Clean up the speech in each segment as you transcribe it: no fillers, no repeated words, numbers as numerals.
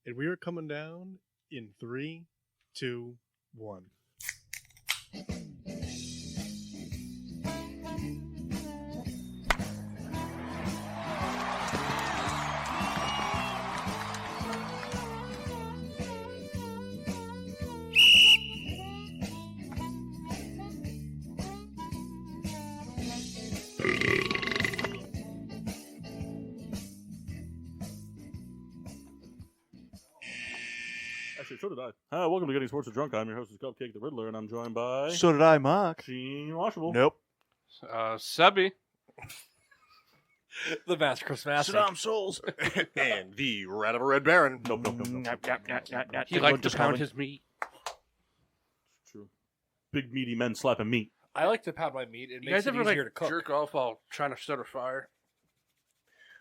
And we are coming down in 3, 2, 1. Actually, so did I. Hi, welcome to Getting Sports with Drunk. I'm your host, Cupcake the Riddler, and I'm joined by... So did I, Mark. Gene Washable. Nope. Sebby. The Master Chris Master. Saddam Souls. And the Rat of a Red Baron. Nope. He likes to pound his meat. True. Big meaty men slapping meat. I like to pound my meat. It You makes guys it ever easier to cook. jerk off while trying to start a fire?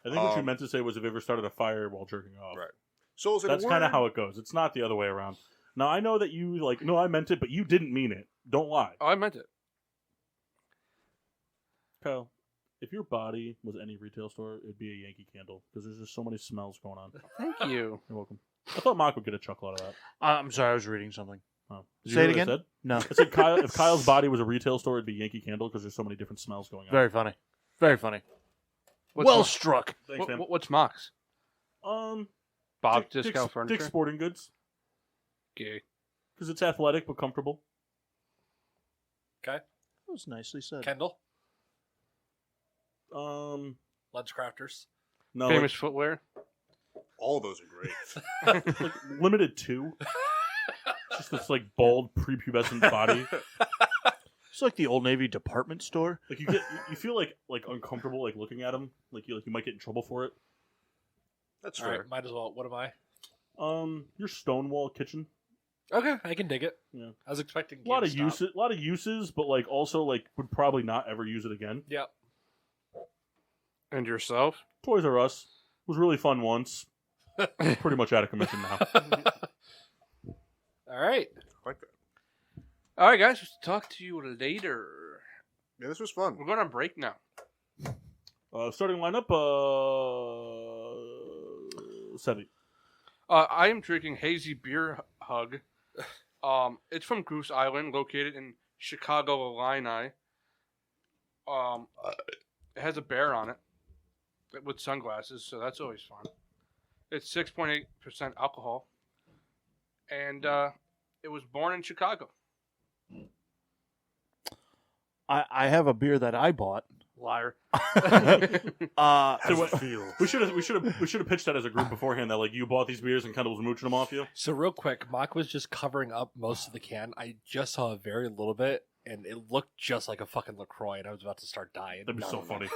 I think what you meant to say was if you ever started a fire while jerking off. Right. Souls in That's a word. kind of how it goes. It's not the other way around. Now, I know that you, no, I meant it, but you didn't mean it. Don't lie. Oh, I meant it. Kyle, if your body was any retail store, it'd be a Yankee Candle, because there's just so many smells going on. Thank you. You're welcome. I thought Mark would get a chuckle out of that. I'm sorry, I was reading something. Oh. Did you Say hear it what I again? said? No. I said Kyle, if Kyle's body was a retail store, it'd be Yankee Candle, because there's so many different smells going on. Very funny. Very funny. What's Well Mo- struck. Thanks, man. What's Mox? Bob Dick's Discount Furniture? Dick's Sporting Goods, Gay. because it's athletic but comfortable. Okay. That was nicely said. Kendall. Um, Lunch Crafters. no, Famous footwear? All those are great. like limited 2. Just this bald prepubescent body. It's like the Old Navy department store. Like you feel like uncomfortable looking at him. Like you might get in trouble for it. That's All fair. right, might as well. What am I? Your Stonewall Kitchen. Okay, I can dig it. Yeah. I was expecting A lot of GameStop. uses, but also would probably not ever use it again. Yep. And yourself? Toys R Us was really fun once. Pretty much out of commission now. All right. I like that. All right, guys. We'll talk to you later. Yeah, this was fun. We're going on break now. Starting lineup. Sevi. I am drinking Hazy Beer Hug. It's from Goose Island, located in Chicago, Illinois. It has a bear on it with sunglasses, so that's always fun. It's 6.8% alcohol, and it was born in Chicago. I have a beer that I bought. Liar. So we should have pitched that as a group beforehand. That you bought these beers and Kendall was mooching them off you. So real quick, Mock was just covering up most of the can. I just saw a very little bit, and it looked just like a fucking LaCroix, and I was about to start dying. That'd be so funny.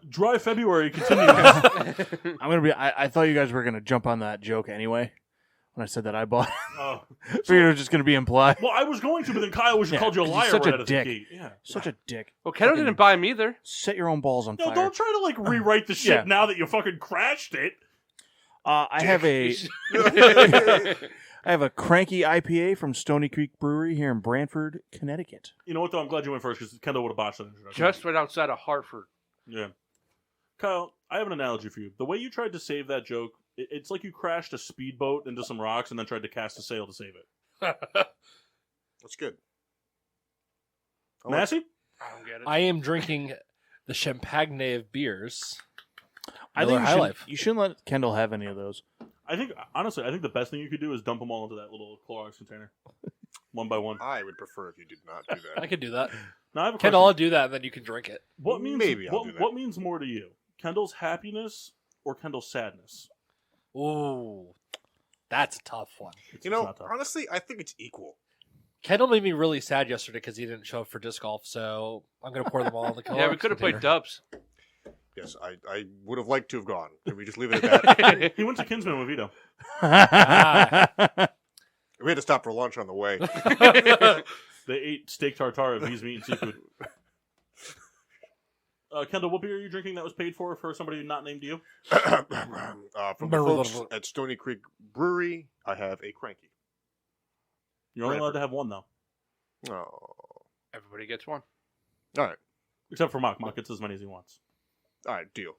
Dry February continues. I'm gonna be. I thought you guys were gonna jump on that joke anyway. When I said that I bought, figured it was just gonna be implied. Well, I was going to, but then Kyle just called you a liar. Such right a out of dick. the gate. Yeah. Such a dick. Well, Kendall didn't buy them either. Set your own balls on No, fire. don't try to rewrite the shit Yeah. now that you fucking crashed it. I have a cranky IPA from Stony Creek Brewery here in Brantford, Connecticut. You know what though? I'm glad you went first because Kendall would have botched that introduction. Just right outside of Hartford. Yeah. Kyle, I have an analogy for you. The way you tried to save that joke, it's like you crashed a speedboat into some rocks and then tried to cast a sail to save it. That's good. Massey? I don't get it. I am drinking the Champagne of beers. I Miller think High Life. you shouldn't let Kendall have any of those. Honestly, I think the best thing you could do is dump them all into that little Clorox container. One by one. I would prefer if you did not do that. I could do that. Now, I have a Kendall, question. I'll do that, and then you can drink it. What means, Maybe I'll do that. What means more to you? Kendall's happiness or Kendall's sadness? Ooh, that's a tough one. It's You know, not tough. honestly, I think it's equal. Kendall made me really sad yesterday because he didn't show up for disc golf, so I'm going to pour them all in the Clorox Yeah, we could have played container. dubs. Yes, I would have liked to have gone. Can we just leave it at that? He went to Kinsman with Vito. We had to stop for lunch on the way. They ate steak tartare, V's meat, and seafood. Kendall, what beer are you drinking that was paid for somebody not named you? From the folks at Stony Creek Brewery, I have a cranky. You're only allowed to have one, though. Oh. Everybody gets one. All right. Except for Mock. Mock gets as many as he wants. All right, deal.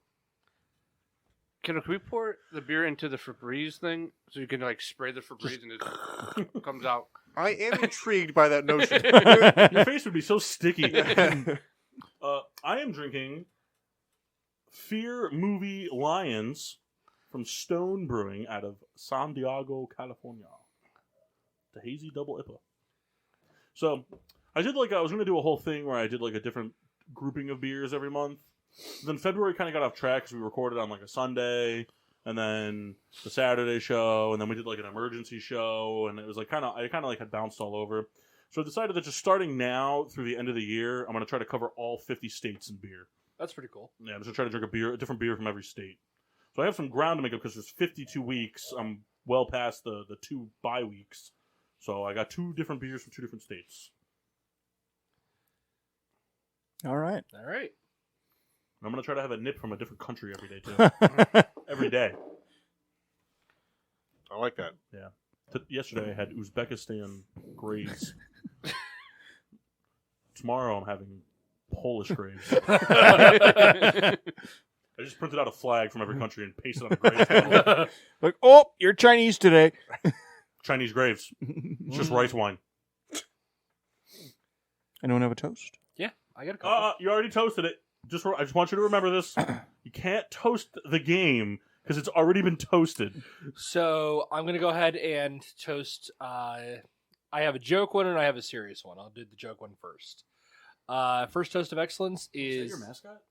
Can we pour the beer into the Febreze thing so you can like spray the Febreze and it comes out? I am intrigued by that notion. Your face would be so sticky. I am drinking Fear Movie Lions from Stone Brewing out of San Diego, California. The hazy double IPA. So I did I was going to do a whole thing where I did a different grouping of beers every month. Then February kind of got off track because we recorded on a Sunday, and then the Saturday show, and then we did an emergency show, and it was I kind of had bounced all over. So I decided that just starting now through the end of the year, I'm going to try to cover all 50 states in beer. That's pretty cool. Yeah, I'm just going to try to drink a different beer from every state. So I have some ground to make up because there's 52 weeks. I'm well past the 2 bye weeks. So I got 2 different beers from 2 different states. All right. All right. And I'm going to try to have a nip from a different country every day, too. Every day. I like that. Yeah. Yesterday I had Uzbekistan Graves. Tomorrow I'm having Polish Graves. I just printed out a flag from every country and pasted on the graves. Oh, you're Chinese today. Chinese Graves. It's just rice wine. Anyone have a toast? Yeah, I got a couple. You already toasted it. I just want you to remember this. You can't toast the game because it's already been toasted. So I'm going to go ahead and toast. I have a joke one and I have a serious one. I'll do the joke one first. First toast of excellence is that your mascot?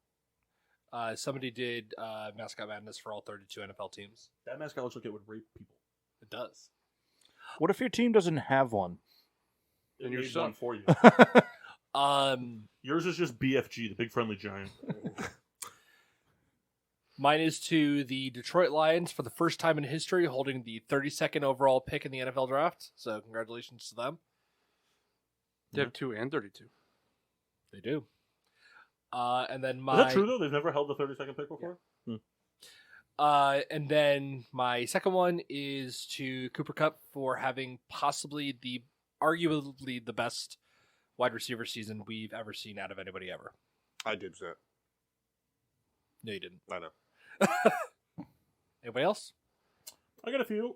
somebody did Mascot Madness for all 32 NFL teams. That mascot looks like it would rape people. It does. What if your team doesn't have one? And your your son. one for you. Yours is just BFG, the Big Friendly Giant. Mine is to the Detroit Lions for the first time in history, holding the 32nd overall pick in the NFL draft. So congratulations to them. They have 2 and 32. They do. And then Is that true, though? They've never held the 32nd pick before? Yeah. And then my second one is to Cooper Kupp for having possibly arguably the best wide receiver season we've ever seen out of anybody ever. I did that. No, you didn't. I know. Anybody else? I got a few.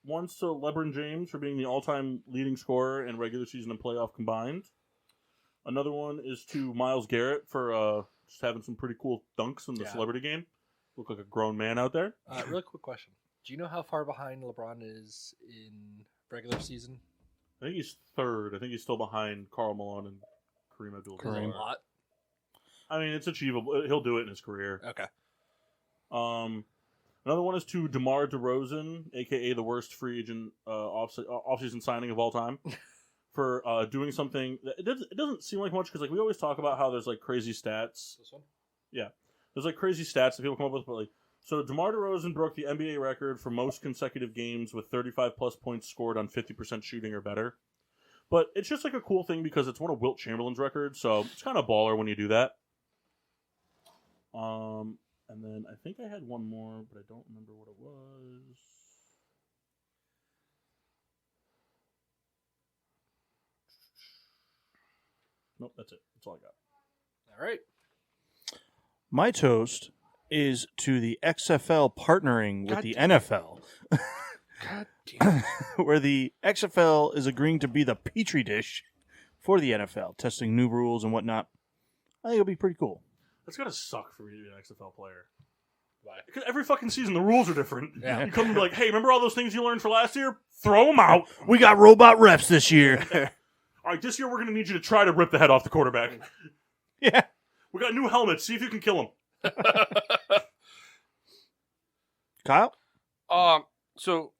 One's to LeBron James for being the all-time leading scorer in regular season and playoff combined. Another one is to Myles Garrett for just having some pretty cool dunks in the celebrity game. Look like a grown man out there. Really quick question. Do you know how far behind LeBron is in regular season? I think he's third. I think he's still behind Karl Malone and Kareem Abdul-Jabbar. A lot. I mean, it's achievable. He'll do it in his career. Okay. Another one is to DeMar DeRozan, a.k.a. the worst free agent offseason signing of all time, for doing something. It doesn't seem like much because we always talk about how there's crazy stats. This one? Yeah. There's crazy stats that people come up with, but so DeMar DeRozan broke the NBA record for most consecutive games with 35-plus points scored on 50% shooting or better. But it's just a cool thing because it's one of Wilt Chamberlain's records, so it's kind of baller when you do that. And then I think I had one more, but I don't remember what it was. Nope, that's it. That's all I got. All right. My toast is to the XFL partnering with the NFL. God damn. Where the XFL is agreeing to be the petri dish for the NFL, testing new rules and whatnot. I think it'll be pretty cool. That's gotta suck for me to be an XFL player. Why? Because every fucking season the rules are different. Yeah. You come and be like, hey, remember all those things you learned for last year? Throw them out. We got robot refs this year. All right, this year we're going to need you to try to rip the head off the quarterback. Yeah. We got new helmets. See if you can kill him. Kyle? So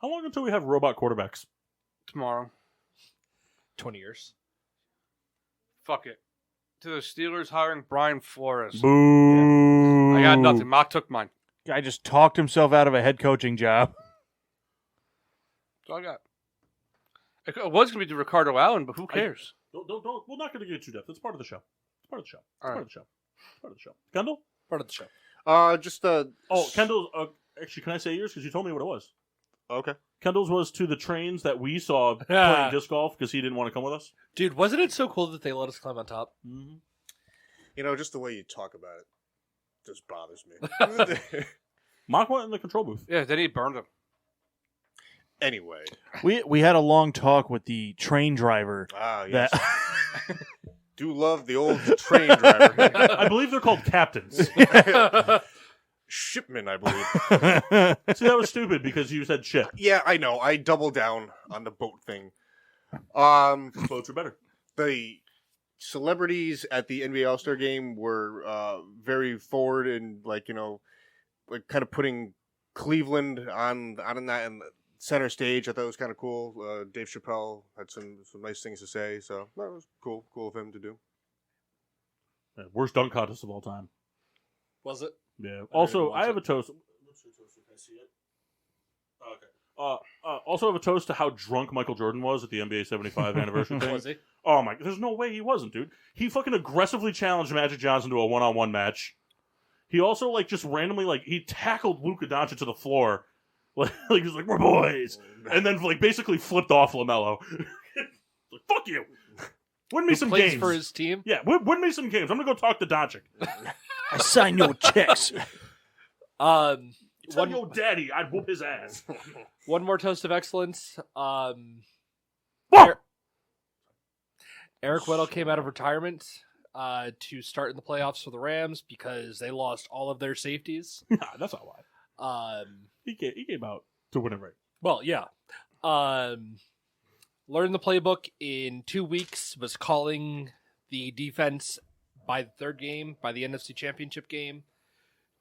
How long until we have robot quarterbacks? tomorrow, 20 years. fuck it. To the Steelers hiring Brian Flores. Boo. I got nothing. Mock took mine. Guy just talked himself out of a head coaching job. That's all I got. It was going to be to Ricardo Allen, but who cares? Don't. We're not going to get too depth. It's part of the show. It's part of the show. It's All part right. of the show. It's part of the show. Kendall? Part of the show. Kendall. Actually, can I say yours? Because you told me what it was. Okay. Kendall's was to the trains that we saw playing disc golf because he didn't want to come with us. Dude, wasn't it so cool that they let us climb on top? Mm-hmm. You know, just the way you talk about it just bothers me. Mock went in the control booth. Yeah, then he burned him. Anyway. We had a long talk with the train driver. Ah, yes. That Do love the old train driver. I believe they're called captains. Shipman, I believe. See, that was stupid because you said ship. Yeah, I know. I doubled down on the boat thing. Boats are better. The celebrities at the NBA All-Star game were very forward and, like kind of putting Cleveland on that and center stage. I thought it was kind of cool. Dave Chappelle had some nice things to say, so that was cool of him to do. Yeah, worst dunk contest of all time. Was it? Yeah. Also, I have a toast. What's your toast? Can I see it? Okay. Also have a toast to how drunk Michael Jordan was at the NBA 75 anniversary thing. Was he? Oh my! There's no way he wasn't, dude. He fucking aggressively challenged Magic Johnson to a one-on-one match. He also just randomly he tackled Luka Doncic to the floor, like he was like, "We're boys," and then basically flipped off LaMelo. Like, fuck you. Win me some plays games for his team. Yeah, win me some games. I'm gonna go talk to Doncic. I sign no checks. Tell your daddy I'd whoop his ass. One more toast of excellence. Eric Weddle came out of retirement to start in the playoffs for the Rams because they lost all of their safeties. Nah, that's not why. He came out to win it right. Well, yeah. Learned the playbook in 2 weeks, was calling the defense by the third game, by the NFC Championship game,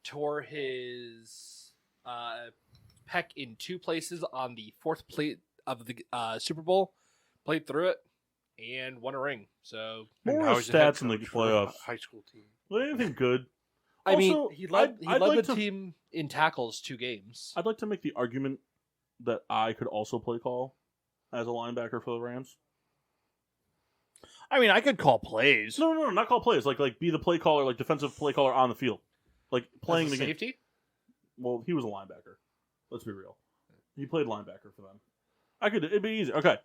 tore his pec in 2 places on the 4th plate of the Super Bowl, played through it, and won a ring. So More now he's the head stats in the coach for a playoffs. high school team. Well, anything good? I mean, Also, he led I'd like the to- team in tackles 2 games. I'd like to make the argument that I could also play call as a linebacker for the Rams. I mean, I could call plays. No, not call plays. Like be the play caller, defensive play caller on the field, playing As a the game. safety. Well, he was a linebacker. Let's be real. He played linebacker for them. It'd be easy. Okay.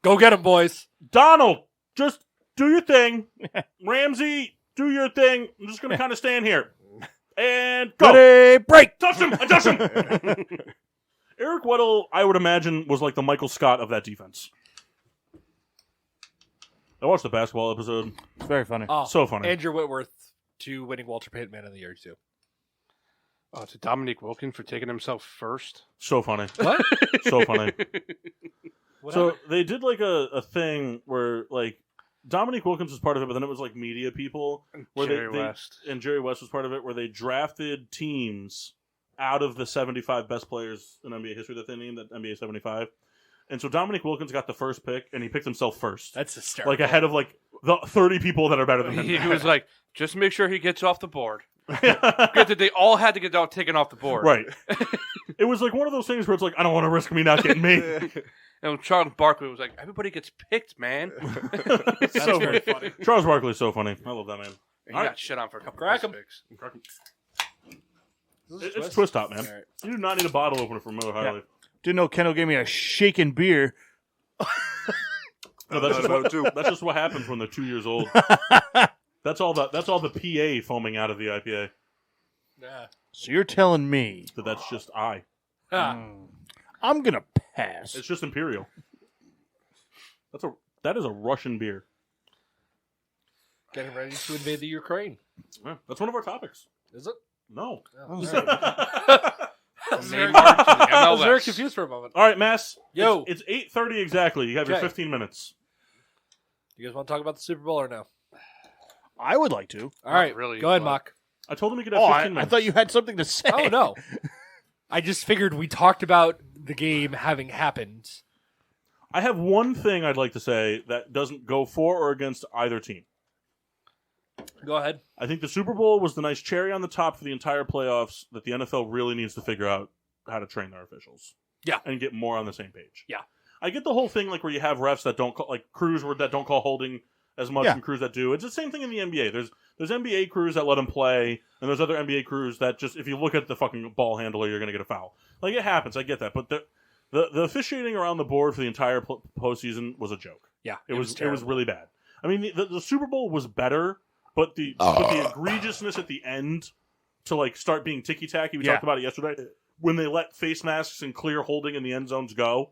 Go get him, boys. Donald, just do your thing. Ramsey, do your thing. I'm just going to kind of stand here. And go. Ready, break. Touch him. I touch him. Eric Weddle, I would imagine, was like the Michael Scott of that defense. I watched the basketball episode. It's very funny. Oh, So funny. Andrew Whitworth to winning Walter Payton Man of the Year, too. Oh, to Dominique Wilkins for taking himself first. So funny. What? So funny. Whatever. So they did a thing where Dominique Wilkins was part of it, but then it was media people where Jerry they West. and Jerry West was part of it, where they drafted teams out of the 75 best players in NBA history that they named at NBA 75. And so Dominique Wilkins got the first pick, and he picked himself first, That's hysterical. ahead of the 30 people that are better than him. He was like, just make sure he gets off the board. Good that they all had to get taken off the board. Right. It was one of those things where it's I don't want to risk me not getting me. And Charles Barkley was like, everybody gets picked, man. It's That's so very funny. funny. Charles Barkley's so funny. I love that man. He All got right. shit on for a couple Crack of 'em. picks. It's twist top, man. All right. You do not need a bottle opener for Miller High Life. Didn't know Kendall gave me a shaken beer. No, that's just, about it too. that's just what happens when they're 2 years old. That's all the PA foaming out of the IPA. Yeah. So you're telling me That's just I. I'm gonna pass. It's just Imperial. That is a Russian beer. Getting ready to invade the Ukraine. Yeah, that's one of our topics. Is it? No. I was Neymar to the I was very MLS. confused for a moment. All right, Mass. Yo. It's 8:30 exactly. You have your Okay. 15 minutes. You guys want to talk about the Super Bowl or no? I would like to. All right. really, Go ahead, but- Mock. I told him he could have Oh, 15 I minutes. thought you had something to say. Oh, no. I just figured we talked about the game having happened. I have one thing I'd like to say that doesn't go for or against either team. Go ahead. I think the Super Bowl was the nice cherry on the top for the entire playoffs that the NFL really needs to figure out how to train their officials. Yeah. And get more on the same page. Yeah. I get the whole thing where you have refs that don't call, crews that don't call holding as much Yeah. and crews that do. It's the same thing in the NBA. There's NBA crews that let them play, and there's other NBA crews that just, if you look at the fucking ball handler, you're going to get a foul. It happens. I get that. But the officiating around the board for the entire postseason was a joke. Yeah. It was terrible. really bad. I mean, the Super Bowl was better but the egregiousness at the end to like start being ticky-tacky, we talked about it yesterday, when they let face masks and clear holding in the end zones go,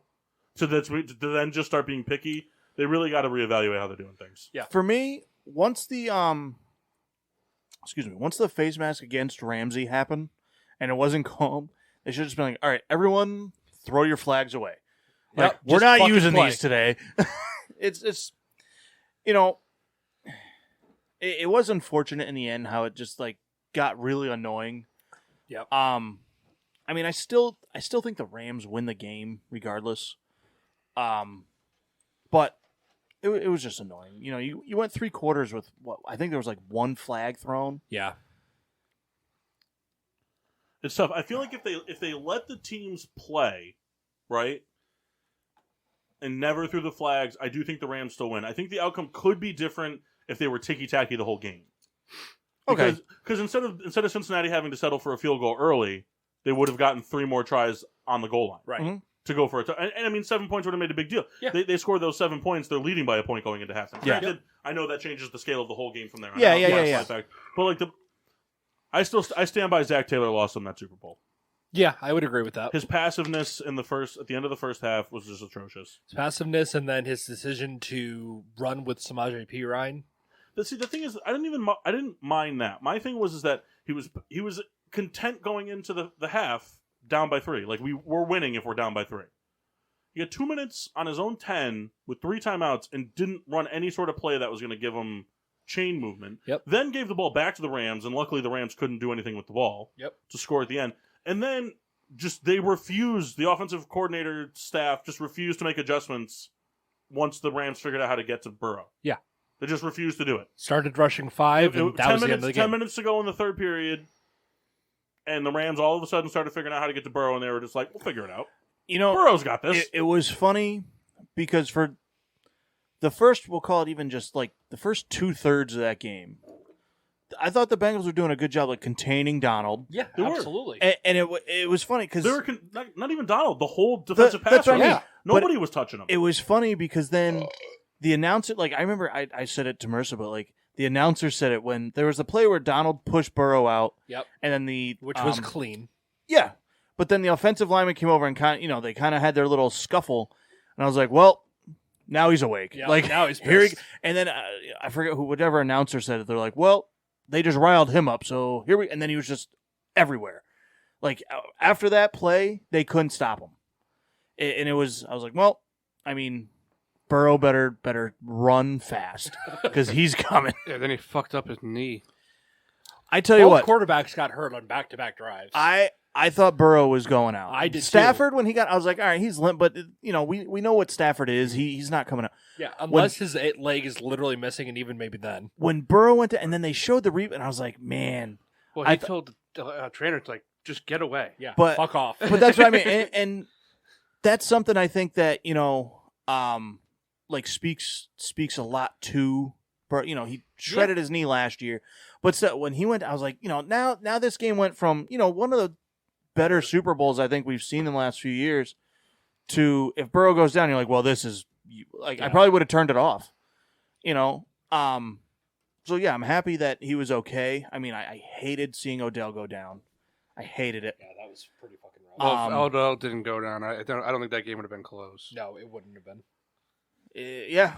to then just start being picky, they really got to reevaluate how they're doing things. Yeah. For me, once the face mask against Ramsey happened and it wasn't called, they should have just been like, all right, everyone throw your flags away. Like, Yep, we're just not fucking using play. these today. It's you know, it was unfortunate in the end how it just like got really annoying. Yep. I mean, I still think the Rams win the game regardless. But it was just annoying. You know, you went 3 quarters with what I think there was like 1 flag thrown. Yeah. It's tough. I feel like if they let the teams play, right, and never threw the flags, I do think the Rams still win. I think the outcome could be different if they were ticky-tacky the whole game. Okay. Because instead of Cincinnati having to settle for a field goal early, they would have gotten 3 more tries on the goal line. Right. Mhm. To go for it. And I mean, 7 points would have made a big deal. Yeah. They scored those 7 points. They're leading by a point going into halftime. Yeah. Granted, I know that changes the scale of the whole game from there on Yeah, out. yeah. But like I stand by Zach Taylor lost them that Super Bowl. Yeah, I would agree with that. His passiveness at the end of the first half was just atrocious. His passiveness and then his decision to run with Samaje Perine. But see, the thing is, I didn't mind that. My thing was that he was content going into the half down by 3. Like we're winning if we're down by 3. He had 2 minutes on his own 10 with 3 timeouts and didn't run any sort of play that was going to give him chain movement. Yep. Then gave the ball back to the Rams, and luckily the Rams couldn't do anything with the ball. Yep. To score at the end. And then they refused, the offensive coordinator staff just refused to make adjustments once the Rams figured out how to get to Burrow. Yeah. They just refused to do it. Started rushing 5, and that was the end of the game. 10 minutes to go in the third period, and the Rams all of a sudden started figuring out how to get to Burrow, and they were just like, we'll figure it out. You know, Burrow's got this. It was funny because for the first, we'll call it even just like the first 2/3 of that game, I thought the Bengals were doing a good job like containing Donald. Yeah, They were. absolutely. And it was funny because They were not even Donald. The whole defensive that's pass what I rush. mean. Nobody was touching him. it was funny because then the announcer, like I remember I said it to Mercer, but like the announcer said it when there was a play where Donald pushed Burrow out. Yep. And then Which was clean. Yeah. But then the offensive lineman came over and they kind of had their little scuffle. And I was like, well, now he's awake. Yeah, like now he's here. pissed. And then I forget whatever announcer said it. They're like, well, they just riled him up. So here and then he was just everywhere. Like after that play, they couldn't stop him. And I was like, well, I mean, Burrow better run fast because he's coming. Yeah, then he fucked up his knee. I tell you Both what, quarterbacks got hurt on back-to-back drives. I thought Burrow was going out. I did Stafford when he got, I was like, all right, he's limp, but we know what Stafford is. He's not coming out. Yeah, unless his leg is literally missing, and even maybe then. When Burrow went to, and then they showed the replay, and I was like, man. Well, he told the trainer to just get away. Yeah, But- fuck off. But that's what I mean, and that's something I think that like speaks a lot to. He shredded his knee last year, but so when he went, I was like, now this game went from one of the better Super Bowls I think we've seen in the last few years to if Burrow goes down, you're like, well, this is like I probably would have turned it off, So yeah, I'm happy that he was okay. I mean, I hated seeing Odell go down. I hated it. Yeah, that was pretty fucking rough. Well, if Odell didn't go down, I don't think that game would have been close. No, it wouldn't have been. Yeah,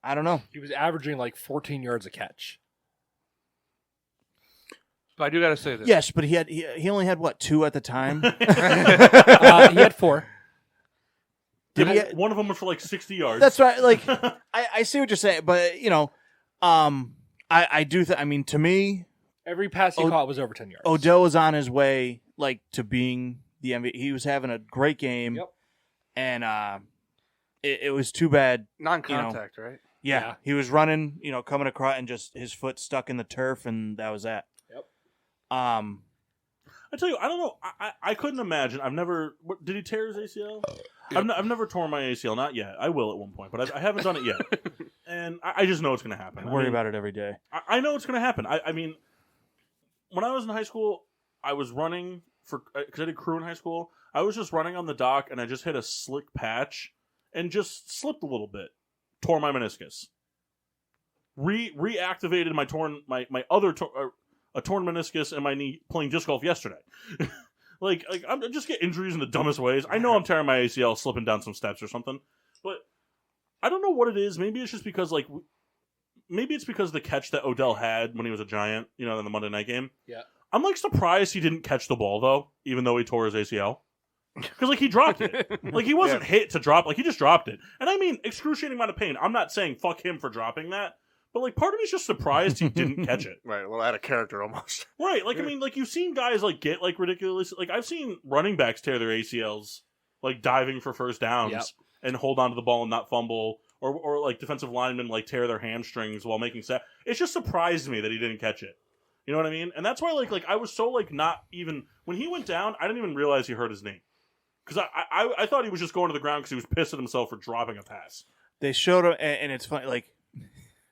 I don't know. He was averaging like 14 yards a catch. But I do got to say this. Yes, but he only had what 2 at the time. He had 4. Did he? One of them was for like 60 yards. That's right. Like I see what you're saying, but I do. I mean, to me, Every pass he caught was over 10 yards. Odell was on his way, like to being the MVP. He was having a great game. Yep. And it was too bad. Non-contact, right? Yeah, he was running, coming across, and just his foot stuck in the turf, and that was that. Yep. I tell you, I don't know. I couldn't imagine. I've never. Did he tear his ACL? I've never torn my ACL. Not yet. I will at one point, but I haven't done it yet. And I just know it's going to happen. I worry about it every day. I know it's going to happen. I mean, when I was in high school, I was running because I did crew in high school. I was just running on the dock, and I just hit a slick patch and just slipped a little bit. Tore my meniscus. reactivated my torn a torn meniscus in my knee playing disc golf yesterday. like I'm just get injuries in the dumbest ways. I know I'm tearing my ACL slipping down some steps or something, but I don't know what it is. Maybe it's just because maybe it's because the catch that Odell had when he was a Giant, in the Monday night game. Yeah. I'm surprised he didn't catch the ball though, even though he tore his ACL. Because he dropped it. He wasn't hit to drop. He just dropped it. And I mean, excruciating amount of pain. I'm not saying fuck him for dropping that. But part of me's just surprised he didn't catch it. Right, well, out of character almost. Right, I mean, you've seen guys get ridiculous. I've seen running backs tear their ACLs diving for first downs and hold on to the ball and not fumble, or defensive linemen tear their hamstrings while making set. It's just surprised me that he didn't catch it. You know what I mean? And that's why I was so not even when he went down, I didn't even realize he hurt his knee. Because I thought he was just going to the ground because he was pissed at himself for dropping a pass. They showed him, and it's funny.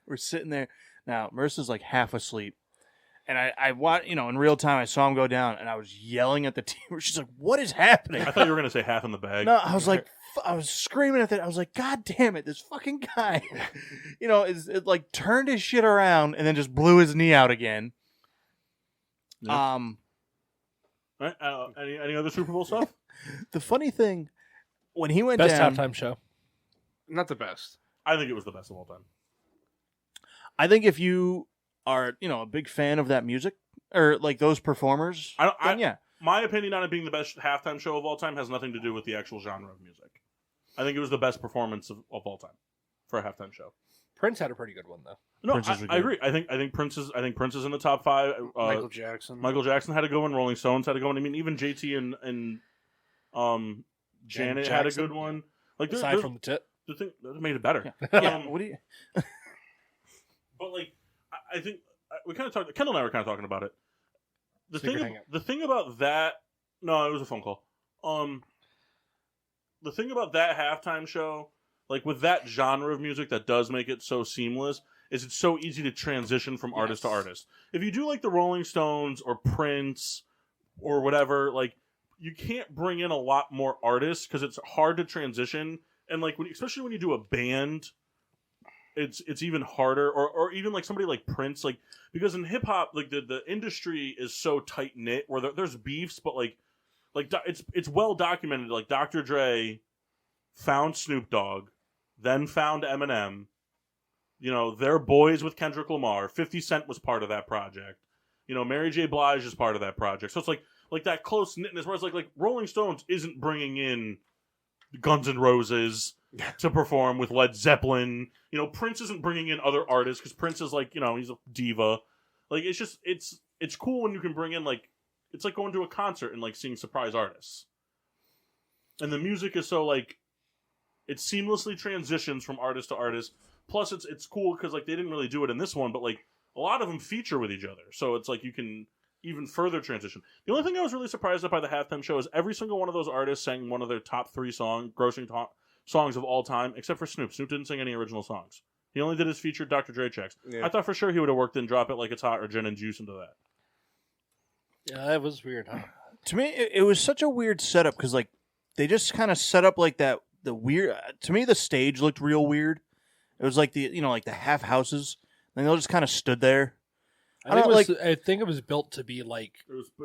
We're sitting there now. Marissa's half asleep, and I watched. In real time, I saw him go down, and I was yelling at the team. She's like, "What is happening?" I thought you were going to say half in the bag. No, I was I was screaming at that. I was like, "God damn it, this fucking guy!" It turned his shit around and then just blew his knee out again. Yeah. Right? Any other Super Bowl stuff? The funny thing, when he went Best down, halftime show. Not the best. I think it was the best of all time. I think if you are, a big fan of that music or those performers, then yeah. My opinion on it being the best halftime show of all time has nothing to do with the actual genre of music. I think it was the best performance of all time for a halftime show. Prince had a pretty good one though. No, I agree. I think Prince is in the top 5. Michael Jackson. Michael Jackson had a good one. Rolling Stones had a good one. I mean, even JT and Janet had a good one. Aside from the tip, the thing that made it better. Yeah. What do you? But I think we kind of talked. Kendall and I were kind of talking about it. The thing about that. No, it was a phone call. The thing about that halftime show, with that genre of music that does make it so seamless, is it's so easy to transition from artist to artist. If you do the Rolling Stones or Prince or whatever, you can't bring in a lot more artists because it's hard to transition. And especially when you do a band, it's even harder. Or even somebody like Prince, because in hip hop, the industry is so tight knit where there's beefs, but it's well documented. Dr. Dre found Snoop Dogg, then found Eminem. They're boys with Kendrick Lamar. 50 Cent was part of that project. Mary J. Blige is part of that project. So it's that close knitness. Whereas Rolling Stones isn't bringing in Guns N' Roses to perform with Led Zeppelin. Prince isn't bringing in other artists because Prince is he's a diva. It's cool when you can bring in it's like going to a concert and seeing surprise artists. And the music is so it seamlessly transitions from artist to artist. Plus it's cool because they didn't really do it in this one, but a lot of them feature with each other. So it's you can even further transition. The only thing I was really surprised at by the halftime show is every single one of those artists sang one of their top 3 grossing songs of all time, except for Snoop. Snoop didn't sing any original songs. He only did his featured Dr. Dre checks. Yeah. I thought for sure he would have worked in Drop It Like It's Hot or Gin and Juice into that. Yeah, that was weird, huh? To me, it was such a weird setup because they just kind of set up that the weird. To me, the stage looked real weird. It was the half houses. And they all just kind of stood there. I think it was built to be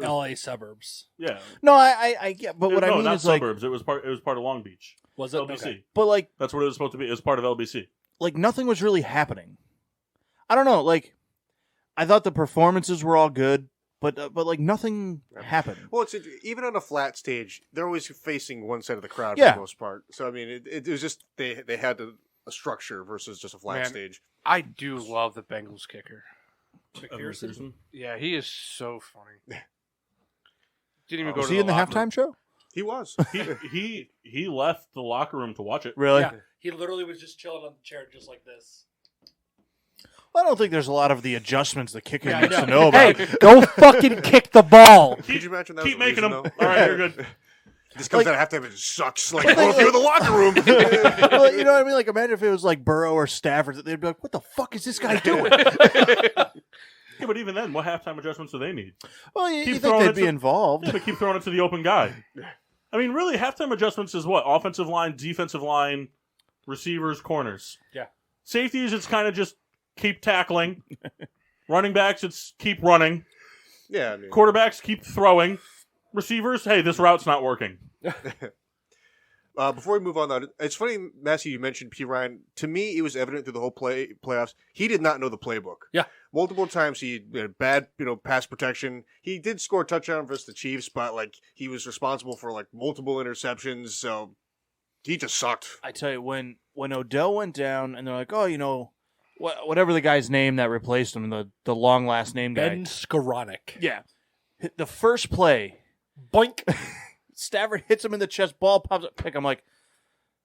L.A. suburbs. Yeah. No, I get, but what I mean not is suburbs. It was part of Long Beach. Was it LBC? Okay. But that's what it was supposed to be. It was part of LBC. Nothing was really happening. I don't know. I thought the performances were all good, but nothing happened. Well, even on a flat stage, they're always facing one side of the crowd for the most part. So I mean, it was just they had a structure versus just a flat stage. I do love the Bengals kicker. McPherson? Yeah, he is so funny. Didn't even go was to he in the halftime show? He was. he left the locker room to watch it. Really? Yeah. He literally was just chilling on the chair just like this. Well, I don't think there's a lot of the adjustments the kicker needs to know about. Hey, go fucking kick the ball. Could you imagine that? Keep making them. All right, you're good. This comes out halftime and it sucks. If you're in the locker room. Well, you know what I mean? Imagine if it was Burrow or Stafford. They'd be like, what the fuck is this guy doing? Yeah, but even then, what halftime adjustments do they need? Well, you think they'd be involved. Yeah, but keep throwing it to the open guy. I mean, really, halftime adjustments is what? Offensive line, defensive line, receivers, corners. Yeah. Safeties, it's kind of just keep tackling. Running backs, it's keep running. Yeah. I mean, Quarterbacks, keep throwing. Receivers, hey, this route's not working. before we move on, though, it's funny, Massey, you mentioned P. Ryan. To me, it was evident through the whole playoffs. He did not know the playbook. Yeah. Multiple times he had bad, pass protection. He did score a touchdown versus the Chiefs, but like he was responsible for like multiple interceptions. So he just sucked. I tell you, when Odell went down, and they're like, oh, whatever the guy's name that replaced him, the long last name guy. Ben Skoranek. Yeah. The first play, Boink. Stafford hits him in the chest, ball pops up, pick. I'm like,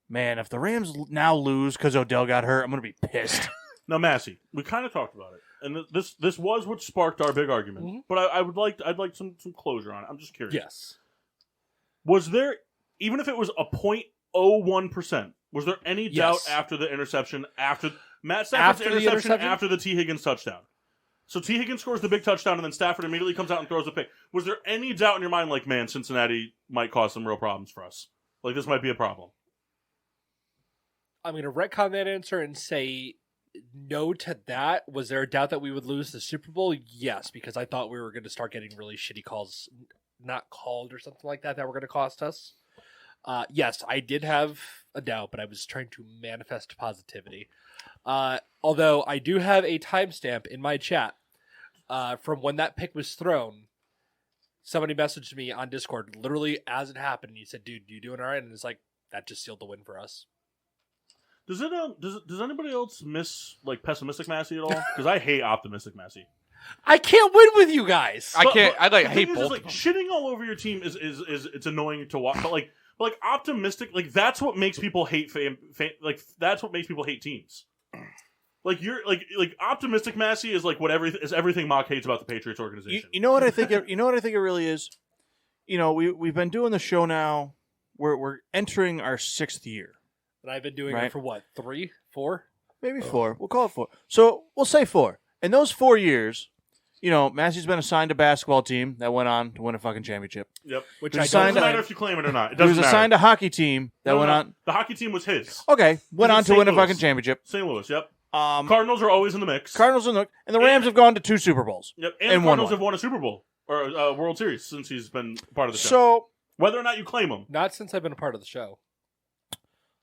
man, if the Rams now lose because Odell got hurt, I'm going to be pissed. Now, Massey, we kind of talked about it, and this was what sparked our big argument. Mm-hmm. But I'd like some closure on it. I'm just curious. Yes. Was there, even if it was a 0.01%, was there any doubt after the interception, after Matt Stafford's interception, after the T. Higgins touchdown? So T. Higgins scores the big touchdown, and then Stafford immediately comes out and throws a pick. Was there any doubt in your mind, like, man, Cincinnati might cause some real problems for us? Like, this might be a problem? I'm going to retcon that answer and say no to that. Was there a doubt that we would lose the Super Bowl? Yes, because I thought we were going to start getting really shitty calls, not called or something like that were going to cost us. Yes, I did have a doubt, but I was trying to manifest positivity. Although I do have a timestamp in my chat from when that pick was thrown. Somebody messaged me on Discord literally as it happened. And he said, dude, you doing all right? And it's like, that just sealed the win for us. Does anybody else miss, like, pessimistic Massey at all? Because I hate optimistic Massey. I can't win with you guys. I can't. I hate both. Like, shitting all over your team is it's annoying to watch. But like optimistic, like that's what makes people hate like that's what makes people hate teams. Like you're like optimistic Massey is like everything Mock hates about the Patriots organization. You know what I think? You know what I think it really is. We've been doing the show now. We're entering our 6th year. And I've been doing it for what, 3, 4? Maybe 4. We'll call it 4. So we'll say 4. In those 4 years, Massey's been assigned a basketball team that went on to win a fucking championship. Yep. Which doesn't matter if you claim it or not. It He doesn't was matter. assigned a hockey team that went on. The hockey team was his. Okay, went on to St. win a Louis. fucking championship. St. Louis. Yep. Cardinals are always in the mix. Cardinals and the Rams have gone to 2 Super Bowls. Yep. and the Cardinals won have won a Super Bowl or a World Series since he's been part of the show. So whether or not you claim them. Not since I've been a part of the show.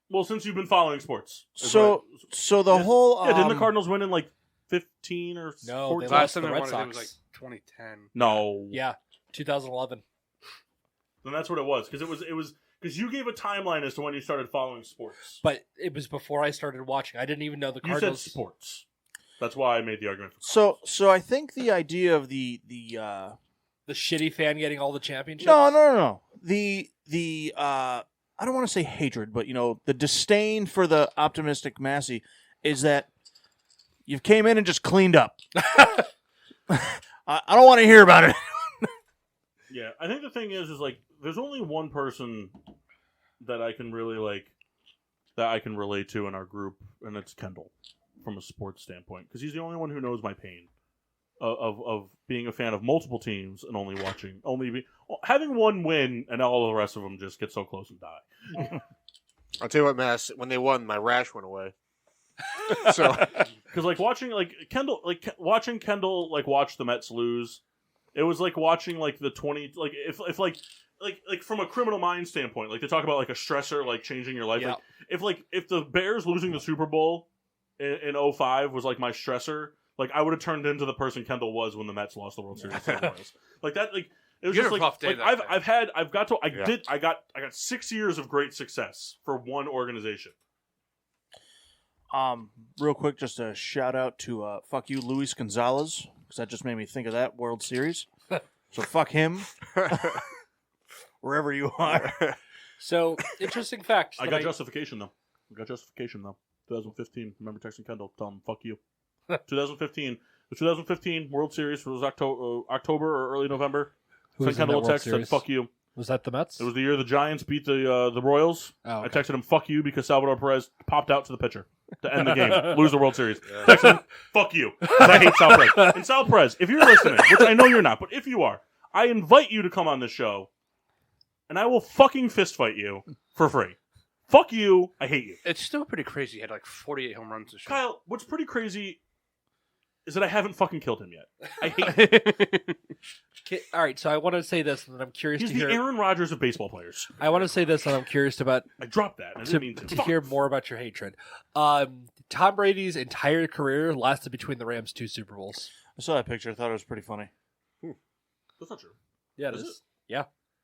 Well, since you've been following sports. So the whole didn't the Cardinals win in like 15 or No, 14? they Last time the they Red won it Sox. was like 2010. No. Yeah, 2011. Then that's what it was because it was because you gave a timeline as to when you started following sports. But it was before I started watching. I didn't even know the You Cardinals. said sports. That's why I made the argument. So I think the idea of the shitty fan getting all the championships. No. The I don't want to say hatred, but the disdain for the optimistic Massey is that you came in and just cleaned up. I don't want to hear about it. Yeah, I think the thing is like there's only one person that I can really that I can relate to in our group, and it's Kendall from a sports standpoint because he's the only one who knows my pain of being a fan of multiple teams and having one win and all the rest of them just get so close and die. I'll tell you what, Mass. When they won, my rash went away. So because watching Kendall watch the Mets lose, it was like watching the 20 if from a criminal mind standpoint, they talk about a stressor changing your life. Yeah. If the Bears losing the Super Bowl in 2005 was my stressor, I would have turned into the person Kendall was when the Mets lost the World Series. It was You just had a rough day that I got 6 years of great success for one organization. Real quick, just a shout out to fuck you, Luis Gonzalez, because that just made me think of that World Series. So fuck him, wherever you are. So interesting fact. I got justification though. 2015. Remember texting Kendall, tell him fuck you. 2015. The 2015 World Series was October or early November. Who was Sent in that Kendall a World text, said Series? fuck you. Was that the Mets? It was the year the Giants beat the Royals. Oh, I okay. texted him fuck you because Salvador Perez popped out to the pitcher to end the game, lose the World Series. Texted him fuck you because I hate Sal Perez. And Sal Perez, if you're listening, which I know you're not, but if you are, I invite you to come on this show, and I will fucking fist fight you for free. Fuck you. I hate you. It's still pretty crazy. He had 48 home runs this year. Kyle, what's pretty crazy is that I haven't fucking killed him yet. I hate him. All right, so I want to say this, and I'm curious He's to the hear. Aaron Rodgers of baseball players. I want to say this, and I'm curious about I dropped that. I didn't mean to. to Fuck. hear more about your hatred. Tom Brady's entire career lasted between the Rams' 2 Super Bowls. I saw that picture. I thought it was pretty funny. That's not true. Yeah, it Is is. Yeah,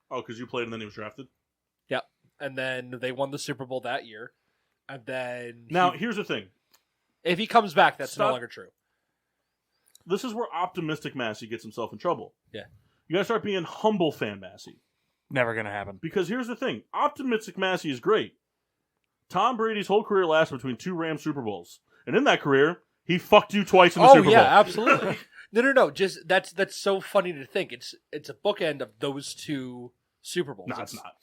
Oh, because you played and then he was drafted? yeah. And then they won the Super Bowl that year. And then Now, here's the thing. if he comes back, that's no Stop. longer true. This is where optimistic Massey gets himself in trouble. Yeah. You gotta start being humble fan Massey. Never gonna happen. Because here's the thing. Optimistic Massey is great. Tom Brady's whole career lasted between 2 Rams Super Bowls. And in that career, he fucked you twice in the Super Bowl. Absolutely. No. Just that's so funny to think. It's a bookend of those 2 Super Bowls. No, it's not.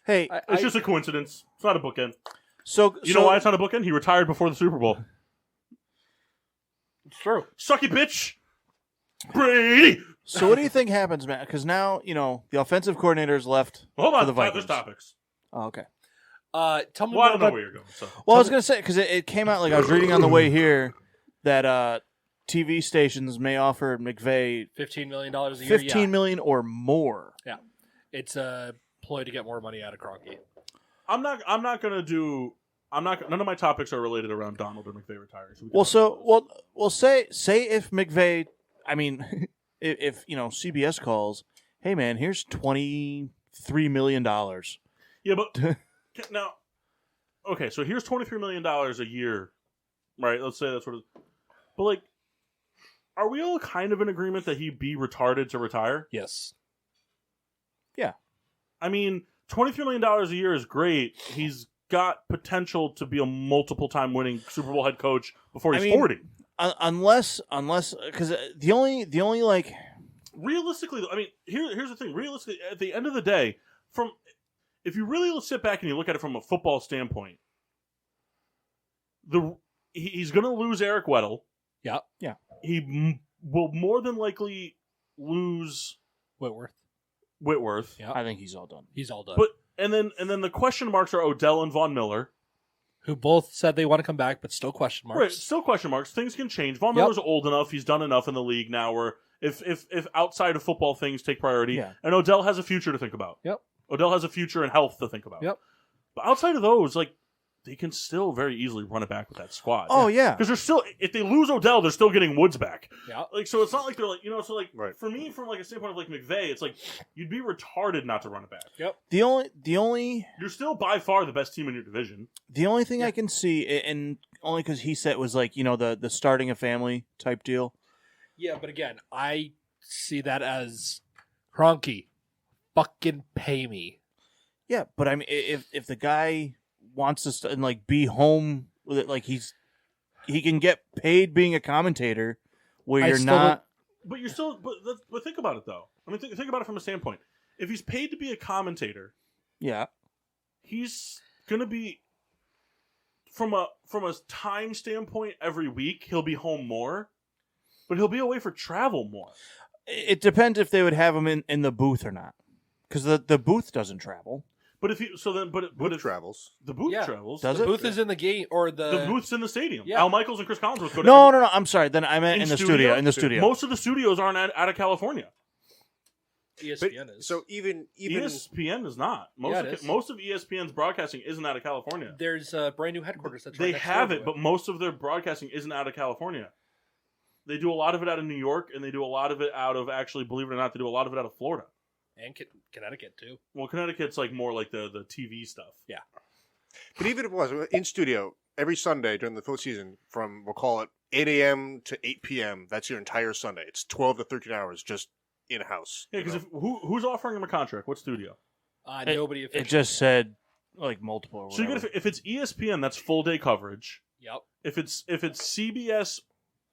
Hey, It's just a coincidence. It's not a bookend. so You know why it's not a bookend? He retired before the Super Bowl. It's true. Sucky bitch! Brady! So what do you think happens, Matt? Because now the offensive coordinator's left. Hold For on, the there's Vikings. topics. Oh, okay. Tell me Well, I more don't know about where you're going. So. Well, I was gonna say because it came out like I was reading on the way here that TV stations may offer McVay $15 million a year. $15 million or more. It's a ploy to get more money out of Kroenke. None of my topics are related around Donald or McVay retiring. Say if McVay, I mean, if CBS calls, hey man, here's $23 million. Yeah, but now, okay, so here's $23 million a year, right? Let's say that's what it is. But, like, are we all kind of in agreement that he'd be retarded to retire? Yes. I mean, $23 million a year is great. He's got potential to be a multiple-time winning Super Bowl head coach before he's 40. Unless, because the only like Realistically, I mean, here's the thing. Realistically, at the end of the day, if you really sit back and you look at it from a football standpoint, he's going to lose Eric Weddle. Yeah. He will more than likely lose Whitworth. Yeah. I think he's all done. He's all done. But and then the question marks are Odell and Von Miller. Who both said they want to come back, but still question marks. Right, still question marks. Things can change. Von Miller's old enough. He's done enough in the league now where if outside of football things take priority, and Odell has a future to think about. Yep. Odell has a future and health to think about. Yep. But outside of those, like, they can still very easily run it back with that squad. Oh yeah, Because they're still, if they lose Odell, they're still getting Woods back. Yeah. Like, so it's not like they're like, so like, Right. for me, from like a standpoint of like McVay, it's like, you'd be retarded not to run it back. Yep. the only You're still by far the best team in your division. the only thing I can see, and only because he said was like the starting a family type deal. Yeah, but again, I see that as Kroenke, fucking pay me. Yeah, but I mean, if the guy wants to and like be home with it, like he can get paid being a commentator where you're not. But you're still, but think about it though. I mean, think about it from a standpoint. If he's paid to be a commentator, Yeah, he's gonna be from a time standpoint every week. He'll be home more, but he'll be away for travel more. it depends if they would have him in the booth or not, because the booth doesn't travel. But if he but Booth if travels. the booth Yeah. travels, Does The it? booth is in the game, or the booth's in the stadium. Yeah. Al Michaels and Chris Collinsworth go to No. I'm sorry. Then I meant In in the studio? studio. In the studio. Most of the studios aren't out of California. ESPN is. So even ESPN is not. Yeah, it is. Most of ESPN's broadcasting isn't out of California. There's a brand new headquarters. That's right They next have door it, to but most of their broadcasting isn't out of California. They do a lot of it out of New York, and they do a lot of it out of, actually, believe it or not, they do a lot of it out of Florida. and Connecticut too. Well, Connecticut's like more like the TV stuff. But even if it was in studio every Sunday during the full season, from we'll call it 8 a.m. to 8 p.m. That's your entire Sunday. It's 12 to 13 hours just in house. Yeah, because who's offering him a contract? What studio? Nobody It official. just said like multiple. Or So you whatever. get if it's ESPN, that's full day coverage. Yep. If it's CBS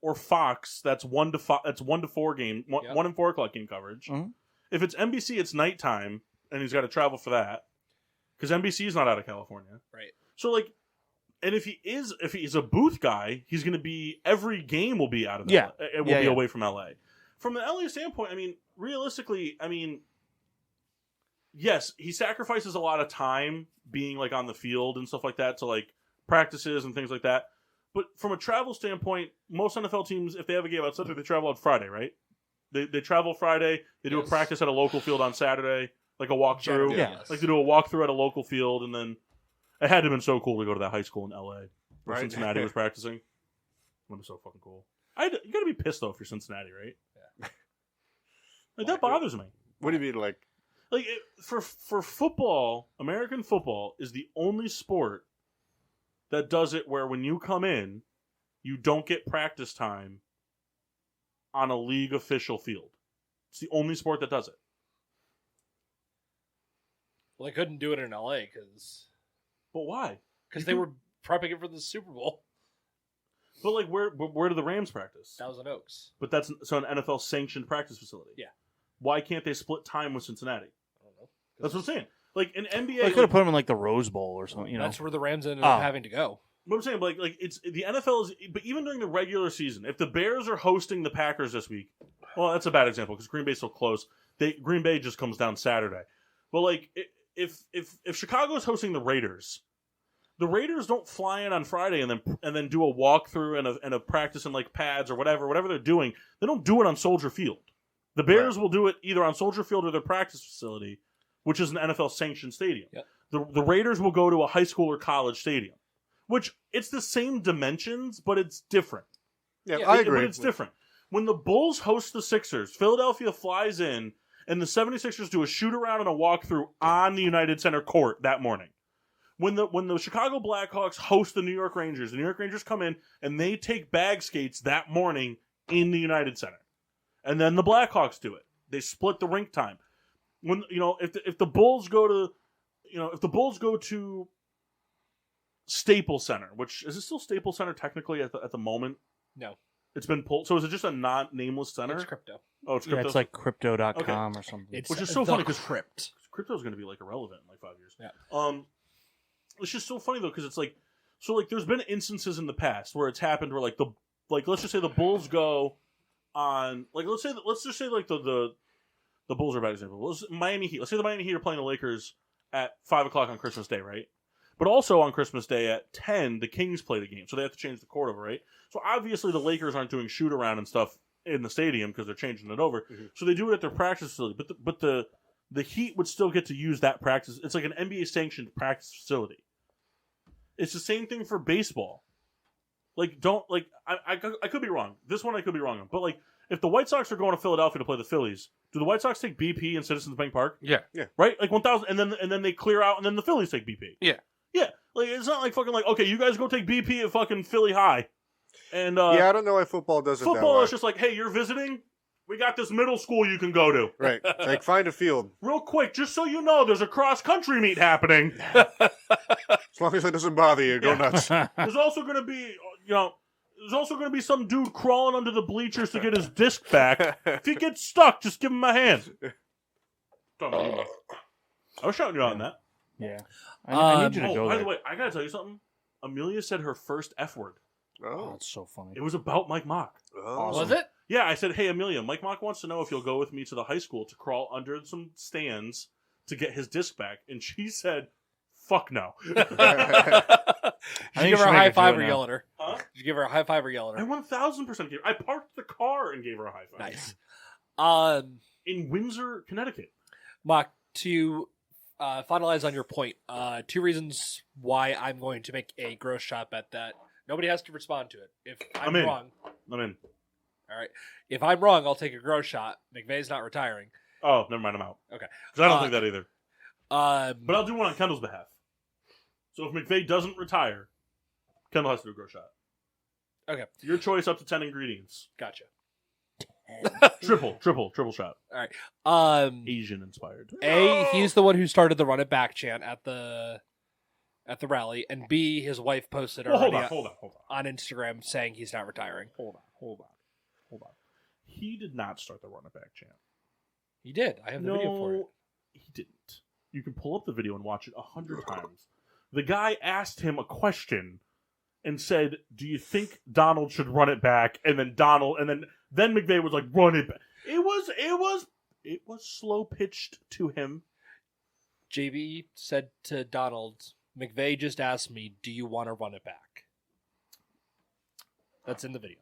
or Fox, that's 1 to 4 game, Yep. 1 and 4 o'clock game coverage. Mhm. If it's NBC, it's nighttime, and he's got to travel for that because NBC is not out of California. Right. So like, and if he's a booth guy, he's going to be every game will be out of Yeah. LA. It will Yeah, be yeah. away from LA. From the LA standpoint, I mean, realistically, yes, he sacrifices a lot of time being like on the field and stuff like that to like practices and things like that. But from a travel standpoint, most NFL teams, if they have a game outside, they travel on Friday, right? They travel Friday. They do a practice at a local field on Saturday, like a walkthrough. Yeah. Like they do a walkthrough at a local field, and then it had to have been so cool to go to that high school in L.A. where Right. Cincinnati was practicing. That was so fucking cool. You gotta be pissed though if you're Cincinnati, right? Yeah. Like that bothers me. What do you mean, like? Like for football, American football is the only sport that does it where when you come in, you don't get practice time on a league official field. It's the only sport that does it. Well, they couldn't do it in LA But why? because they were prepping it for the Super Bowl. But like, where do the Rams practice? Thousand Oaks. But that's so an NFL sanctioned practice facility. Yeah. Why can't they split time with Cincinnati? I don't know. That's what I'm saying. Like in NBA, They could have put him in like the Rose Bowl or something. That's where the Rams ended up having to go. What I'm saying, like it's the NFL is, but even during the regular season, if the Bears are hosting the Packers this week, well, that's a bad example because Green Bay's so close. Green Bay just comes down Saturday, but like if Chicago is hosting the Raiders don't fly in on Friday and then do a walkthrough and a practice in like pads or whatever they're doing. They don't do it on Soldier Field. The Bears will do it either on Soldier Field or their practice facility, which is an NFL sanctioned stadium. Yep. The Raiders will go to a high school or college stadium. Which, it's the same dimensions, but it's different. Yeah, I agree. But it's different. When the Bulls host the Sixers, Philadelphia flies in, and the 76ers do a shoot-around and a walkthrough on the United Center court that morning. When the Chicago Blackhawks host the New York Rangers come in, and they take bag skates that morning in the United Center. And then the Blackhawks do it. They split the rink time. When if the Bulls go to Staples Center, which is it still Staples Center technically at the moment? No. It's been pulled. So is it just a nameless center? It's crypto. Oh, it's Yeah, crypto. it's like crypto.com or something. It's Which is so the funny 'cause- crypt. Crypto's going to be like irrelevant in like 5 years. Yeah. It's just so funny though because it's like there's been instances in the past where it's happened where let's just say the Bulls go on let's just say the Bulls are a bad example. Miami Heat. Let's say the Miami Heat are playing the Lakers at 5:00 on Christmas Day, right? But also on Christmas Day at 10, the Kings play the game, so they have to change the court over, right? So obviously the Lakers aren't doing shoot around and stuff in the stadium because they're changing it over. Mm-hmm. So they do it at their practice facility. But the Heat would still get to use that practice. It's like an NBA sanctioned practice facility. It's the same thing for baseball. Like I could be wrong. This one I could be wrong on. But like if the White Sox are going to Philadelphia to play the Phillies, do the White Sox take BP in Citizens Bank Park? Yeah. Right? Like 1,000, and then they clear out, and then the Phillies take BP. Yeah. Yeah. Like it's not like fucking like okay, you guys go take BP at fucking Philly High, and yeah, I don't know why football does it that football way. is just like, hey, you're visiting. We got this middle school you can go to. Right. It's like find a field. Real quick, just so you know, there's a cross country meet happening. As long as it doesn't bother you, go nuts. There's also going to be, some dude crawling under the bleachers to get his disc back. If he gets stuck, just give him a hand. I was shouting you out on that. Yeah. I need you to go by there. the way, I got to tell you something. Amelia said her first F word. Oh, Oh. that's so funny. It was about Mike Mock. Oh. Was it? Yeah, I said, hey, Amelia, Mike Mock wants to know if you'll go with me to the high school to crawl under some stands to get his disc back. And she said, fuck no. Did you give her a high five or yell at her? Huh? Did you give her a high five or yell at I her? 1,000% gave. I parked the car and gave her a high five. Nice. In Windsor, Connecticut. Mark, to finalize on your point, 2 reasons why I'm going to make a gross shot bet that nobody has to respond to it. If I'm in. wrong, I'm in. all right. If I'm wrong, I'll take a gross shot. McVay's not retiring. Oh, never mind. I'm out. Okay. Because I don't think that either. But But I'll do one on Kendall's behalf. So if McVay doesn't retire, Kendall has to do a gross shot. Okay. Your choice up to 10 ingredients. Gotcha. Triple shot. All right. Asian inspired. A, he's the one who started the run it back chant at the rally, and B, his wife posted Well, already hold on. on Instagram saying he's not retiring. Hold on. He did not start the run it back chant. He did. I have the video for it. He didn't. You can pull up the video and watch it 100 times. The guy asked him a question and said, "Do you think Donald should run it back?" And then then McVay was like, "Run it back." It was slow pitched to him. JB said to Donald, McVay just asked me, do you want to run it back? That's in the video.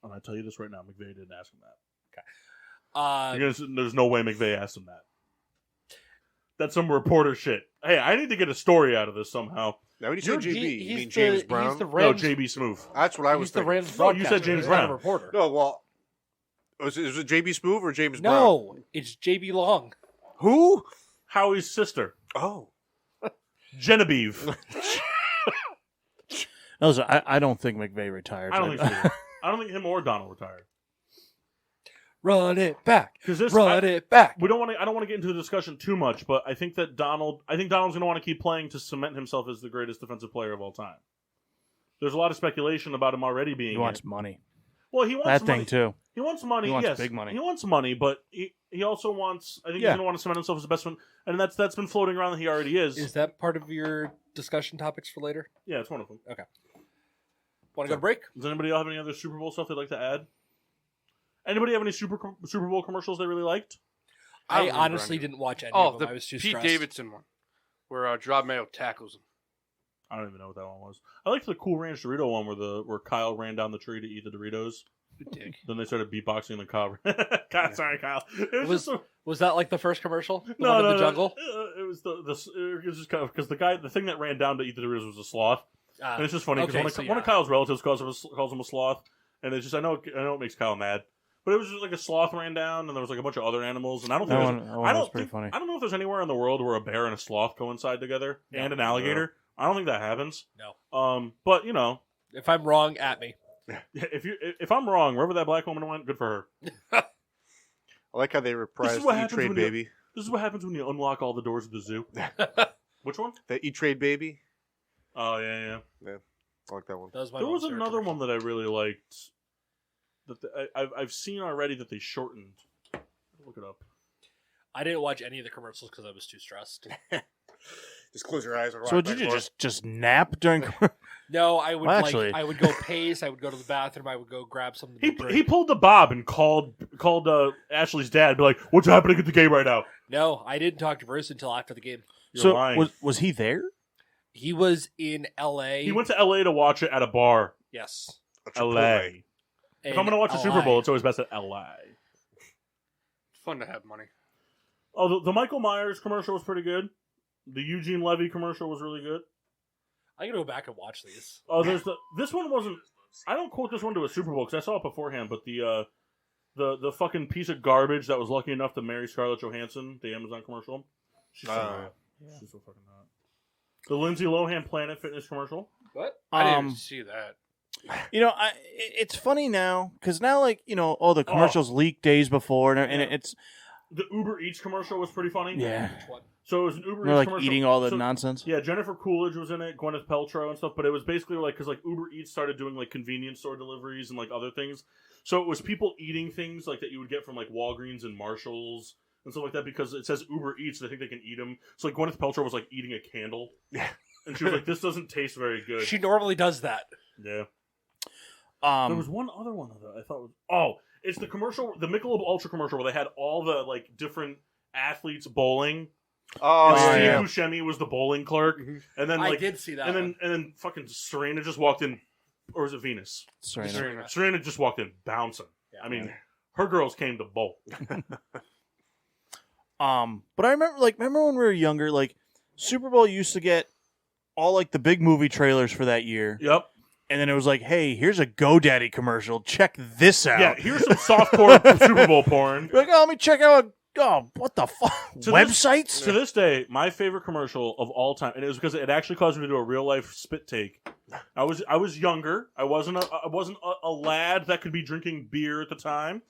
And I tell you this right now, McVay didn't ask him that. Uh, There's no way McVay asked him that. That's some reporter shit. Hey, I need to get a story out of this somehow. Now, when you say you're- JB, he- you he's mean James the, Brown? He's the No, Rams. JB Smoove. That's what I was He's the thinking. Rams No, you said broadcaster. James He's not Brown. a reporter. No, well, is it JB Smoove or James Brown? No, it's JB Long. Who? Howie's sister, Oh. Genevieve. No, listen, I don't think McVay retired. I don't think so either. I don't think him or Donald retired. Run it back. Because this, Run it back. we don't want to. I don't want to get into the discussion too much, but I think that Donald's going to want to keep playing to cement himself as the greatest defensive player of all time. There's a lot of speculation about him already being. He wants money. Well, he wants That money. thing too. He wants money. He wants yes, big money. He wants money, but he also wants. I think he's Yeah. going to want to cement himself as the best one, and that's been floating around that he already is. Is that part of your discussion topics for later? Yeah, it's one of them. Want to go to break? Does anybody have any other Super Bowl stuff they'd like to add? Anybody have any Super Bowl commercials they really liked? I I don't remember honestly any. didn't watch any Oh, of them. the I was too Pete stressed. Davidson one, where Rob Mayo tackles him. I don't even know what that one was. I liked the Cool Ranch Dorito one where Kyle ran down the tree to eat the Doritos. Dick. Then they started beatboxing the Kyle. God, sorry, Kyle. It Was- just Was that like the first commercial? The no, one no, in the no. jungle? It was it was just kind of because the thing that ran down to eat the Doritos was a sloth, Ah, and it's just funny because one of Kyle's relatives calls him a sloth, and it's just I know it makes Kyle mad, but it was just like a sloth ran down, and there was like a bunch of other animals, and I don't think That one was pretty funny. I don't know if there's anywhere in the world where a bear and a sloth coincide together and an alligator. I don't think that happens. No. But you know, If I'm wrong, at me. if I'm wrong, wherever that black woman went, good for her. I like how they reprised what the happens E-Trade when you- Baby. This is what happens when you unlock all the doors of the zoo. Which one? The E-Trade Baby. Oh yeah. I like that one. That was my There was mom's favorite another commercial. one that I really liked. I've seen already that they shortened. Look it up. I didn't watch any of the commercials because I was too stressed. Just close your eyes and rock So back did you and forth. just nap during? No, I would Well, actually- I would go pace. I would go to the bathroom. I would go grab something to drink. He pulled the Bob and called Ashley's dad. Be like, "What's happening at the game right now?" No, I didn't talk to Bruce until after the game. You're So lying. was he there? He was in L.A. He went to L.A. to watch it at a bar. Yes. A Chipotle. L.A. If I'm gonna watch the Super Bowl, it's always best at L.A. Fun to have money. Oh, the Michael Myers commercial was pretty good. The Eugene Levy commercial was really good. I gotta go back and watch these. Oh, this one wasn't. I don't quote this one to a Super Bowl because I saw it beforehand. But the fucking piece of garbage that was lucky enough to marry Scarlett Johansson, the Amazon commercial. She's so hot. She's so fucking hot. The Lindsay Lohan Planet Fitness commercial. What? I didn't even see that. You know, it's funny now because now, like, you know, all the commercials leak days before, and Yeah. it's The Uber Eats commercial was pretty funny. yeah, So it was an Uber they're Eats like commercial. eating all the So- nonsense. Yeah, Jennifer Coolidge was in it, Gwyneth Paltrow and stuff, but it was basically like because like Uber Eats started doing like convenience store deliveries and like other things. So it was people eating things like that you would get from like Walgreens and Marshalls and stuff like that because it says Uber Eats. They think they can eat them. So like Gwyneth Paltrow was like eating a candle. Yeah. And she was like, "This doesn't taste very good." She normally does that. Yeah. There was one other one that I thought was it's the commercial, the Michelob Ultra commercial where they had all the like different athletes bowling. Oh, And Steve yeah. Buscemi was the bowling clerk, and then I like did see that. and then fucking Serena just walked in, or was it Venus? Serena. Serena just walked in bouncing. I mean, her girls came to bowl. But I remember when we were younger, like Super Bowl used to get all like the big movie trailers for that year, Yep. and then it was like, hey, here's a GoDaddy commercial. Check this out. Yeah. Here's some softcore Super Bowl porn. Like, oh, let me check out. Oh, what the fuck? To Websites? To this day, my favorite commercial of all time, and it was because it actually caused me to do a real life spit take. I was younger. I wasn't a lad that could be drinking beer at the time.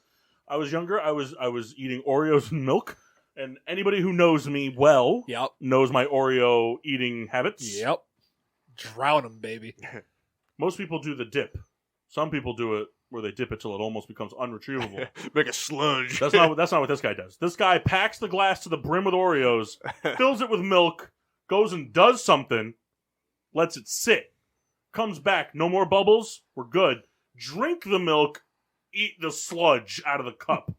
I was younger. I was eating Oreos and milk. And anybody who knows me well Yep. knows my Oreo eating habits. Yep. Drown them, baby. Most people do the dip. Some people do it where they dip it till it almost becomes unretrievable. Make a sludge. That's not what this guy does. This guy packs the glass to the brim with Oreos, fills it with milk, goes and does something, lets it sit, comes back, no more bubbles, we're good. Drink the milk, eat the sludge out of the cup.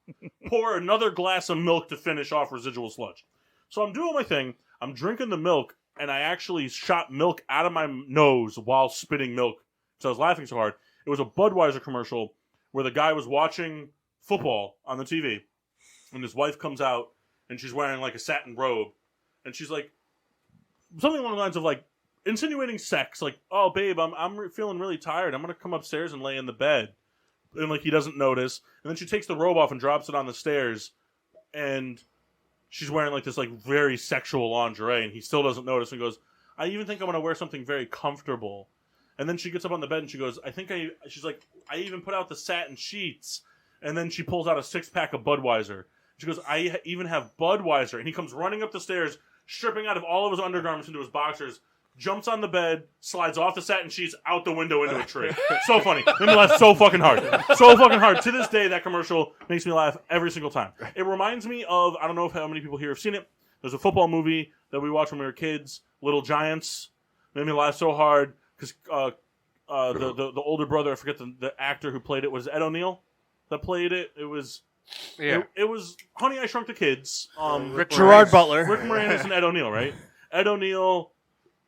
Pour another glass of milk to finish off residual sludge. So I'm doing my thing, I'm drinking the milk, and I actually shot milk out of my nose while spitting milk. So I was laughing so hard. It was a Budweiser commercial where the guy was watching football on the TV, and his wife comes out, and she's wearing like a satin robe, and she's like something along the lines of like insinuating sex, like, "Oh, babe, I'm feeling really tired. I'm gonna come upstairs and lay in the bed," and like he doesn't notice, and then she takes the robe off and drops it on the stairs, and she's wearing like this like very sexual lingerie, and he still doesn't notice, and goes, "I even think I'm gonna wear something very comfortable." And then she gets up on the bed and she goes, she's like, "I even put out the satin sheets." And then she pulls out a 6-pack of Budweiser. She goes, "I even have Budweiser." And he comes running up the stairs, stripping out of all of his undergarments into his boxers, jumps on the bed, slides off the satin sheets, out the window into a tree. So funny. Made me laugh so fucking hard. So fucking hard. To this day, that commercial makes me laugh every single time. It reminds me of, I don't know how many people here have seen it. There's a football movie that we watched when we were kids, Little Giants. Made me laugh so hard because the older brother, I forget the actor who played it, was Ed O'Neill that played it. It was it was Honey, I Shrunk the Kids. Gerard Butler, Rick Moranis, and Ed O'Neill, right? Ed O'Neill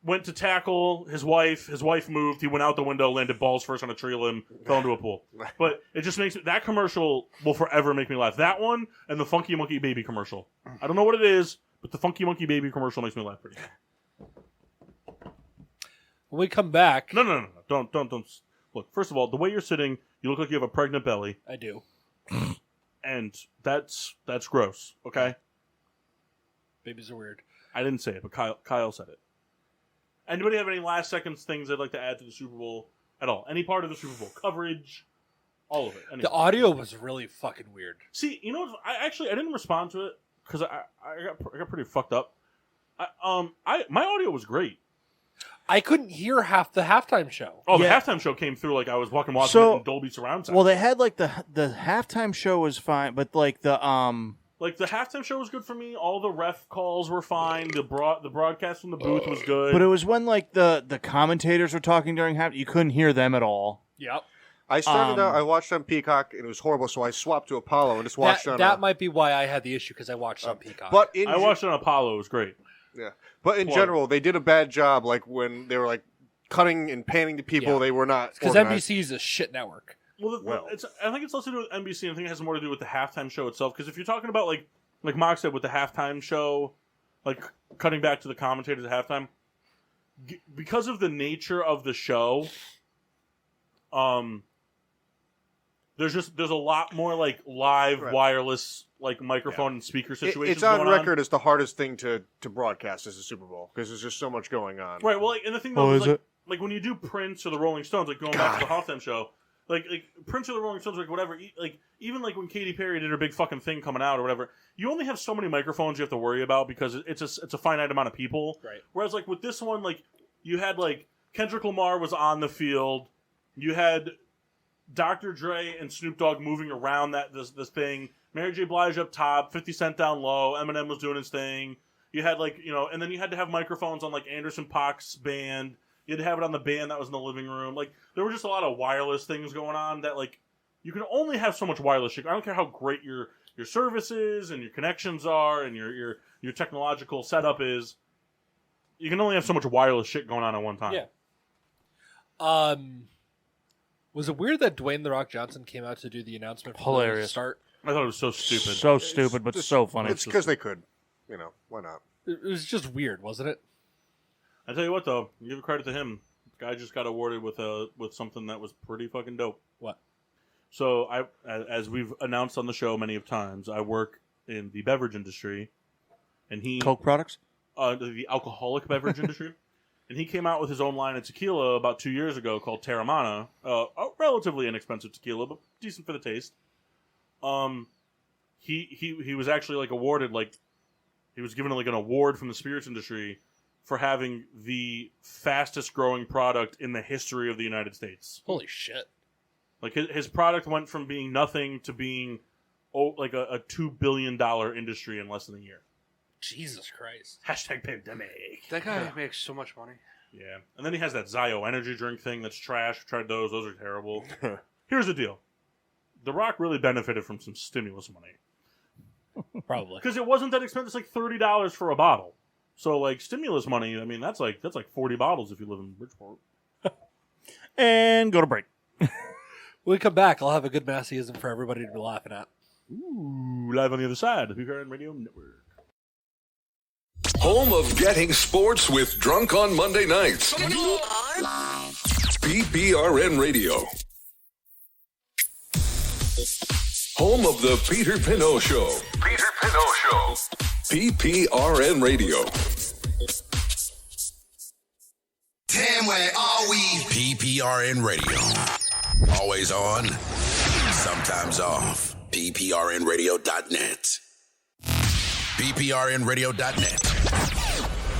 went to tackle his wife. His wife moved. He went out the window, landed balls first on a tree limb, fell into a pool. But it just makes that commercial will forever make me laugh. That one and the Funky Monkey Baby commercial. I don't know what it is, but the Funky Monkey Baby commercial makes me laugh pretty good. When we come back, No. Don't. Look, first of all, the way you're sitting, you look like you have a pregnant belly, I do. and that's gross. Okay, Babies are weird. I didn't say it, but Kyle said it. Anybody have any last seconds things they'd like to add to the Super Bowl at all? Any part of the Super Bowl coverage? All of it. Anything. The audio was really fucking weird. See, you know what? I didn't respond to it because I got pretty fucked up. My audio was great. I couldn't hear half the halftime show. Oh, Yeah. the halftime show came through like I was watching it in Dolby surround sound. Well, they had like the halftime show was fine, but like the Like the halftime show was good for me. All the ref calls were fine. The broadcast from the booth was good. but it was when like the commentators were talking during half, you couldn't hear them at all. Yep. I started out. I watched on Peacock, and it was horrible. So I swapped to Apollo and just watched on. That might be why I had the issue because I watched on Peacock. But I watched it on Apollo. It was great. Yeah, but in general, they did a bad job. Like when they were like cutting and panning to people, Yeah. they were not because organized. NBC is a shit network. Well, I think it's less to do with NBC. I think it has more to do with the halftime show itself. Because if you're talking about like Mark said with the halftime show, like cutting back to the commentators at halftime, because of the nature of the show, there's a lot more like live wireless like microphone and speaker situations. It's on going record as the hardest thing to broadcast as a Super Bowl because there's just so much going on. Right. Well, like, and the thing though is like when you do Prince or the Rolling Stones, like going back to the halftime show, like Prince or the Rolling Stones, like whatever, like even like when Katy Perry did her big fucking thing coming out or whatever, you only have so many microphones you have to worry about because it's a finite amount of people. Right. Whereas like with this one, like you had like Kendrick Lamar was on the field, you had Dr. Dre and Snoop Dogg moving around this thing. Mary J. Blige up top, 50 Cent down low. Eminem was doing his thing. You had like and then you had to have microphones on like Anderson .Paak's band. You had to have it on the band that was in the living room. Like there were just a lot of wireless things going on that like you can only have so much wireless shit. I don't care how great your services and your connections are and your technological setup is. You can only have so much wireless shit going on at one time. Yeah. Was it weird that Dwayne "The Rock" Johnson came out to do the announcement from the Hilarious. start? I thought it was so stupid. So stupid, but so funny. It's because they could. Why not? It was just weird, wasn't it? I tell you what, though, give credit to him. The guy just got awarded with something that was pretty fucking dope. What? So as we've announced on the show many of times, I work in the beverage industry, and Coke products. The alcoholic beverage industry, and he came out with his own line of tequila about 2 years ago called Terramana, a relatively inexpensive tequila, but decent for the taste. He was actually like awarded he was given like an award from the spirits industry for having the fastest growing product in the history of the United States. Holy shit. Like his product went from being nothing to being like a $2 billion industry in less than a year. Jesus Christ. Hashtag pandemic. That guy makes so much money. Yeah. And then he has that Zio energy drink thing that's trash. I've tried those. Those are terrible. Here's the deal. The Rock really benefited from some stimulus money. Probably. Because it wasn't that expensive. It's like $30 for a bottle. So, like, stimulus money, I mean, that's like 40 bottles if you live in Bridgeport. And go to break. When we come back, I'll have a good Masseyism for everybody to be laughing at. Ooh, live on the other side, the PPRN Radio Network. Home of getting sports with Drunk on Monday nights. PPRN Radio. Home of the Peter Pinot Show. Peter Pinot Show. PPRN Radio. Damn, where are we? PPRN Radio. Always on, sometimes off. PPRNradio.net. PPRNradio.net.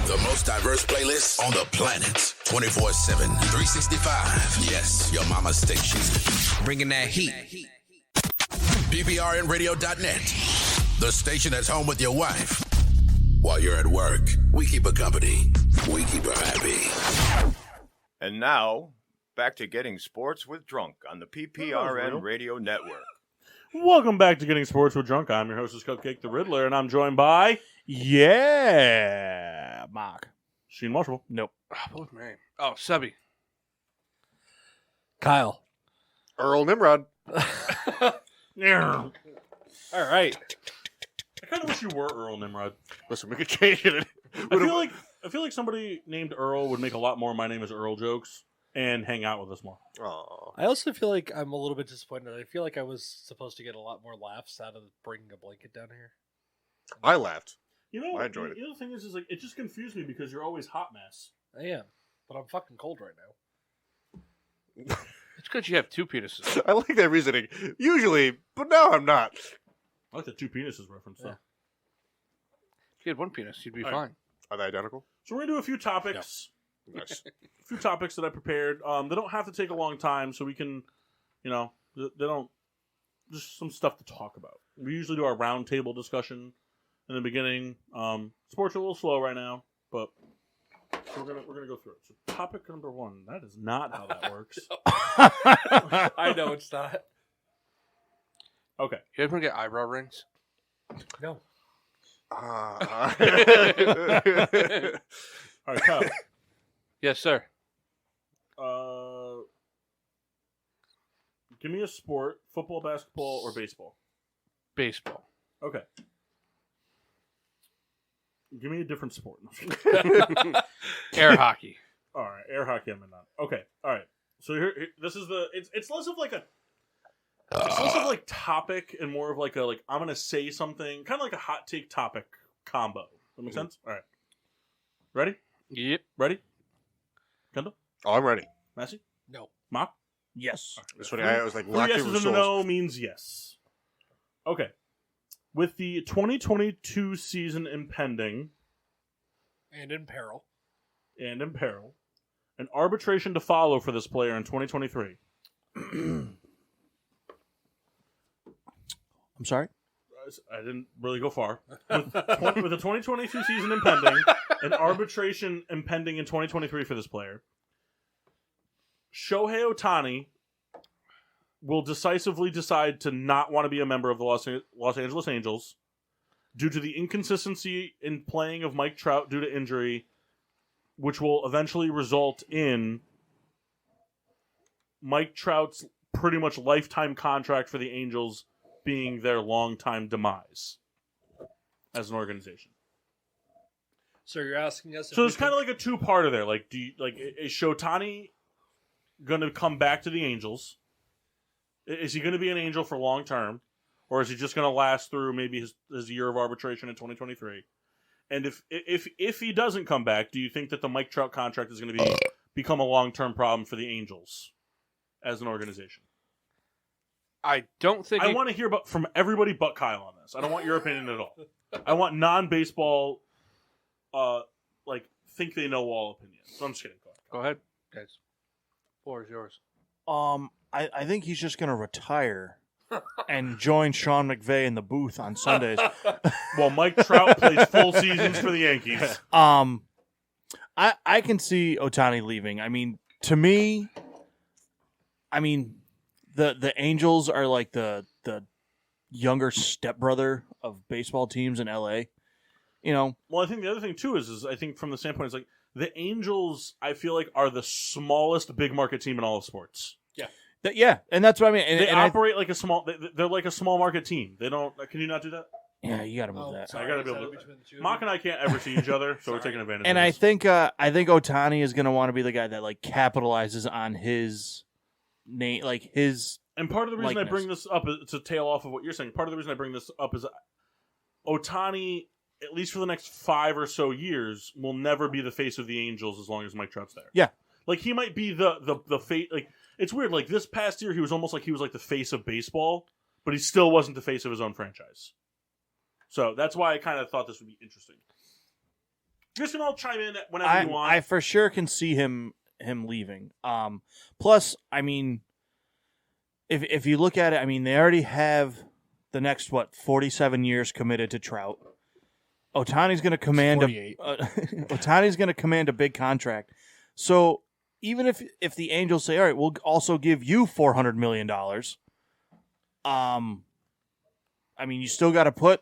The most diverse playlist on the planet. 24/7, 365. Yes, your mama's station. Bringing that heat. PPRNradio.net. The station that's home with your wife. While you're at work, we keep her company. We keep her happy. And now, back to Getting Sports with Drunk on the PPRN Radio Network. Welcome back to Getting Sports with Drunk. I'm your hostess, Cupcake the Riddler, and I'm joined by... Yeah, Mark. Sheen Marshall. Nope. What was my name? Oh, Sebby. Kyle. Earl Nimrod. Yeah. All right. I kind of wish you were Earl Nimrod. Listen, we could change it. I feel like somebody named Earl would make a lot more "My name is Earl" jokes and hang out with us more. Aw. I also feel like I'm a little bit disappointed. I feel like I was supposed to get a lot more laughs out of bringing a blanket down here. I laughed. You know, I enjoyed it. The other thing is like it just confused me because you're always hot mess. I am, but I'm fucking cold right now. It's because you have two penises. I like that reasoning. Usually, but now I'm not. I like the two penises reference though. Yeah. If you had one penis, you'd be All fine. Are they identical? So we're gonna do a few topics. Nice. A few topics that I prepared. They don't have to take a long time, so we can, you know, they don't. Just some stuff to talk about. We usually do our round table discussion in the beginning. Sports are a little slow right now, but we're gonna go through it. So topic number one. That is not how that works. I know it's not. You Okay. ever get eyebrow rings? No. All right, Kyle. Yes, sir. Give me a sport: football, basketball, or baseball. Baseball. Okay. Give me a different sport. Air hockey. All right, air hockey. I'm not. Okay. All right. So here this is the. It's less of like a. It's less of like topic and more of like a I'm gonna say something, kind of like a hot take topic combo. That make sense? All right. Ready? Yep. Ready? Kendall? Oh, I'm ready. Massey? No. Mock? Yes. That's what I was like. Three Locked yeses in and a no means yes. Okay. With the 2022 season impending And in peril. and in peril, an arbitration to follow for this player in 2023. I'm sorry? I didn't really go far. With the 2022 season impending, an arbitration impending in 2023 for this player, Shohei Ohtani will decisively decide to not want to be a member of the Los Angeles Angels due to the inconsistency in playing of Mike Trout due to injury, which will eventually result in Mike Trout's pretty much lifetime contract for the Angels being their long-time demise as an organization. So you're asking us? So it's kind of like a two-parter there. Like, is Shohei going to come back to the Angels? Is he going to be an Angel for long-term, or is he just going to last through maybe his year of arbitration in 2023? And if he doesn't come back, do you think that the Mike Trout contract is going to become a long-term problem for the Angels as an organization? I don't think I want to hear from everybody but Kyle on this. I don't want your opinion at all. I want non-baseball, think they know all opinions. So I'm just kidding. Go ahead, guys. Floor is yours. I think he's just going to retire and join Sean McVay in the booth on Sundays. Well, Mike Trout plays full seasons for the Yankees. I can see Ohtani leaving. I mean, to me, the Angels are like the younger stepbrother of baseball teams in LA. You know. Well, I think the other thing too is I think from the standpoint is like the Angels, I feel like are the smallest big market team in all of sports. Yeah, and that's what I mean. And, They and operate like a small. They're like a small market team. They don't. Can you not do that? yeah, you got to move that. I gotta be able to. Mock and I can't ever see each other, so we're taking advantage. And of I this. think Ohtani is going to want to be the guy that like capitalizes on his name, like his. And part of the reason I likeness. bring this up is to tail off of what you're saying. Part of the reason I bring this up is Ohtani, at least for the next 5 or so years, will never be the face of the Angels as long as Mike Trout's there. Yeah, like he might be the face. Like it's weird. Like this past year, he was almost like he was like the face of baseball, but he still wasn't the face of his own franchise. So that's why I kind of thought this would be interesting. You guys can all chime in whenever you want. I for sure can see him leaving. Plus, I mean, if you look at it, I mean, they already have the next 47 years committed to Trout. Ohtani's going to command Ohtani's going to command a big contract. So even if the Angels say, all right, we'll also give you $400 million. I mean, you still got to put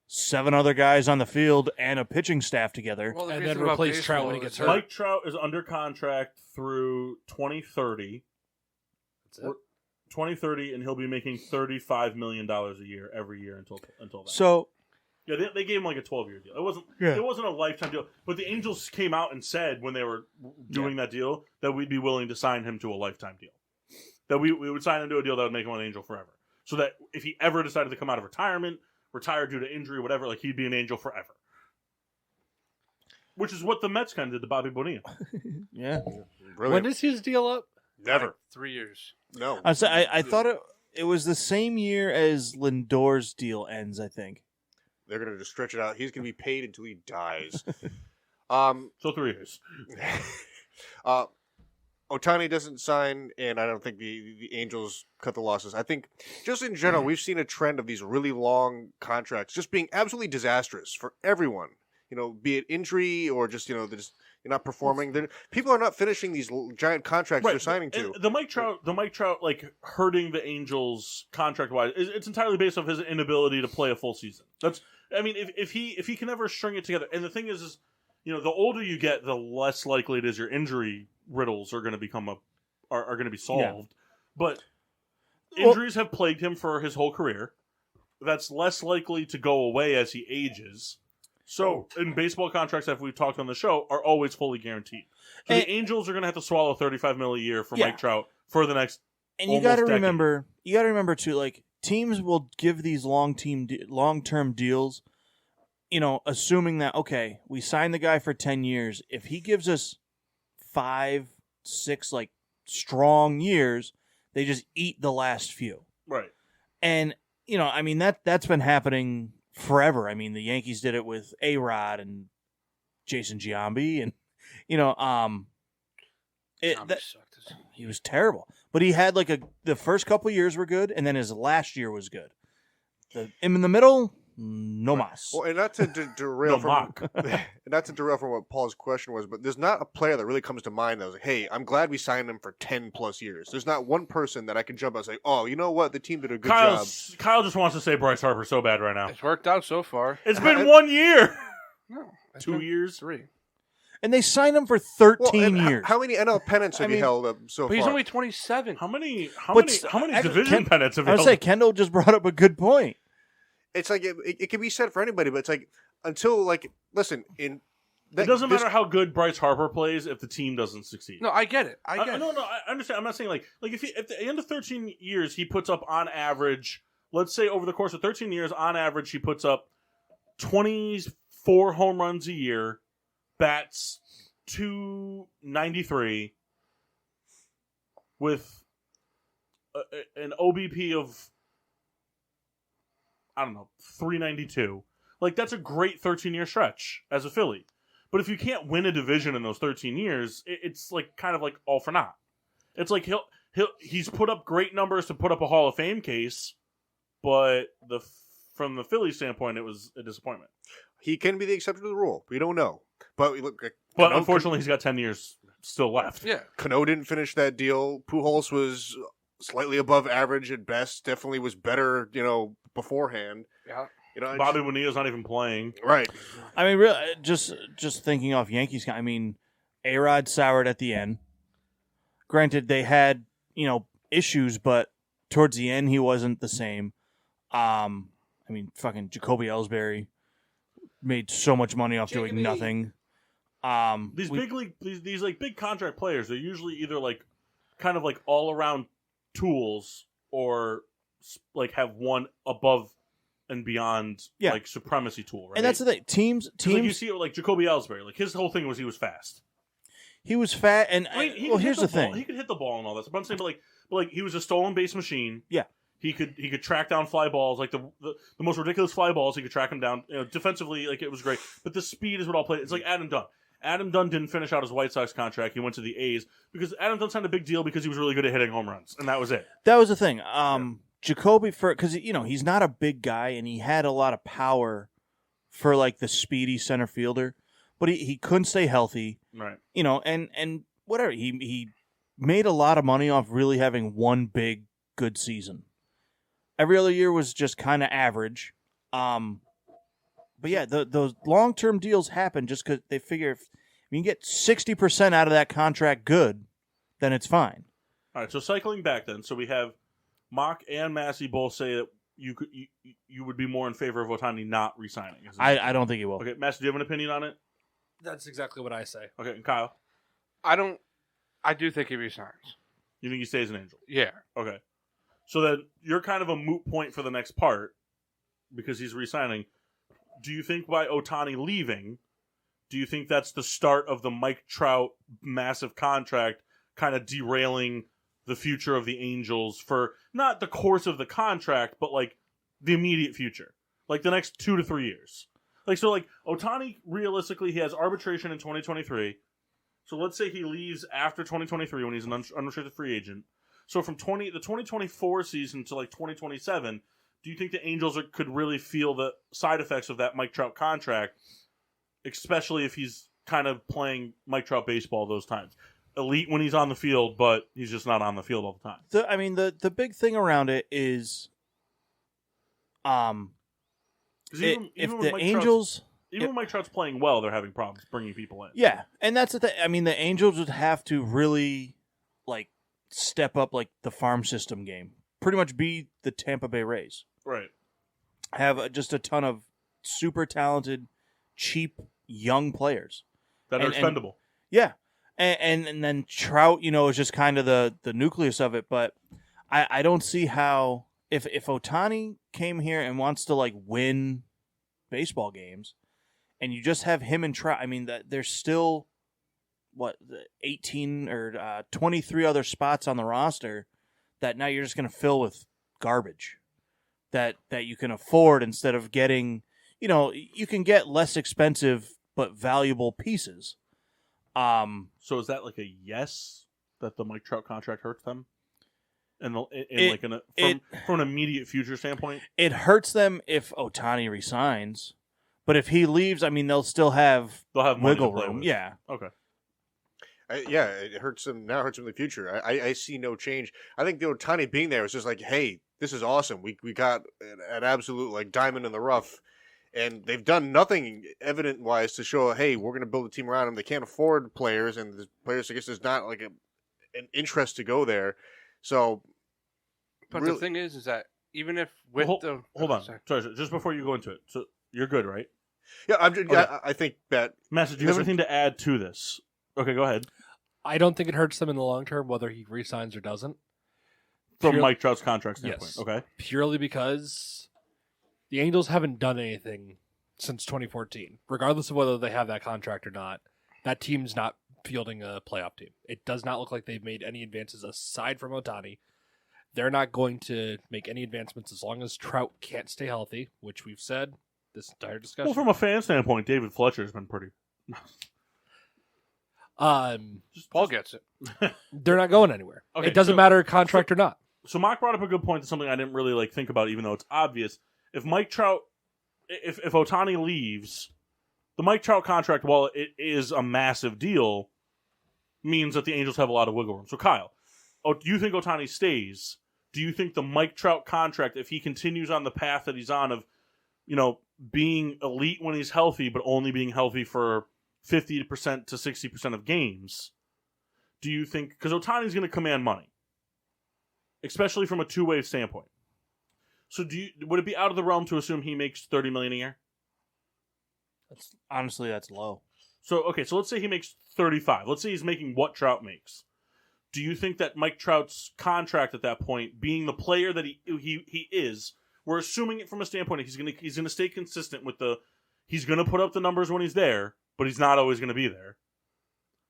7 other guys on the field and a pitching staff together. Well, the And reason then about replace baseball Trout when he is gets hurt. Mike Trout is under contract through 2030. That's it. 2030, and he'll be making $35 million a year every year until that. So Yeah, they gave him like a 12-year deal. Yeah. It wasn't a lifetime deal. But the Angels came out and said when they were doing that deal that we'd be willing to sign him to a lifetime deal. That we would sign him to a deal that would make him an Angel forever. So that if he ever decided to come out of retirement, retire due to injury, whatever, like he'd be an Angel forever. Which is what the Mets kind of did to Bobby Bonilla. yeah, Brilliant. When is his deal up? Never. Like 3 years. No. I thought it was the same year as Lindor's deal ends. I think. They're going to just stretch it out. He's going to be paid until he dies. So 3 years. Ohtani doesn't sign, and I don't think the Angels cut the losses. I think just in general, we've seen a trend of these really long contracts just being absolutely disastrous for everyone. Be it injury or just, they're not performing. People are not finishing these giant contracts they're signing to. And the Mike Trout, like hurting the Angels contract wise, it's entirely based off his inability to play a full season. If he can ever string it together. And the thing is the older you get, the less likely it is your injury riddles are going to become are going to be solved. Yeah. But injuries have plagued him for his whole career. That's less likely to go away as he ages. So, in baseball contracts, as we've talked on the show, are always fully guaranteed. So the Angels are going to have to swallow $35 million a year for Mike Trout for the next. And you got to remember too, like teams will give these long-term deals. Assuming that we sign the guy for 10 years. If he gives us 5, 6 like strong years, they just eat the last few. Right. And that's been happening forever. I mean, the Yankees did it with A-Rod and Jason Giambi, and he was terrible. But he had the first couple years were good, and then his last year was good. In the middle, no mas. Well, and not to derail not to derail from what Paul's question was, but there's not a player that really comes to mind that was like, hey, I'm glad we signed him for 10 plus years. There's not one person that I can jump out and say, oh, you know what? The team did a good job. Kyle just wants to say Bryce Harper so bad right now. It's worked out so far. It's been 1 year. No. 2 years? 3. And they signed him for 13 years. How many NL pennants have you held up so but far? he's only 27. How many division pennants have you I would held? say Kendall just brought up a good point. It's like it can be said for anybody, but it's like until listen in. It doesn't matter how good Bryce Harper plays if the team doesn't succeed. No, I get it. I understand. I'm not saying if at the end of 13 years he puts up on average, let's say over the course of 13 years on average he puts up 24 home runs a year, bats .293 with an OBP of 392. That's a great 13-year stretch as a Philly. But if you can't win a division in those 13 years, it's kind of all for naught. It's like he's put up great numbers to put up a Hall of Fame case, but from the Philly standpoint, it was a disappointment. He can be the exception to the rule. We don't know. But unfortunately, he's got 10 years still left. Yeah. Cano didn't finish that deal. Pujols was slightly above average at best. Definitely was better, beforehand. Yeah. Bobby Bonilla's not even playing. Right. I mean, really, just thinking off Yankees. I mean, A-Rod soured at the end. Granted, they had issues, but towards the end he wasn't the same. Fucking Jacoby Ellsbury made so much money off doing nothing. These big contract players, they're usually either like kind of like all around tools or like have one above and beyond like supremacy tool, right? And that's the thing. Teams. Like you see it like Jacoby Ellsbury, like his whole thing was he was fast. He was fat, and here's the thing: he could hit the ball and all that. But I'm saying, but like he was a stolen base machine. Yeah, he could track down fly balls, like the most ridiculous fly balls. He could track them down. Defensively, like it was great. But the speed is what all played. It's like Adam Dunn. Adam Dunn didn't finish out his White Sox contract. He went to the A's because Adam Dunn signed a big deal because he was really good at hitting home runs, and that was it. That was the thing. Jacoby, because he's not a big guy, and he had a lot of power for like the speedy center fielder, but he couldn't stay healthy. Right. And whatever. He made a lot of money off really having one big good season. Every other year was just kind of average. But yeah, those long-term deals happen just because they figure if you can get 60% out of that contract good, then it's fine. All right, so cycling back then. So we have Mock and Massey both say that you would be more in favor of Ohtani not re-signing. I don't think he will. Okay, Massey, do you have an opinion on it? That's exactly what I say. Okay, and Kyle? I do think he resigns. You think he stays an Angel? Yeah. Okay. So then you're kind of a moot point for the next part because he's re-signing. Do you think by Ohtani leaving, do you think that's the start of the Mike Trout massive contract kind of derailing the future of the Angels for not the course of the contract, but like the immediate future? Like the next 2 to 3 years. Like Ohtani, realistically, he has arbitration in 2023. So let's say he leaves after 2023 when he's an unrestricted free agent. So from the 2024 season to like 2027, do you think the Angels could really feel the side effects of that Mike Trout contract, especially if he's kind of playing Mike Trout baseball those times? Elite when he's on the field, but he's just not on the field all the time. The big thing around it is, if the Angels... Even when Mike Trout's playing well, they're having problems bringing people in. Yeah, and that's the thing. I mean, the Angels would have to really, like, step up, like, the farm system game. Pretty much be the Tampa Bay Rays. Right. Have just a ton of super talented, cheap, young players. That are expendable. Yeah. And then Trout, is just kind of the nucleus of it. But I don't see how, if Ohtani came here and wants to, like, win baseball games, and you just have him and Trout, I mean, there's still, 18 or 23 other spots on the roster that now you're just going to fill with garbage that you can afford instead of getting, you can get less expensive but valuable pieces. So is that like a yes that the Mike Trout contract hurts them? From an immediate future standpoint? It hurts them if Ohtani resigns. But if he leaves, I mean, they'll have wiggle room. Yeah. Okay. It hurts them now. Hurts them in the future. I see no change. I think the Ohtani being there was just like, hey, this is awesome. We got an absolute like diamond in the rough, and they've done nothing evident wise to show, hey, we're going to build a team around them. They can't afford players, and the players, I guess, there's not like an interest to go there. So, but the thing is that even if hold on, sorry, just before you go into it, so you're good, right? Yeah, I think that. Master, do you have anything to add to this? Okay, go ahead. I don't think it hurts them in the long term whether he resigns or doesn't. From Mike Trout's contract standpoint, yes. Okay. Purely because the Angels haven't done anything since 2014, regardless of whether they have that contract or not. That team's not fielding a playoff team. It does not look like they've made any advances aside from Ohtani. They're not going to make any advancements as long as Trout can't stay healthy, which we've said this entire discussion. Well, from a fan standpoint, David Fletcher's been pretty. Paul gets it. They're not going anywhere. Okay, it doesn't matter contract or not. So Mark brought up a good point to something I didn't really think about, even though it's obvious. If Mike Trout, if Ohtani leaves, the Mike Trout contract, while it is a massive deal, means that the Angels have a lot of wiggle room. So Kyle, do you think Ohtani stays? Do you think the Mike Trout contract, if he continues on the path that he's on of, being elite when he's healthy, but only being healthy for 50% to 60% of games, do you think, because Ohtani's going to command money, especially from a two-way standpoint. So would it be out of the realm to assume he makes $30 million a year? Honestly, that's low. So let's say he makes 35. Let's say he's making what Trout makes. Do you think that Mike Trout's contract at that point, being the player that he is, we're assuming it from a standpoint he's gonna stay consistent with he's gonna put up the numbers when he's there, but he's not always gonna be there.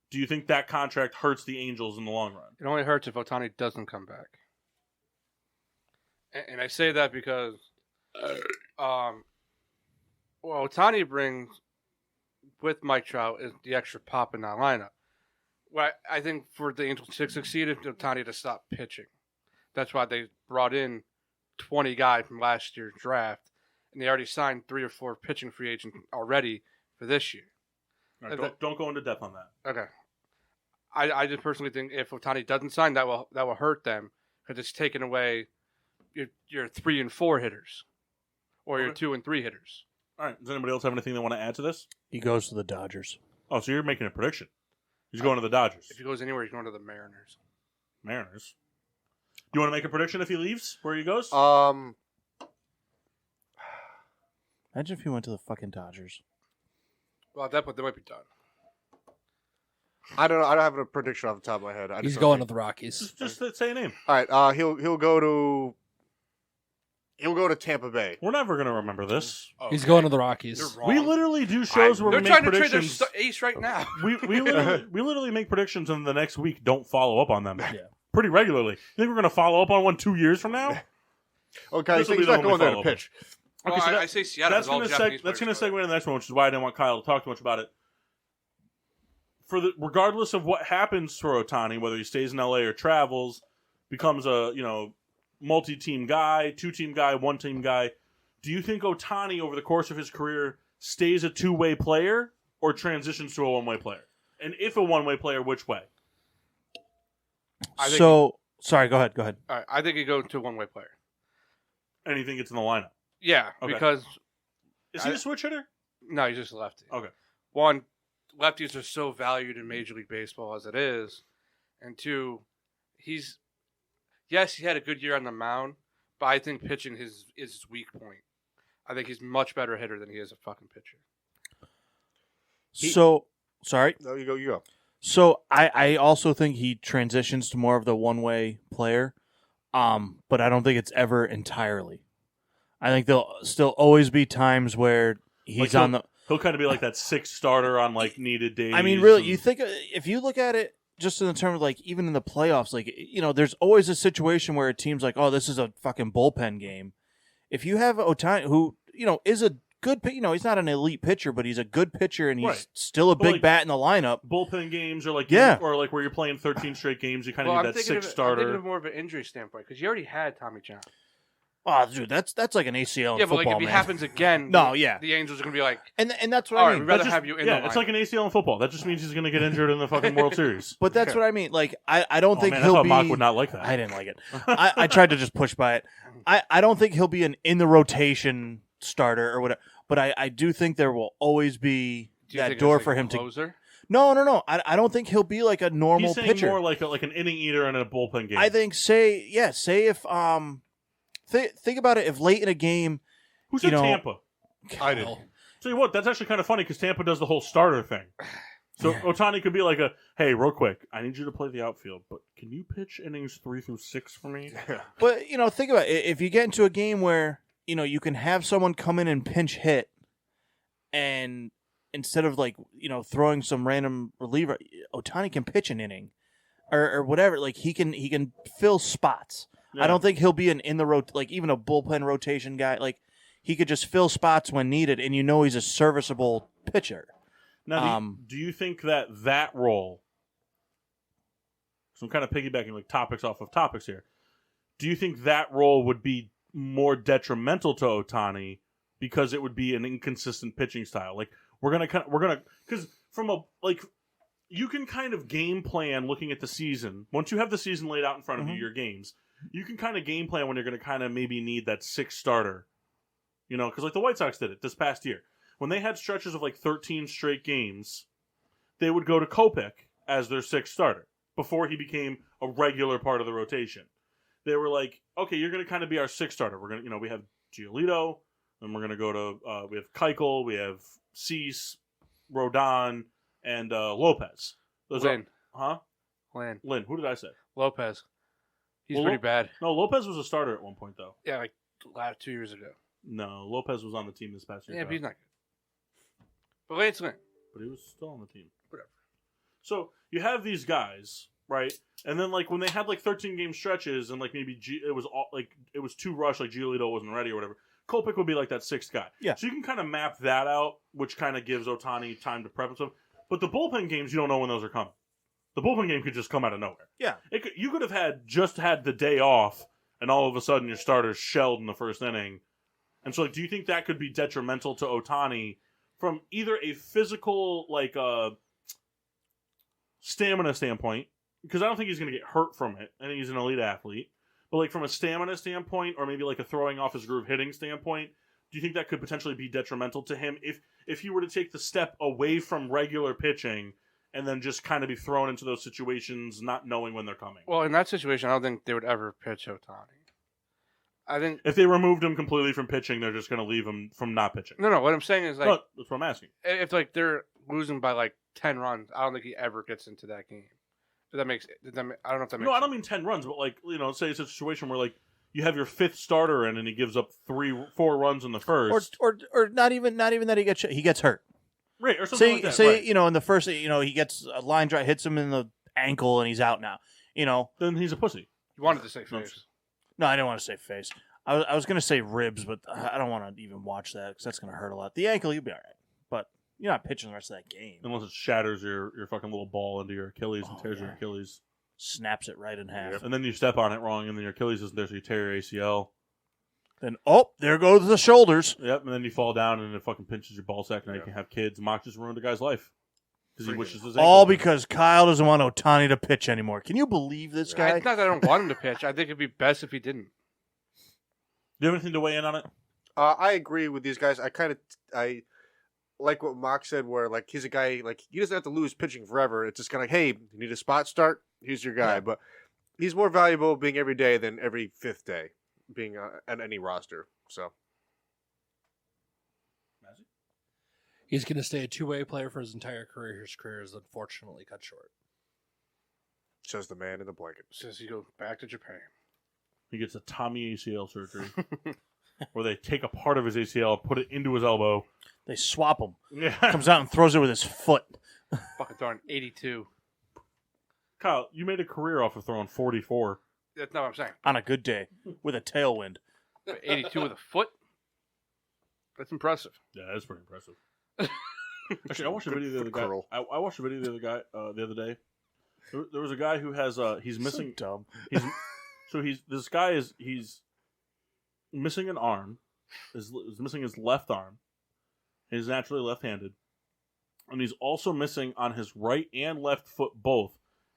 Do you think that contract hurts the Angels in the long run? It only hurts if Ohtani doesn't come back. And I say that because, Ohtani brings with Mike Trout is the extra pop in that lineup. Well, I think for the Angels to succeed, Ohtani to stop pitching. That's why they brought in 20 guys from last year's draft, and they already signed 3 or 4 pitching free agents already for this year. All right, don't go into depth on that. Okay. I just personally think if Ohtani doesn't sign, that will hurt them because it's taking away your 3 and 4 hitters or your 2 and 3 hitters. All right. Does anybody else have anything they want to add to this? He goes to the Dodgers. Oh, so you're making a prediction. He's going to the Dodgers. If he goes anywhere, he's going to the Mariners. Mariners. Do you want to make a prediction if he leaves, where he goes? Imagine if he went to the fucking Dodgers. Well, at that point, they might be done. I don't know. I don't have a prediction off the top of my head. He's going to the Rockies. Just say a name. All right. He'll go to Tampa Bay. We're never going to remember this. He's going to the Rockies. You're wrong. We literally do shows where we They're make trying to predictions. trade their ace right now. we literally make predictions and the next week don't follow up on them. Yeah. Pretty regularly. You think we're going to follow up on one 2 years from now? Okay, This so will be he's the not one we going there to follow. pitch. Well, Okay, so I say Seattle. That's going to segue into the next one, which is why I didn't want Kyle to talk too much about it. Regardless of what happens for Ohtani, whether he stays in LA or travels, becomes a multi-team guy, 2-team guy, 1-team guy. Do you think Ohtani over the course of his career stays a 2-way player or transitions to a 1-way player? And if a 1-way player, which way? Sorry, go ahead. All right, I think he goes to a 1-way player. And you think it's in the lineup? Yeah, Okay. because Is he a switch hitter? no, he's just a lefty. Okay. One, lefties are so valued in Major League Baseball as it is, and 2, he had a good year on the mound, but I think pitching is his weak point. I think he's much better hitter than he is a fucking pitcher. Sorry. No, you go. So I also think he transitions to more of the 1-way player, but I don't think it's ever entirely. I think there'll still always be times where he's on the. He'll kind of be like that 6th starter on needed days. I mean, really, you think if you look at it just in the term of even in the playoffs, there's always a situation where a team's like, oh, this is a fucking bullpen game. If you have Ohtani, who is a good, he's not an elite pitcher, but he's a good pitcher and he's Right. still a big bat in the lineup. Bullpen games or or where you're playing 13 straight games, you kind of need that 6th I'm starter. thinking of more of an injury standpoint because you already had Tommy John. Oh, dude, that's like an ACL in Yeah, but football, if it man. happens again, No, yeah. the Angels are going to be like, And that's what all I right, mean. we'd rather just- have you in the it's lineup. like an ACL in football. That just means he's going to get injured in the fucking World Series. But that's what I mean. I don't think man, he'll I thought be. Mock would not like that. I didn't like it. I tried to just push by it. I don't think he'll be an in the rotation starter or whatever. But I do think there will always be Do you that think door it's for like a him to. closer? No. I don't think he'll be like a normal He's saying pitcher. more like an inning eater in a bullpen game. I think say if think about it, if late in a game. Who's in Tampa? I did. Tell you what, that's actually kind of funny because Tampa does the whole starter thing. So Ohtani could be like hey, real quick, I need you to play the outfield, but can you pitch innings 3 through 6 for me? But think about it. If you get into a game where you can have someone come in and pinch hit, and instead of throwing some random reliever, Ohtani can pitch an inning, or whatever. He can fill spots. Yeah. I don't think he'll be an in the even a bullpen rotation guy. He could just fill spots when needed, and he's a serviceable pitcher. Now, do you think that role? So I'm kind of piggybacking topics off of topics here. Do you think that role would be more detrimental to Ohtani because it would be an inconsistent pitching style? Because from you can kind of game plan looking at the season. Once you have the season laid out in front of you, your games, you can kind of game plan when you're going to kind of maybe need that 6th starter. Because the White Sox did it this past year. When they had stretches of 13 straight games, they would go to Kopech as their 6th starter before he became a regular part of the rotation. they were like, okay, you're going to kind of be our sixth starter. We're going to, we have Giolito, and we're going to go to, we have Keuchel, we have Cease, Rodon, and Lopez. Lynn. Lynn. Who did I say? Lopez. He's pretty bad. No, Lopez was a starter at one point, though. Yeah, like 2 years ago. No, Lopez was on the team this past year. Yeah, but he's not good. But Lance Lynn. But he was still on the team. Whatever. So you have these guys, right? And then like when they had like 13-game stretches and like maybe it was too rushed, like Giolito wasn't ready or whatever. Kolpick would be like that sixth guy. Yeah. So you can kind of map that out, which kind of gives Ohtani time to prep himself. But the bullpen games, you don't know when those are coming. The bullpen game could just come out of nowhere. Yeah. You could have had the day off, and all of a sudden your starter's shelled in the first inning. And so, like, do you think that could be detrimental to Ohtani from either a physical, like, stamina standpoint? Because I don't think he's going to get hurt from it. I think he's an elite athlete. But, like, from a stamina standpoint, or maybe like a throwing off his groove hitting standpoint, do you think that could potentially be detrimental to him if he were to take the step away from regular pitching and then just kind of be thrown into those situations not knowing when they're coming? Well, in that situation, I don't think they would ever pitch Ohtani. I think if they removed him completely from pitching, they're just going to leave him from not pitching. No. What I'm saying is, like, no, that's what I'm asking. If like they're losing by like 10 runs, I don't think he ever gets into that game. I don't know if that makes sense. No, I don't mean 10 runs, but like, say it's a situation where like you have your fifth starter in and he gives up 4 runs in the first, or not even that he gets hurt. Right, or something like that. Say, right. in the first, he gets a line drive, hits him in the ankle, and he's out now. Then he's a pussy. You wanted to say face. No, I didn't want to say face. I was going to say ribs, but I don't want to even watch that because that's going to hurt a lot. The ankle, you'll be all right. But you're not pitching the rest of that game. Unless it shatters your fucking little ball into your Achilles and tears your Achilles. Snaps it right in half. Yep. And then you step on it wrong, and then your Achilles isn't there, so you tear your ACL. Then, there goes the shoulders. Yep, and then you fall down, and it fucking pinches your ball sack, and now you can have kids. Mock just ruined a guy's life. Because he wishes his all because Kyle doesn't want Ohtani to pitch anymore. Can you believe this guy? It's not that I don't want him to pitch. I think it'd be best if he didn't. Do you have anything to weigh in on it? I agree with these guys. I like what Mock said, where like he's a guy like he doesn't have to lose pitching forever. It's just kind of like, hey, you need a spot start. Here's your guy. Yeah. But he's more valuable being every day than every fifth day being on any roster. So he's going to stay a two-way player for his entire career. His career is unfortunately cut short. Says the man in the blanket. Says he goes back to Japan. He gets a Tommy ACL surgery where they take a part of his ACL, put it into his elbow. They swap him. Yeah. Comes out and throws it with his foot. Fucking throwing 82. Kyle, you made a career off of throwing 44. That's not what I'm saying. On a good day with a tailwind. 82 with a foot? That's impressive. Yeah, that's pretty impressive. Actually, I watched a video of the other guy. I watched a video of the other guy the other day. There was a guy who has he's missing. So dumb. He's missing an arm. Is missing his left arm. He's naturally left-handed, and he's also missing on his right and left foot both.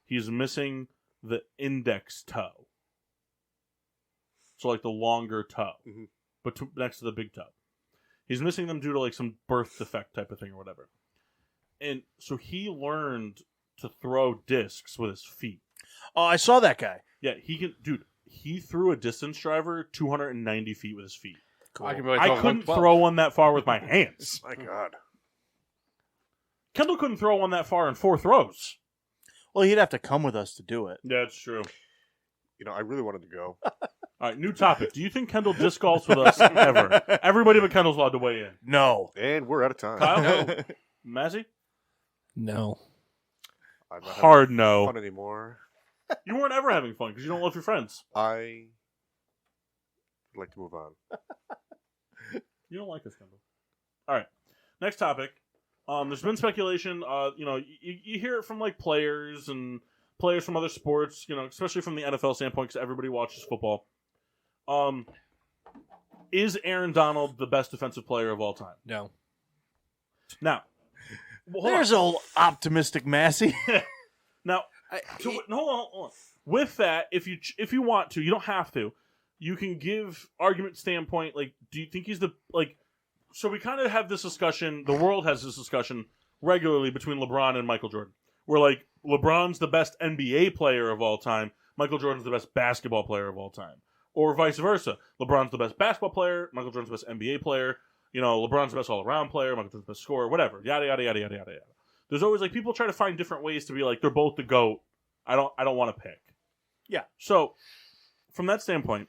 He's missing the index toe, so like the longer toe, but next to the big toe. He's missing them due to like some birth defect type of thing or whatever. And so he learned to throw discs with his feet. Oh, I saw that guy. Yeah, he threw a distance driver 290 feet with his feet. Cool. I couldn't throw one that far with my hands. My God. Kendall couldn't throw one that far in 4 throws. Well, he'd have to come with us to do it. Yeah, that's true. I really wanted to go. All right, new topic. Do you think Kendall disc golfs with us ever? Everybody but Kendall's allowed to weigh in. No. And we're out of time. Kyle? No. Mazzy? No. I'm not Hard no. Fun anymore. You weren't ever having fun because you don't love your friends. I would like to move on. You don't like this, Kendall. All right. Next topic. There's been speculation. You hear it from like players and players from other sports. Especially from the NFL standpoint, because everybody watches football. Is Aaron Donald the best defensive player of all time? No. Now, there's old optimistic Massey. Now, hold on. With that, if you want to, you don't have to. You can give argument standpoint. Like, do you think he's So we kind of have this discussion. The world has this discussion regularly between LeBron and Michael Jordan. Where like LeBron's the best NBA player of all time, Michael Jordan's the best basketball player of all time. Or vice versa. LeBron's the best basketball player, Michael Jordan's the best NBA player, LeBron's the best all-around player, Michael Jordan's the best scorer, whatever. Yada, yada, yada, yada, yada, yada. There's always, like, people try to find different ways to be like, they're both the GOAT. I don't want to pick. Yeah. So, from that standpoint,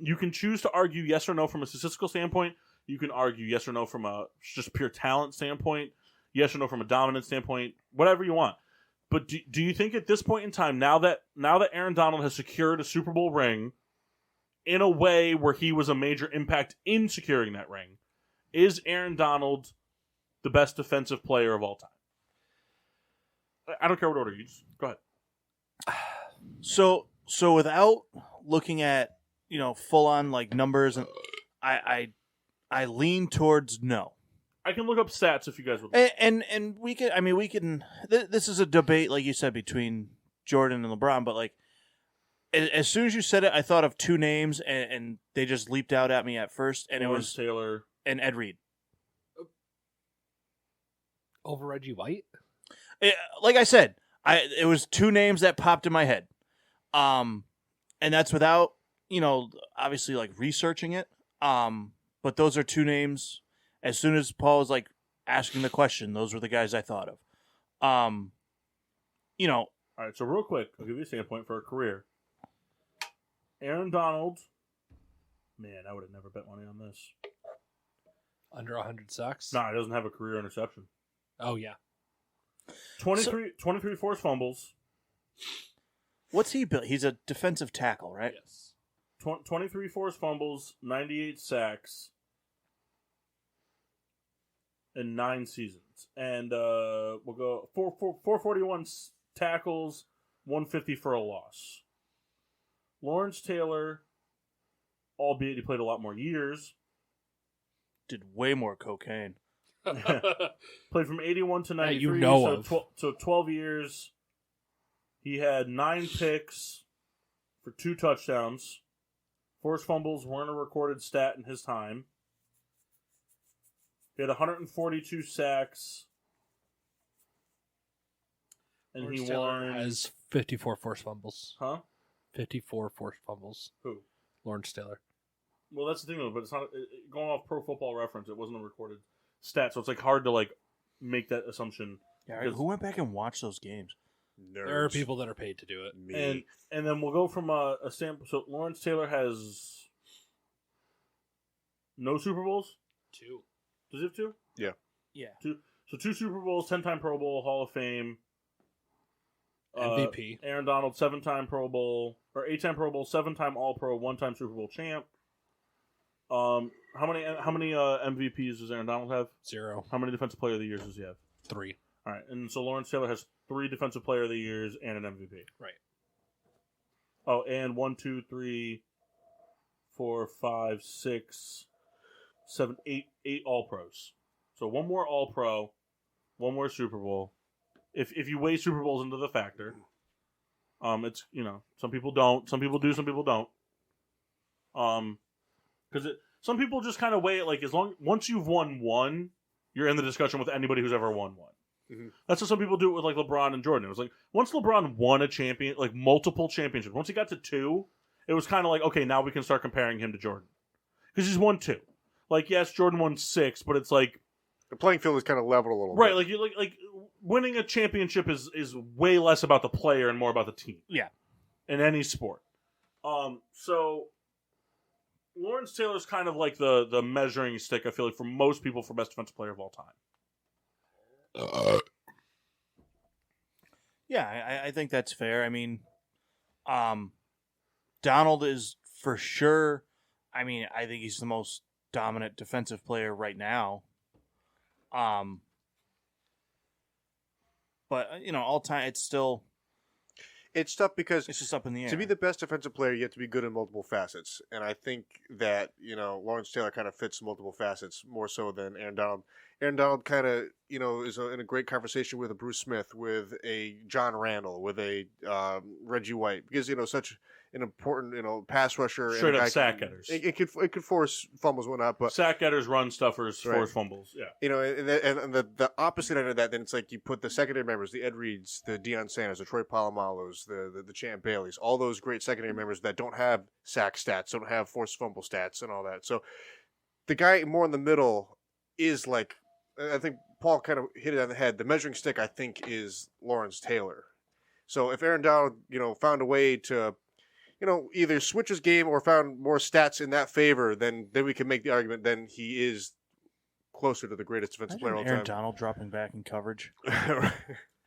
you can choose to argue yes or no from a statistical standpoint. You can argue yes or no from a just pure talent standpoint. Yes or no from a dominant standpoint. Whatever you want. But do you think at this point in time, now that Aaron Donald has secured a Super Bowl ring in a way where he was a major impact in securing that ring, is Aaron Donald the best defensive player of all time? I don't care what order you use. Go ahead. So without looking at full on like numbers, and I lean towards no. I can look up stats if you guys would. And we can. I mean, we can. This is a debate, like you said, between Jordan and LeBron. But like, as soon as you said it, I thought of two names, and they just leaped out at me at first, and Lawrence it was Taylor and Ed Reed. Over Reggie White? Like I said, it was two names that popped in my head, and that's without obviously like researching it. But those are two names. As soon as Paul was like asking the question, those were the guys I thought of. All right, so real quick, I'll give you a standpoint for a career. Aaron Donald, man, I would have never bet money on this. Under 100 sacks? No, he doesn't have a career interception. Oh, yeah. 23 forced fumbles. What's he built? He's a defensive tackle, right? Yes. 23 forced fumbles, 98 sacks, in 9 seasons. And we'll go 441 tackles, 150 for a loss. Lawrence Taylor, albeit he played a lot more years, did way more cocaine. played from 81 to 93, you know so 12 years. He had 9 picks for 2 touchdowns. Forced fumbles weren't a recorded stat in his time. He had 142 sacks. And Lawrence he Taylor won... has 54 forced fumbles. Huh? 54 forced fumbles. Who? Lawrence Taylor. Well, that's the thing, though. But it's not going off Pro Football Reference. It wasn't a recorded stat, so it's like hard to like make that assumption. Yeah, who went back and watched those games? Nerds. There are people that are paid to do it. Me. And then we'll go from a sample. So Lawrence Taylor has no Super Bowls. 2. Does he have 2? Yeah. Yeah. 2. So 2 Super Bowls, 10-time Pro Bowl, Hall of Fame. MVP. Aaron Donald, 7-time Pro Bowl or 8-time Pro Bowl, 7-time All Pro, 1-time Super Bowl champ. How many MVPs does Aaron Donald have? 0. How many Defensive Player of the Years does he have? 3. All right, and so Lawrence Taylor has 3 Defensive Player of the Years and an MVP. Right. Oh, and 1, 2, 3, 4, 5, 6, 7, 8 All Pros. So 1 more All Pro, 1 more Super Bowl. If you weigh Super Bowls into the factor, it's some people don't, some people do, some people don't. Because some people just kind of weigh it like once you've won 1, you're in the discussion with anybody who's ever won 1. Mm-hmm. That's how some people do it with like LeBron and Jordan. It was like once LeBron won a champion, like multiple championships. Once he got to 2, it was kind of like okay, now we can start comparing him to Jordan because he's won 2. Like yes, Jordan won 6, but it's like the playing field is kind of leveled a little right. bit. Like you like winning a championship is way less about the player and more about the team. Yeah, in any sport. So Lawrence Taylor's kind of like the measuring stick. I feel like for most people for best defensive player of all time. Yeah, I think that's fair. I mean, Donald is for sure. I mean, I think he's the most dominant defensive player right now. But all time it's tough because it's just up in the air. To be the best defensive player, you have to be good in multiple facets, and I think that Lawrence Taylor kind of fits multiple facets more so than Aaron Donald. Aaron Donald kind of is in a great conversation with a Bruce Smith, with a John Randall, with a Reggie White, because such an important, pass rusher. Straight and a up guy sack can- getters. It could force fumbles and whatnot, but Sack getters, run stuffers, Right. force fumbles. Yeah. and the opposite end of that, then it's like you put the secondary members, the Ed Reeds, the Deion Sanders, the Troy Polamalu's, the Champ Baileys, all those great secondary members that don't have sack stats, don't have forced fumble stats, and all that. So the guy more in the middle is like, I think Paul kind of hit it on the head. The measuring stick, I think, is Lawrence Taylor. So if Aaron Donald, found a way to, either switch his game or found more stats in that favor, then we can make the argument. Then he is closer to the greatest defensive player of all Aaron time. Donald dropping back in coverage.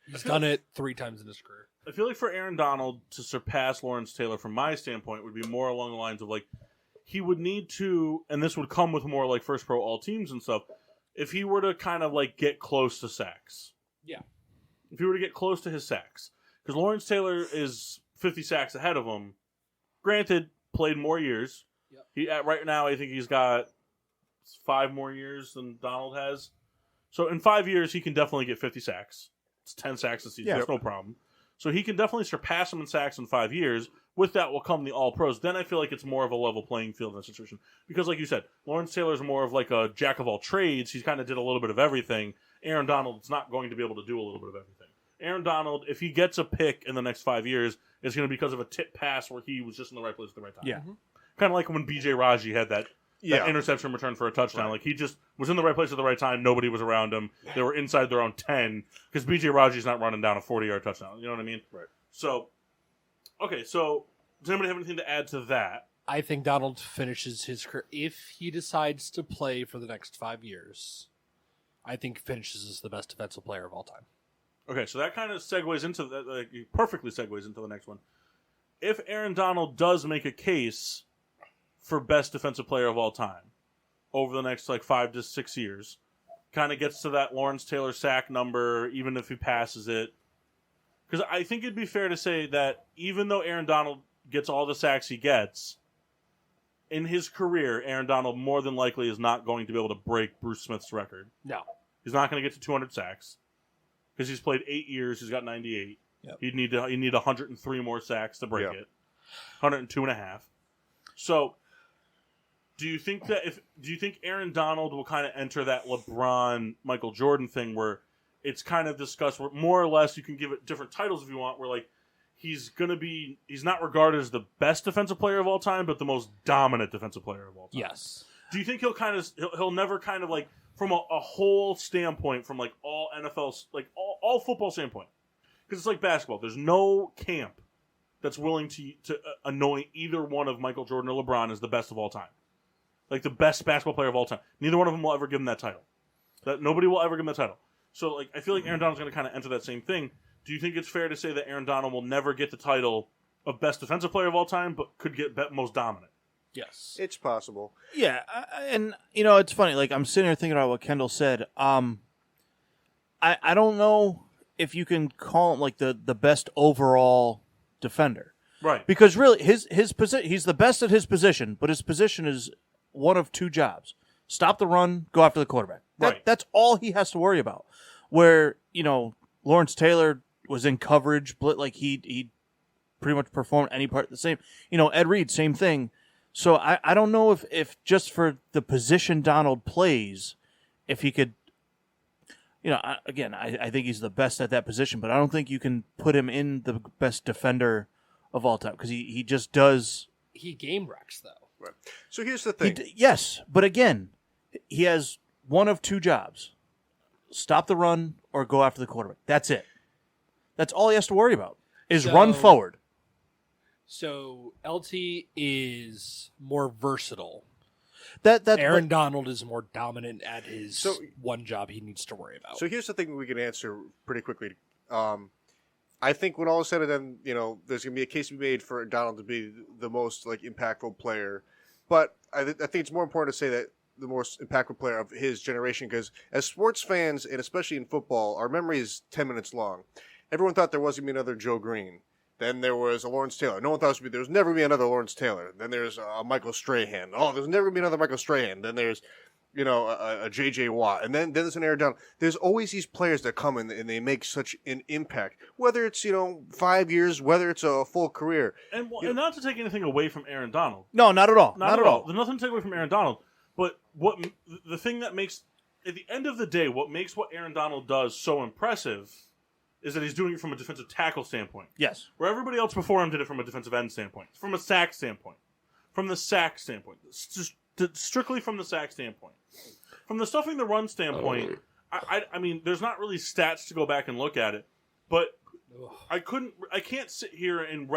He's done it 3 times in his career. I feel like for Aaron Donald to surpass Lawrence Taylor, from my standpoint, would be more along the lines of like he would need to, and this would come with more like first pro all teams and stuff. If he were to kind of like get close to sacks, Yeah. if he were to get close to his sacks, because Lawrence Taylor is 50 sacks ahead of him. Granted, played more years. Yep. He right now, I think he's got 5 more years than Donald has. So in 5 years, he can definitely get 50 sacks. It's 10 sacks a season. Yeah. That's no problem. So he can definitely surpass him in sacks in 5 years. With that will come the All-Pros. Then I feel like it's more of a level playing field in that situation. Because like you said, Lawrence Taylor's more of like a jack of all trades. He kind of did a little bit of everything. Aaron Donald's not going to be able to do a little bit of everything. Aaron Donald, if he gets a pick in the next 5 years, it's going to be because of a tip pass where he was just in the right place at the right time. Yeah. Kind of like when B.J. Raji had that interception return for a touchdown. Right. Like he just was in the right place at the right time. Nobody was around him. They were inside their own 10 because B.J. Raji's not running down a 40-yard touchdown. You know what I mean? Right. So, okay. So, does anybody have anything to add to that? I think Donald finishes his career. If he decides to play for the next 5 years, I think finishes as the best defensive player of all time. Okay, so that kind of segues into that. Perfectly segues into the next one. If Aaron Donald does make a case for best defensive player of all time over the next 5 to 6 years, kind of gets to that Lawrence Taylor sack number, even if he passes it. Because I think it'd be fair to say that even though Aaron Donald gets all the sacks he gets, in his career, Aaron Donald more than likely is not going to be able to break Bruce Smith's record. No. He's not going to get to 200 sacks because he's played 8 years. He's got 98. Yep. He'd need 103 more sacks to break Yeah. it. 102.5. So, do you think Aaron Donald will kind of enter that LeBron, Michael Jordan thing where it's kind of discussed where more or less you can give it different titles if you want, where he's not regarded as the best defensive player of all time, but the most dominant defensive player of all time? Yes. Do you think he'll never kind of from a whole standpoint, from all NFL, all football standpoint? Because it's like basketball. There's no camp that's willing to anoint either one of Michael Jordan or LeBron as the best of all time. The best basketball player of all time. Neither one of them will ever give him that title. Nobody will ever give him that title. So, I feel like Aaron Donald's going to kind of enter that same thing. Do you think it's fair to say that Aaron Donald will never get the title of best defensive player of all time, but could get most dominant? Yes. It's possible. Yeah, and it's funny. I'm sitting here thinking about what Kendall said. I don't know if you can call him the best overall defender, Right. because really his position, he's the best at his position, but his position is one of 2 jobs: stop the run, go after the quarterback. Right. That's all he has to worry about. Where Lawrence Taylor was in coverage, he pretty much performed any part the same. Ed Reed, same thing. So I don't know if just for the position Donald plays, if he could, I think he's the best at that position, but I don't think you can put him in the best defender of all time because he just does. He game wrecks, though. Right. So here's the thing. Yes, but again, he has one of 2 jobs: stop the run or go after the quarterback. That's it. That's all he has to worry about is run forward. So LT is more versatile. That Aaron Donald is more dominant at his So- one job he needs to worry about. So here's the thing we can answer pretty quickly. I think when all is said and done, there's going to be a case to be made for Donald to be the most impactful player. But I think it's more important to say that the most impactful player of his generation, because as sports fans, and especially in football, our memory is 10 minutes long. Everyone thought there was going to be another Joe Green. Then there was a Lawrence Taylor. No one thought there was never going to be another Lawrence Taylor. Then there's a Michael Strahan. Oh, there's never going to be another Michael Strahan. Then there's a J.J. Watt, and then there's an Aaron Donald. There's always these players that come in and they make such an impact, whether it's 5 years, whether it's a full career. And not to take anything away from Aaron Donald. No, not at all. Not at all. There's nothing to take away from Aaron Donald. But the thing that makes, at the end of the day, what makes what Aaron Donald does so impressive is that he's doing it from a defensive tackle standpoint. Yes. Where everybody else before him did it from a defensive end standpoint, from a sack standpoint, strictly from the sack standpoint. From the stuffing the run standpoint, I mean, there's not really stats to go back and look at it, but I can't sit here and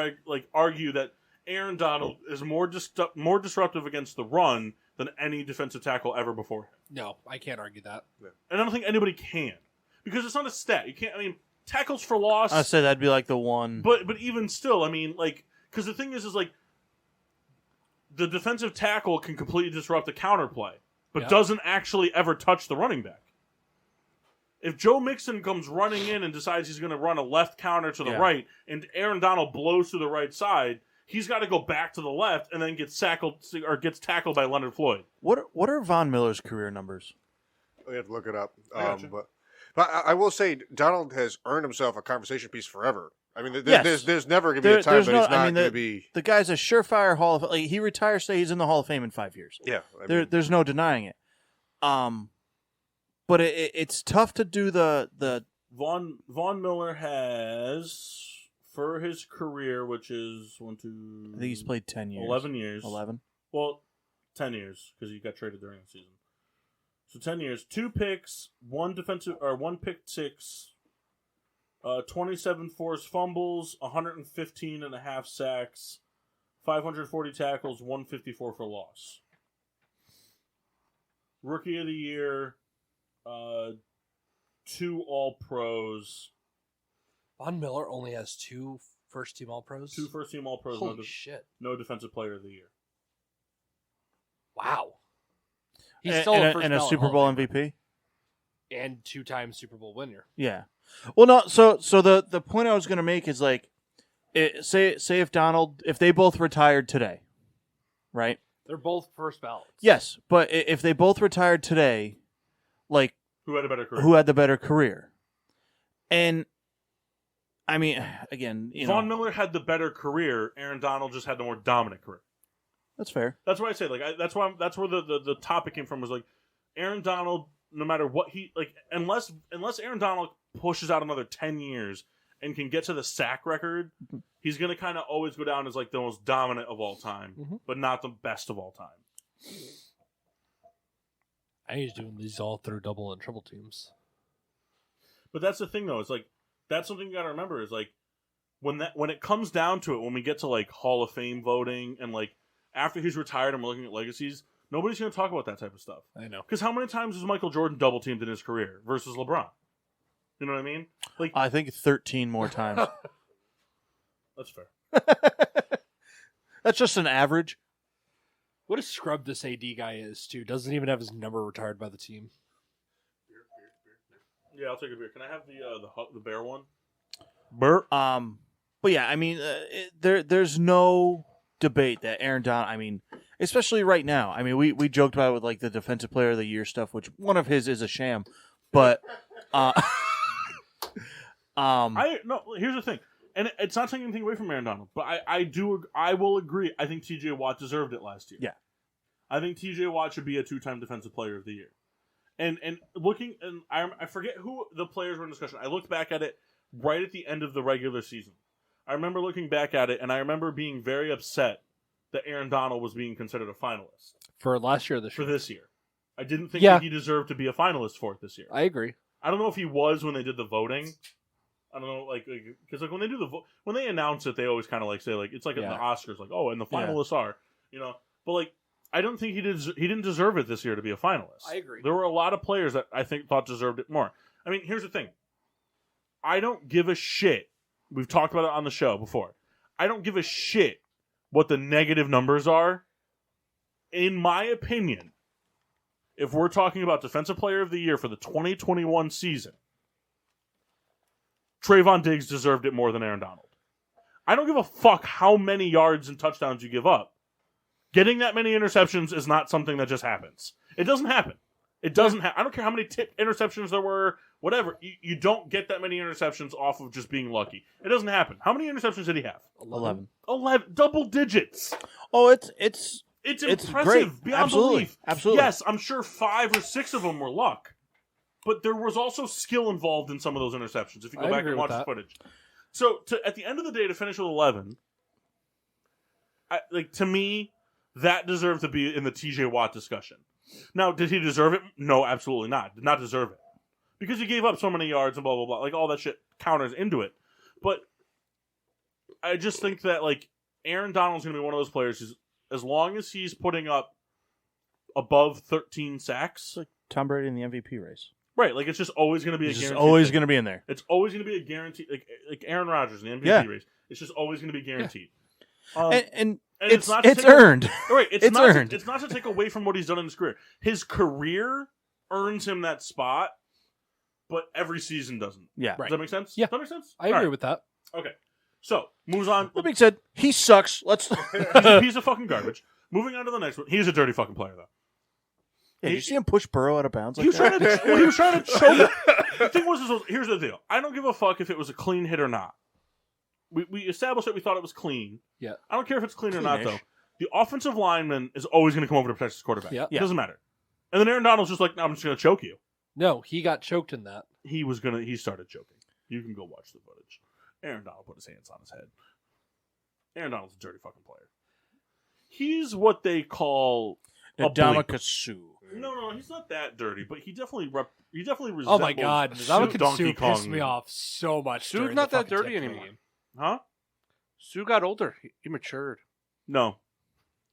argue that Aaron Donald is more disruptive against the run than any defensive tackle ever before him. No, I can't argue that. And I don't think anybody can, because it's not a stat. You can't. I mean, tackles for loss. I'd say that'd be like the one. But even still, I mean, because the thing is the defensive tackle can completely disrupt the counterplay, but doesn't actually ever touch the running back. If Joe Mixon comes running in and decides he's going to run a left counter to the right, and Aaron Donald blows to the right side, he's got to go back to the left and then gets tackled by Leonard Floyd. What are Von Miller's career numbers? We have to look it up. But I will say Donald has earned himself a conversation piece forever. I mean, there's never going to be a time that he's not going to be. The guy's a surefire Hall of Fame. Like, he retires, say he's in the Hall of Fame in 5 years. Yeah, there's no denying it. But it's tough to do the Von Miller has, for his career, which is 1, 2. I think he's played 10 years. 11 years. 11. Well, 10 years because he got traded during the season. So 10 years, 2 picks, 1 pick 6, 27 forced fumbles, 115.5 sacks, 540 tackles, 154 for loss. Rookie of the year, 2 All-Pros. Von Miller only has 2 first-team All-Pros? 2 first-team All-Pros. Holy shit. No Defensive Player of the Year. Wow. He's and, still and a Super Bowl MVP? And 2-time Super Bowl winner. Yeah. Well, no. So the point I was going to make is say if they both retired today, right? They're both first ballots. Yes, but if they both retired today, who had a better career? Who had the better career? And I mean, again, Von Miller had the better career. Aaron Donald just had the more dominant career. That's fair. That's why I say that's where the topic came from, was Aaron Donald. No matter what unless Aaron Donald pushes out another 10 years and can get to the sack record, he's going to kind of always go down as the most dominant of all time, but not the best of all time. I think he's doing these all through double and triple teams. But that's the thing, though. It's that's something you got to remember is when it comes down to it, when we get to Hall of Fame voting and after he's retired and we're looking at legacies, nobody's going to talk about that type of stuff. I know. Because how many times was Michael Jordan double teamed in his career versus LeBron? You know what I mean? I think 13 more times. That's fair. That's just an average. What a scrub this AD guy is, too. Doesn't even have his number retired by the team. Yeah, I'll take a beer. Can I have the bear one? Bert. But yeah, I mean, there's no debate that Aaron Donald. I mean, especially right now. I mean, we joked about it with the Defensive Player of the Year stuff, which one of his is a sham. But here's the thing, and it's not taking anything away from Aaron Donald, but I will agree. I think T.J. Watt deserved it last year. Yeah, I think T.J. Watt should be a 2-time Defensive Player of the Year. And looking, and I forget who the players were in discussion. I looked back at it right at the end of the regular season. I remember looking back at it, and I remember being very upset that Aaron Donald was being considered a finalist. For last year or this year? For this year. I didn't think that he deserved to be a finalist for it this year. I agree. I don't know if he was when they did the voting. I don't know, because when they do when they announce it, they always kind of say it's in the Oscars, and the finalists are, but I don't think he didn't deserve it this year to be a finalist. I agree. There were a lot of players that I think thought deserved it more. I mean, here's the thing. I don't give a shit. We've talked about it on the show before. I don't give a shit what the negative numbers are. In my opinion, if we're talking about Defensive Player of the Year for the 2021 season, Trayvon Diggs deserved it more than Aaron Donald. I don't give a fuck how many yards and touchdowns you give up. Getting that many interceptions is not something that just happens. It doesn't happen. It doesn't I don't care how many interceptions there were, whatever. You don't get that many interceptions off of just being lucky. It doesn't happen. How many interceptions did he have? 11. 11. Double digits. Oh, it's impressive great. beyond Absolutely. belief. Absolutely. Yes, I'm sure 5 or 6 of them were luck. But there was also skill involved in some of those interceptions, if you go I back agree and with watch the that. footage. So, at the end of the day, to finish with 11, to me, that deserved to be in the TJ Watt discussion. Now, did he deserve it? No, absolutely not. Did not deserve it. Because he gave up so many yards and blah, blah, blah. Like, all that shit counters into it. But I just think that, like, Aaron Donald's going to be one of those players who's, as long as he's putting up above 13 sacks. like Tom Brady in the MVP race. Right, like, it's just always going to be He's a just guarantee. always going to be in there. It's always going to be a guarantee. Like Aaron Rodgers in the MVP Yeah. race. It's just always going to be guaranteed. And and it's not to it's take- earned. Right, it's It's not earned. it's not to take away from what he's done in his career. His career earns him that spot, but every season doesn't. Yeah. Does that make sense? Yeah. Does that make sense? I agree All right. with that. Okay. So, moves on. That being said, he sucks. Let's. He's a piece of fucking garbage. Moving on to the next one. He's a dirty fucking player, though. Yeah, did you see him push Burrow out of bounds? Like He was that? trying to choke. The thing was, here's the deal. I don't give a fuck if it was a clean hit or not. We established that we thought it was clean. Yeah. I don't care if it's clean or not, Cleanish. though. The offensive lineman is always going to come over to protect his quarterback. Yeah. It doesn't matter. And then Aaron Donald's just like, no, I'm just going to choke you. No, he got choked in that. He started choking. You can go watch the footage. Aaron Donald put his hands on his head. Aaron Donald's a dirty fucking player. He's what they call a bleep. Nadamakasu. No, he's not that dirty, but he definitely resembles Oh my god, Donkey Donkey Kong. pissed me off so much. Sue's during not the that fucking dirty Tech anymore. game. Huh? Sue got older. He matured. No.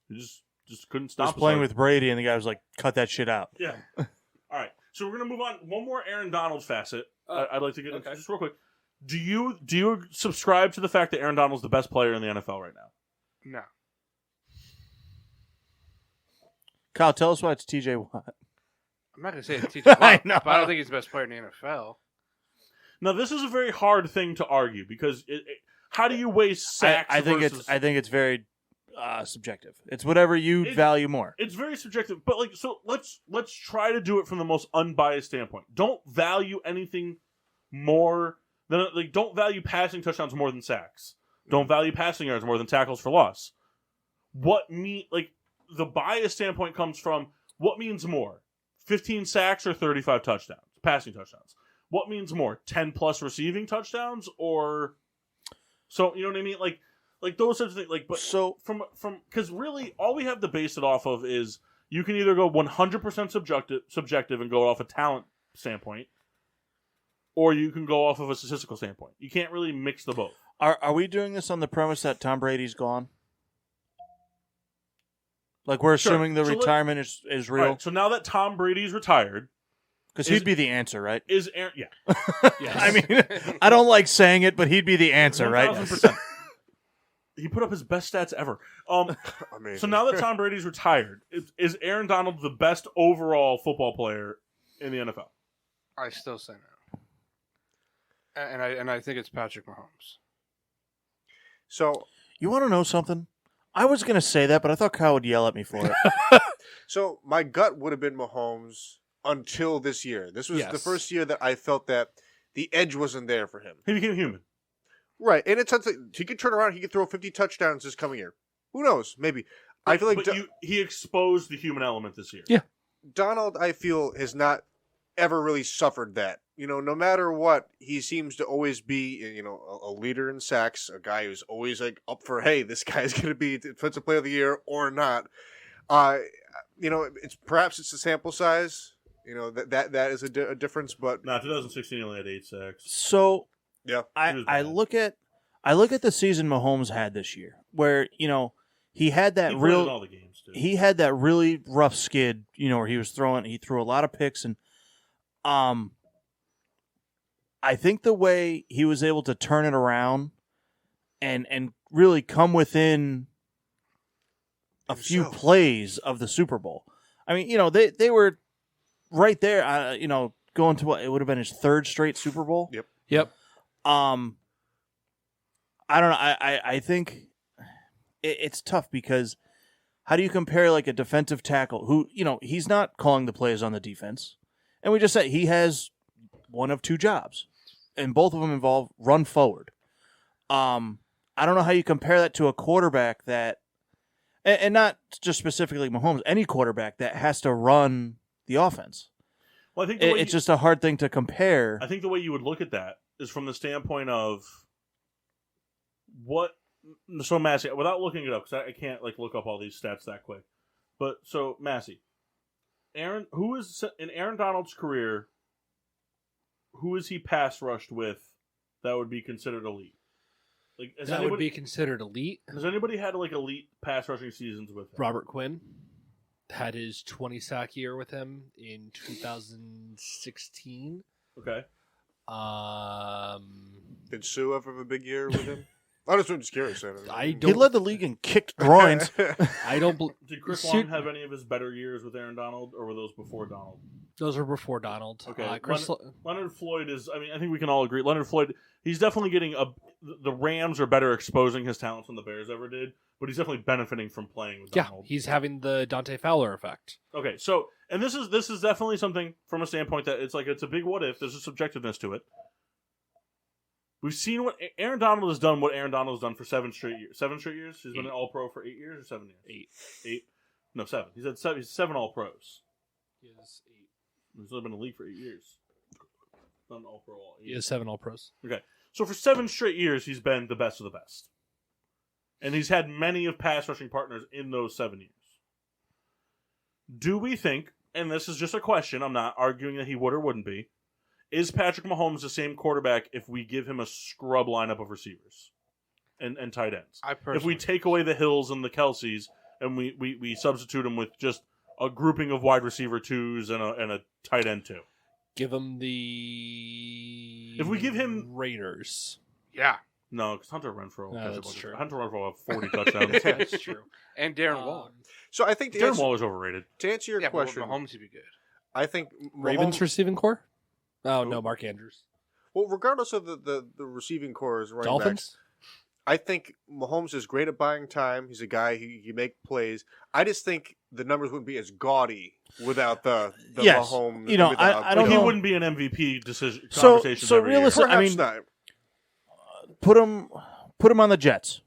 He just couldn't stop. Was playing us. with Brady, and the guy was like, "Cut that shit out." Yeah. All right. So we're gonna move on. One more Aaron Donald facet. I'd like to get into okay. just real quick. Do you subscribe to the fact that Aaron Donald's the best player in the NFL right now? No. Kyle, tell us why it's TJ Watt. I'm not going to say it's TJ I Watt, know. but I don't think he's the best player in the NFL. Now this is a very hard thing to argue because how do you weigh sacks? I think versus... it's very subjective. It's whatever you value more. It's very subjective, but let's try to do it from the most unbiased standpoint. Don't value anything more than don't value passing touchdowns more than sacks. Don't value passing yards more than tackles for loss. The bias standpoint comes from what means more, 15 sacks or 35 touchdowns, passing touchdowns. What means more, 10 plus receiving touchdowns or so you know what I mean? Like those sorts of things. Like, but So from because really all we have to base it off of is you can either go 100% subjective and go off a talent standpoint, or you can go off of a statistical standpoint. You can't really mix the both. are we doing this on the premise that Tom Brady's gone? Like we're Sure. assuming the So retirement is All real right, so now that Tom Brady's retired, because is- he'd be the answer, right? is Aaron? Yeah, Yes. I mean, I don't like saying it, but he'd be the answer, right? 1000%. He put up his best stats ever. Amazing. So now that Tom Brady's retired, is Aaron Donald the best overall football player in the NFL? I still say no. And I think it's Patrick Mahomes. So You want to know something? I was going to say that, but I thought Kyle would yell at me for it. So my gut would have been Mahomes until this year. This was the Yes. first year that I felt that the edge wasn't there for him. He became human. Right, and it's he could turn around. He could throw 50 touchdowns this coming year. Who knows? Maybe. I feel like But he exposed the human element this year. Yeah. Donald, I feel, has not ever really suffered that. You know, no matter what, he seems to always be, you know, a leader in sacks, a guy who's always like up for, hey, this guy's going to be defensive player of the year or not. You know, perhaps it's the sample size. You know, that is a difference, but No, 2016 he only had 8 sacks. So yeah. He was I bad. look at the season Mahomes had this year, where he had that He played in real all the games too. he had that really rough skid, where he threw a lot of picks, and I think the way he was able to turn it around and really come within a few Himself. plays of the Super Bowl. I mean, they were right there, going to what it would have been his third straight Super Bowl. Yep. Yep. I don't know. I think it's tough because how do you compare like a defensive tackle who, he's not calling the plays on the defense. And we just said he has one of two jobs, and both of them involve run forward. I don't know how you compare that to a quarterback that, and not just specifically Mahomes, any quarterback that has to run the offense. Well, I think It's just a hard thing to compare. I think the way you would look at that is from the standpoint of what. So Massey, without looking it up, because I can't look up all these stats that quick. But so Massey, who is in Aaron Donald's career? Who is he pass rushed with that would be considered elite? Would be considered elite. Has anybody had elite pass rushing seasons with him? Robert Quinn had his 20 sack year with him in 2016. Okay. Did Sue ever have a big year with him? I'm just curious. He led the league in kicked groins. I don't. Did Chris Long have any of his better years with Aaron Donald, or were those before Donald? Those were before Donald. Okay. Leonard Floyd is. I mean, I think we can all agree. Leonard Floyd. He's definitely getting the Rams are better exposing his talents than the Bears ever did, but he's definitely benefiting from playing with Donald. Yeah, he's having the Dante Fowler effect. Okay, so and this is definitely something from a standpoint that it's a big what if. There's a subjectiveness to it. We've seen what Aaron Donald has done. What Aaron Donald has done for 7 straight years. 7 straight years. He's been an All-Pro for 8 years or 7 years. 8. No, 7. He's had 7. He's 7 All-Pros. He has 8. He's only been in the league for 8 years. Not an All-Pro. He has 7 All-Pros. Okay, so for 7 straight years, he's been the best of the best, and he's had many of pass rushing partners in those 7 years. Do we think? And this is just a question. I'm not arguing that he would or wouldn't be. Is Patrick Mahomes the same quarterback if we give him a scrub lineup of receivers and tight ends? If we take away the Hills and the Kelseys and we substitute him with just a grouping of wide receiver 2s and a tight end 2. Give him the... If we give him... Raiders. Yeah. No, because Hunter Renfrow will that's true. Hunter Renfrow will have 40 touchdowns. That's true. And Darren Waller. So I think Darren Waller's overrated. To answer your question, but Mahomes would be good. I think Ravens receiving core? Oh, no, Mark Andrews. Well, regardless of the receiving core is running Dolphins? backs, I think Mahomes is great at buying time. He's a guy he make plays. I just think the numbers wouldn't be as gaudy without the Yes. Mahomes. I don't He know. wouldn't be an MVP conversation So every year. realistic- I mean, put him on the Jets,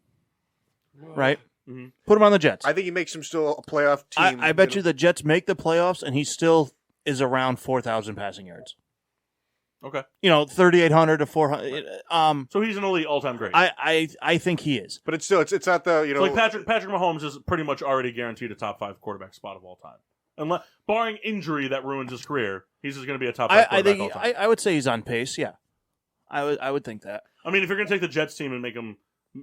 right? Mhm. Put him on the Jets. I think he makes him still a playoff team. I bet you the Jets make the playoffs, and he still is around 4,000 passing yards. Okay. 3,800 to 400. So he's an elite all-time great. I think he is. But it's not the So Patrick Mahomes is pretty much already guaranteed a top 5 quarterback spot of all time. Unless barring injury that ruins his career, he's just going to be a top 5 quarterback all time. I would say he's on pace. Yeah, I would think that. I mean, if you're going to take the Jets team and make them,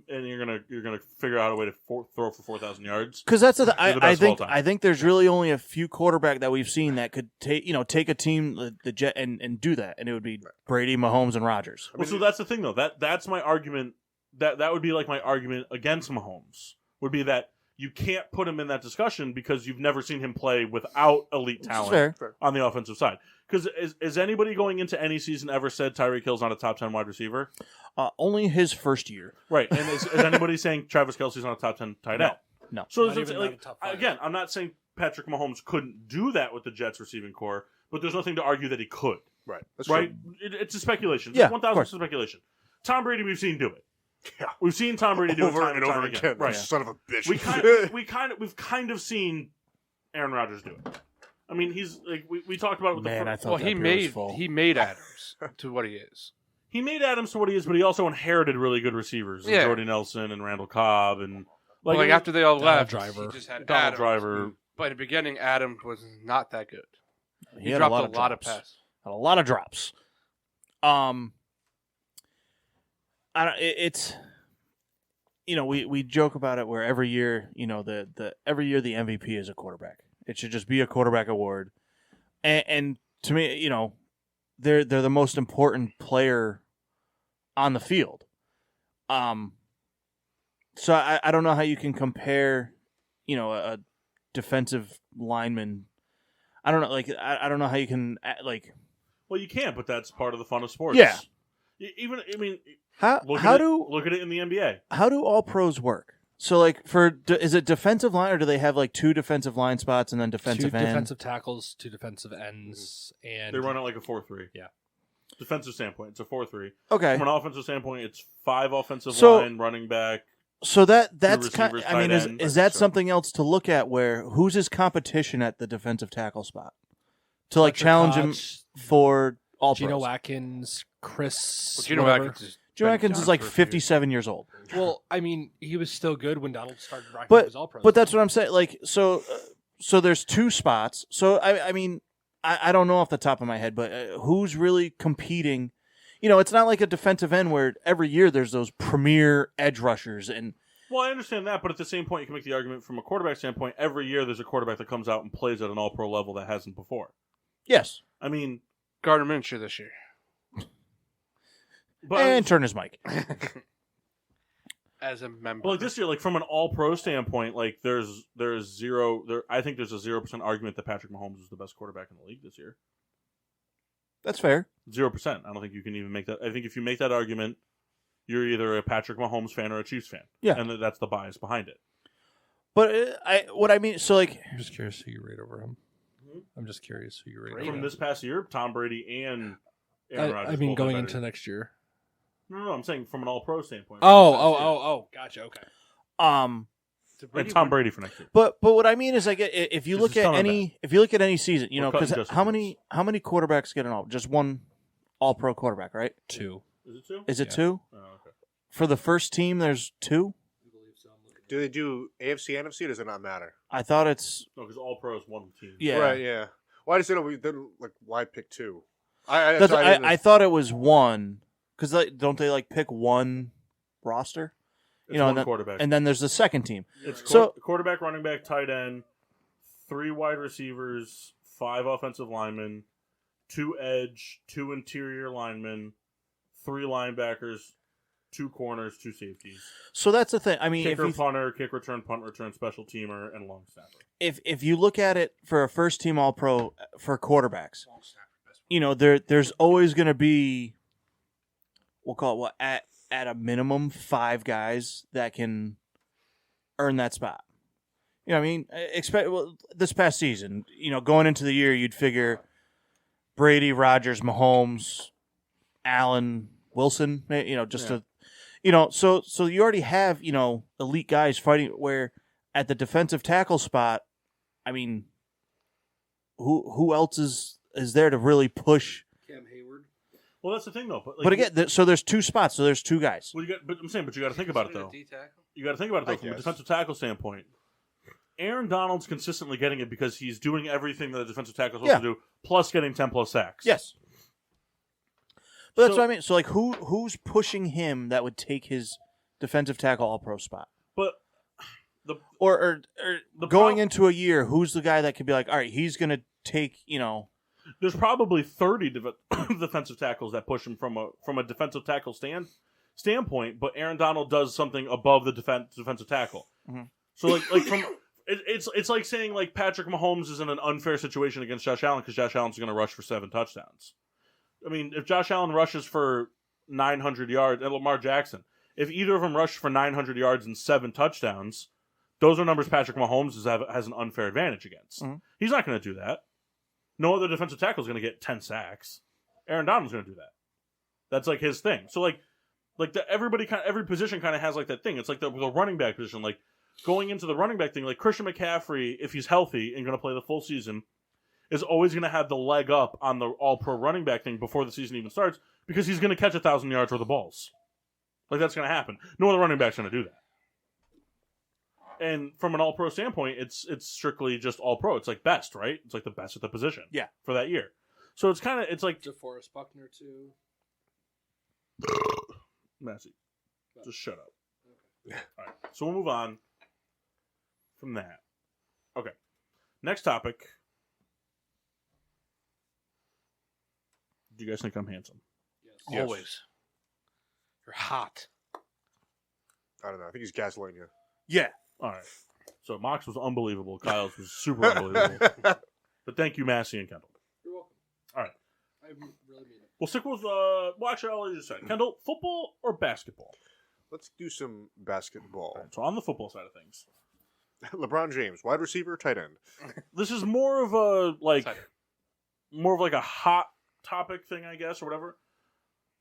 and you're gonna figure out a way to throw for 4,000 yards, Because that's you're the best I of all think time. I think there's really only a few quarterback that we've seen that could take a team the Jet and do that, and it would be Brady, Mahomes, and Rodgers. Well, so that's the thing, though. That's my argument. That would be like my argument against Mahomes. Would be that you can't put him in that discussion because you've never seen him play without elite talent Fair. on the offensive side. Because is anybody going into any season ever said Tyreek Hill's not a top 10 wide receiver? Only his first year. Right. And is anybody saying Travis Kelce's not a top 10 tight end? No. So Not it's even like, not a top 5. again, I'm not saying Patrick Mahomes couldn't do that with the Jets receiving core, but there's nothing to argue that he could. right. That's Right? true. It's a speculation. Yeah, It's 1,000% speculation. Tom Brady, we've seen do it. Yeah. We've seen Tom Brady do it Over time and over again. Right. Son of a bitch. We've kind of seen Aaron Rodgers do it. I mean, he's like we talked about it with Man, I the thought Well, that he beer was full. made Adams to what he is. he made Adams to what he is, but he also inherited really good receivers, Yeah. Jordy Nelson and Randall Cobb, and Like after they all Donald left, Driver. he just had Donald Adams. Driver. But in the beginning, Adams was not that good. He had dropped a lot of drops. passes. Had a lot of drops. It's we joke about it where every year every year the MVP is a quarterback. It should just be a quarterback award, and to me, they're the most important player on the field. So I don't know how you can compare, a defensive lineman. I don't know, I don't know how you can Well, you can't, but that's part of the fun of sports. Yeah. Even I mean, how look how at do look at it in the NBA. how do all pros work? So, like, is it defensive line, or do they have, like, 2 defensive line spots and then defensive 2 end? defensive tackles, 2 defensive ends, and They run it like a 4-3. Yeah. Defensive standpoint, it's a 4-3. Okay. From an offensive standpoint, it's 5 offensive So- line, running back. So that's kind. receivers, I mean, tight end. is that something else to look at? Where who's his competition at the defensive tackle spot to like Fletcher challenge him Koch, for all Geno pros? Watkins, Chris. Well, Geno whatever. Watkins is Geno been Watkins gone is like for a few 57 years old. Well, I mean, he was still good when Donald started rocking But his all pros. but that's what I'm saying. Like so there's 2 spots. So I mean I don't know off the top of my head, but who's really competing? You know, it's not like a defensive end where every year there's those premier edge rushers and. Well, I understand that, but at the same point, you can make the argument from a quarterback standpoint. Every year, there's a quarterback that comes out and plays at an All-Pro level that hasn't before. Yes. I mean, Gardner Minshew this year. but And turn his mic. As a member. But like this year, like from an All-Pro standpoint, like there's zero. I think there's a 0% argument that Patrick Mahomes is the best quarterback in the league this year. That's fair. 0%. I don't think you can even make that. I think if you make that argument, you're either a Patrick Mahomes fan or a Chiefs fan. Yeah. And that's the bias behind it. But what I mean, so like, I'm just curious who you rate over him. I'm just curious who you rate over From him. this past year, Tom Brady and Aaron Rodgers. I mean, both going are into better. next year. No, I'm saying from an All-Pro standpoint. Gotcha. Okay. And Tom Brady for next year. but what I mean is like if you Just look a at ton of any season, you We're know, cutting because Justin how many quarterbacks get an just one All Pro quarterback, right? 2. Is it 2? Is it Yeah. 2 Oh, okay. for the first team? There's 2. Do they do AFC, NFC? Or does it not matter? I thought it's No, because All-Pro is one team. yeah. Right. Yeah. Well, I just didn't know. Then like, why pick 2? I I thought it was 1 because don't they like pick one roster? It's know, one and then, quarterback. and then there's the second team. It's So- quarterback, running back, tight end, 3 wide receivers, 5 offensive linemen, 2 edge, 2 interior linemen, 3 linebackers, 2 corners, 2 safeties. So that's the thing. I mean, Kicker, punter, kick return, punt return, special teamer, and long snapper. if you look at it for a first team All Pro for quarterbacks, you know there's always going to be, we'll call it what at a minimum 5 guys that can earn that spot. You know what I mean? Expect this past season, you know, going into the year, you'd figure Brady, Rodgers, Mahomes, Allen, Wilson, you know, just so you already have, you know, elite guys fighting where at the defensive tackle spot, I mean, who else is there to really push? Cam Hayward. Well, that's the thing, though. But, But again, so there's 2 spots, so there's 2 guys. well, but I'm saying, but you got to think about it though. You got to think about it though from a guess. defensive tackle standpoint. Aaron Donald's consistently getting it because he's doing everything that a defensive tackle is supposed to do, plus getting 10+ sacks. Yes. But that's So- what I mean. So like, who's pushing him that would take his defensive tackle All Pro spot? But the Or The going prob- into a year, who's the guy that could be like, all right, he's going to take, you know, there's probably 30 defensive tackles that push him from a defensive tackle standpoint, but Aaron Donald does something above the defensive tackle. Mhm. So like from it's like saying like Patrick Mahomes is in an unfair situation against Josh Allen because Josh Allen's going to rush for 7 touchdowns. I mean, if Josh Allen rushes for 900 yards, and Lamar Jackson, if either of them rush for 900 yards and 7 touchdowns, those are numbers Patrick Mahomes has an unfair advantage against. Mhm. He's not going to do that. No other defensive tackle is going to get 10 sacks. Aaron Donald's going to do that. That's like his thing. So like every position kind of has like that thing. It's like the running back position. Like going into the running back thing, like Christian McCaffrey, if he's healthy and going to play the full season, is always going to have the leg up on the All-Pro running back thing before the season even starts because he's going to catch 1,000 yards worth of balls. Like that's going to happen. No other running back's going to do that. And from an All-Pro standpoint, it's strictly just All-Pro. It's like best, right? It's like the best at the position. Yeah. For that year. So it's like DeForest Buckner too. Massey, just shut up. All right. So we'll move on from that. Okay. Next topic. Do you guys think I'm handsome? Yes. Always. You're hot. I don't know. I think he's gaslighting you. yeah. All right. So Mox was unbelievable. Kyle's was super unbelievable. But thank you, Massey and Kendall. You're welcome. All right. I really mean it. We'll stick with, well, actually, I'll let you decide. Kendall, football or basketball? Let's do some basketball. So on the football side of things, LeBron James, wide receiver, tight end. this is more of a a hot topic thing, I guess, or whatever.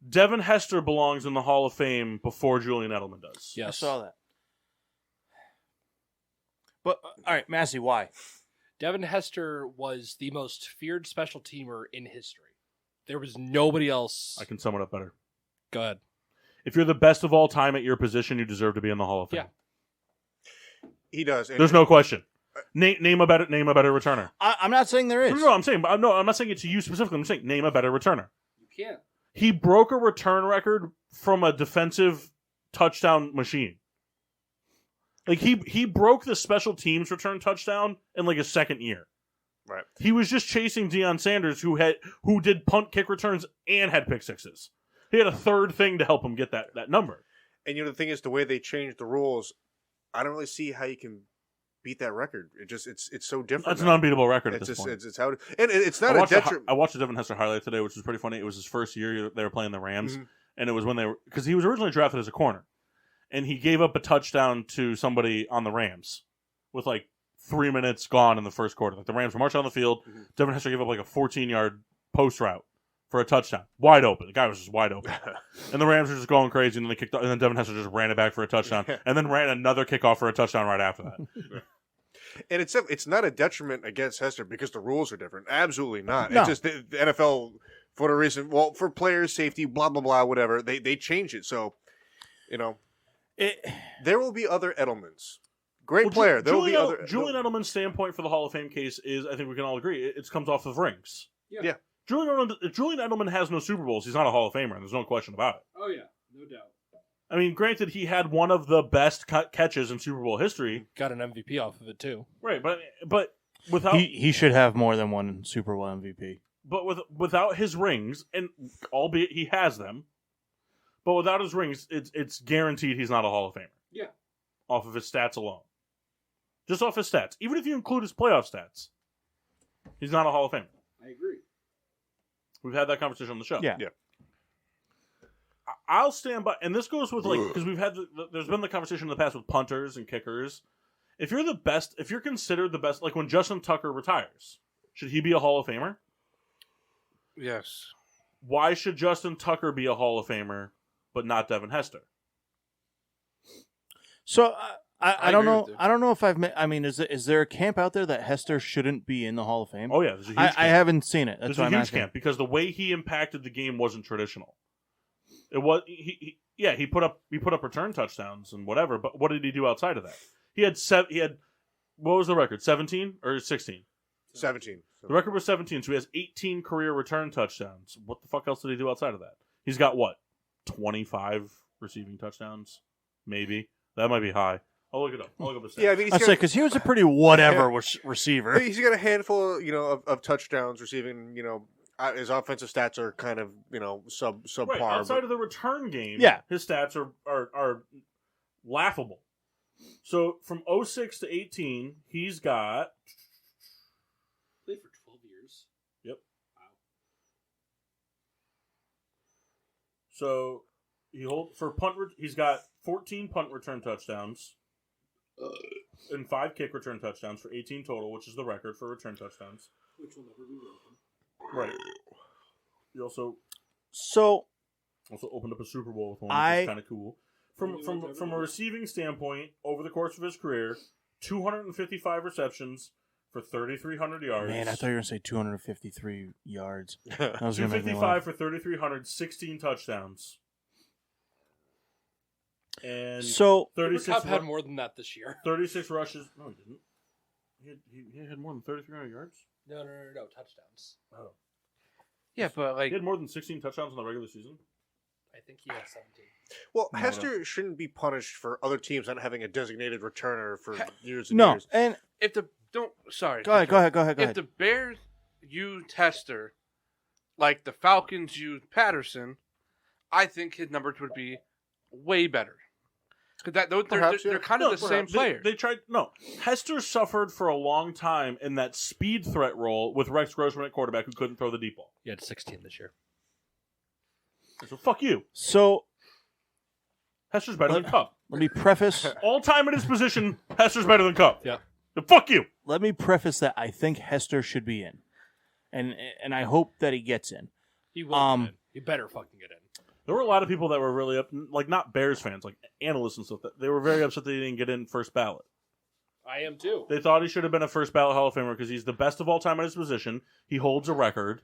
Devin Hester belongs in the Hall of Fame before Julian Edelman does. I saw that. But all right, Massey, why? Devin Hester was the most feared special teamer in history. There was nobody else. I can sum it up better. Go ahead. If you're the best of all time at your position, you deserve to be in the Hall of Fame. Yeah. He does. And There's no question. Name a better returner. I'm not saying there is. No, I'm not saying it to you specifically. I'm saying name a better returner. You can't. He broke a return record from a defensive touchdown machine. Like he broke the special teams return touchdown in like a second year. Right. He was just chasing Deion Sanders, who did punt kick returns and had pick sixes. He had a third thing to help him get that number. And the thing is, the way they changed the rules, I don't really see how you can beat that record. It's so different. That's now. an unbeatable record at It's this just point. it's how, and it's not a detriment. I watched the Devin Hester highlight today, which was pretty funny. It was his first year they were playing the Rams, Mhm. and it was when because he was originally drafted as a corner, and he gave up a touchdown to somebody on the Rams with like 3 minutes gone in the first quarter. Like the Rams were marching on the field. Mhm. Devin Hester gave up like a 14-yard post route for a touchdown, wide open. The guy was just wide open, and the Rams were just going crazy. And then they kicked, and then Devin Hester just ran it back for a touchdown, and then ran another kickoff for a touchdown right after that. And it's not a detriment against Hester because the rules are different. Absolutely not. No. It's just the NFL, for a reason, for players' safety, blah, blah, blah, whatever, they change it. So, there will be other Edelmans. Great player. There will be other. Julian Edelman's standpoint for the Hall of Fame case is, I think we can all agree, it comes off of rings. Yeah. If Julian Edelman has no Super Bowls, he's not a Hall of Famer, and there's no question about it. Oh, yeah. No doubt. I mean, granted, he had one of the best catches in Super Bowl history. Got an MVP off of it, too. Right, but without He should have more than one Super Bowl MVP. but without his rings, and albeit he has them, but without his rings, it's guaranteed he's not a Hall of Famer. Yeah. Off of his stats alone. Just off his stats. Even if you include his playoff stats, he's not a Hall of Famer. I agree. We've had that conversation on the show. Yeah. I'll stand by, and this goes with because we've had there's been the conversation in the past with punters and kickers. If you're the best, if you're considered the best, like when Justin Tucker retires, should he be a Hall of Famer? Yes. Why should Justin Tucker be a Hall of Famer, but not Devin Hester? So I don't agree know. with you. I don't know if is there a camp out there that Hester shouldn't be in the Hall of Fame? Oh yeah, there's a huge camp. I haven't seen it. That's There's why a I'm huge asking. camp because the way he impacted the game wasn't traditional. It was he put up return touchdowns and whatever, but what did he do outside of that? He had what was the record? 17 or 16? 17. The record was 17, so he has 18 career return touchdowns. What the fuck else did he do outside of that? He's got what? 25 receiving touchdowns? Maybe. That might be high. I'll look it up. I'll look up his stats. Yeah, I mean, I say because he was a pretty whatever receiver. he's got a handful, of touchdowns receiving. His offensive stats are kind of, subpar. Right, outside of the return game, Yeah. his stats are laughable. So from 06 to 18, he's got Played for 12 years. Yep. Wow. So he's got 14 punt return touchdowns and 5 kick return touchdowns for 18 total, which is the record for return touchdowns. Which will never be broken. Right. He also opened up a Super Bowl with one, which is kind of cool. From a receiving standpoint, over the course of his career, 255 receptions for 3,300 yards. Man, I thought you were going to say 253 yards. That was going to make me 255 laugh. for 3,300, 16 touchdowns. And So, 36 Cup had more than that this year. 36 rushes. No, he didn't. He had more than 3,300 yards? No, touchdowns. Oh. Yeah, but He had more than 16 touchdowns in the regular season? I think he had 17. Well, Hester shouldn't be punished for other teams not having a designated returner for years and no. years. And if the sorry, go ahead. if the Bears used Hester like the Falcons used Patterson, I think his numbers would be way better. Because they're kind of the same player. They tried. No, Hester suffered for a long time in that speed threat role with Rex Grossman at quarterback who couldn't throw the deep ball. He had 16 this year. So fuck you. so Hester's better than Cup. Let me preface. All time in his position, Hester's better than Cup. Yeah. Fuck you. Let me preface that I think Hester should be in, and I hope that he gets in. He will get in. He better fucking get in. There were a lot of people that were really up, like not Bears fans, like analysts and stuff. That they were very upset that he didn't get in first ballot. I am too. They thought he should have been a first ballot Hall of Famer because he's the best of all time at his position. He holds a record.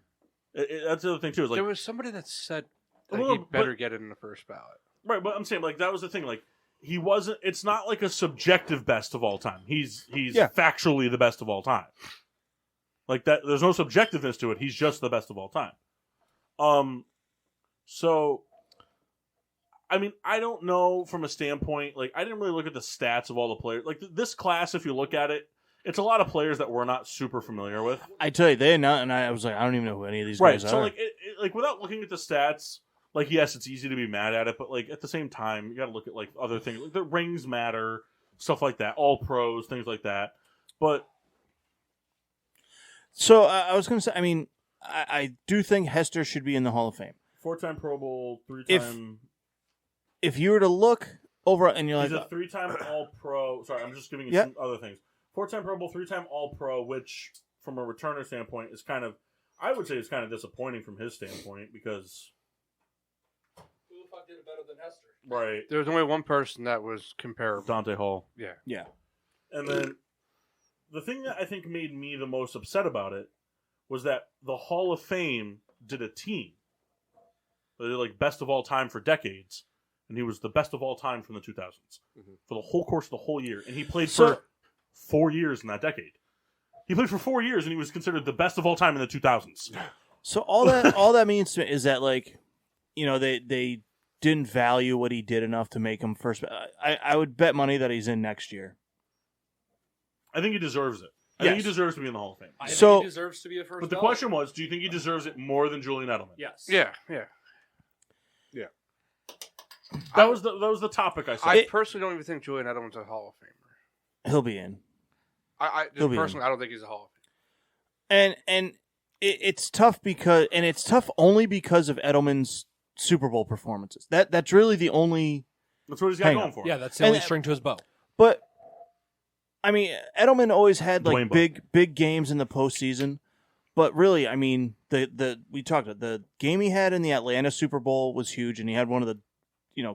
That's the other thing too. Is like There was somebody that said that Well, he better get it in the first ballot. right, but I'm saying like that was the thing. Like he wasn't. It's not like a subjective best of all time. He's factually the best of all time. Like that. There's no subjectiveness to it. He's just the best of all time. So. I mean, I don't know from a standpoint, like, I didn't really look at the stats of all the players. Like, this class, if you look at it, it's a lot of players that we're not super familiar with. I tell you, they announced, and I was like, I don't even know who any of these Right, guys so, are. like, like, without looking at the stats, like, yes, it's easy to be mad at it, but, like, at the same time, you gotta look at, like, other things. Like, the rings matter, stuff like that, all pros, things like that. But... So, I was going to say, I mean, I do think Hester should be in the Hall of Fame. 4-time Pro Bowl, 3-time... If you were to look over and you're He's like... a 3-time All-Pro... Sorry, I'm just giving you some other things. 4-time Pro Bowl, 3-time All-Pro, which, from a returner standpoint, is kind of... I would say it's kind of disappointing from his standpoint, because... Who the fuck did it better than Hester? Right. There was only one person that was comparable. Dante Hall. Yeah. Yeah. And then, the thing that I think made me the most upset about it was that the Hall of Fame did a team. They did, like, best of all time for decades. And he was the best of all time from the 2000s for the whole course of the whole year. And he played for 4 years in that decade. He played for 4 years, and he was considered the best of all time in the 2000s. So all that means to me is that, like, you know, they didn't value what he did enough to make him first. I would bet money that he's in next year. I think he deserves it. I Yes. think he deserves to be in the Hall of Fame. I think So- he deserves to be a first But the ballot. question was, do you think he deserves it more than Julian Edelman? Yes. Yeah. That was the topic I said. I personally don't even think Julian Edelman's a Hall of Famer. He'll be in. Just He'll be personally, I don't think he's a Hall of Famer. And it's tough it's tough only because of Edelman's Super Bowl performances. That's really the only. That's what he's got Hang going on. for him. Yeah, that's the only string to his bow. But I mean, Edelman always had like Dwayne big games in the postseason. But really, I mean, the game he had in the Atlanta Super Bowl was huge, and he had one of the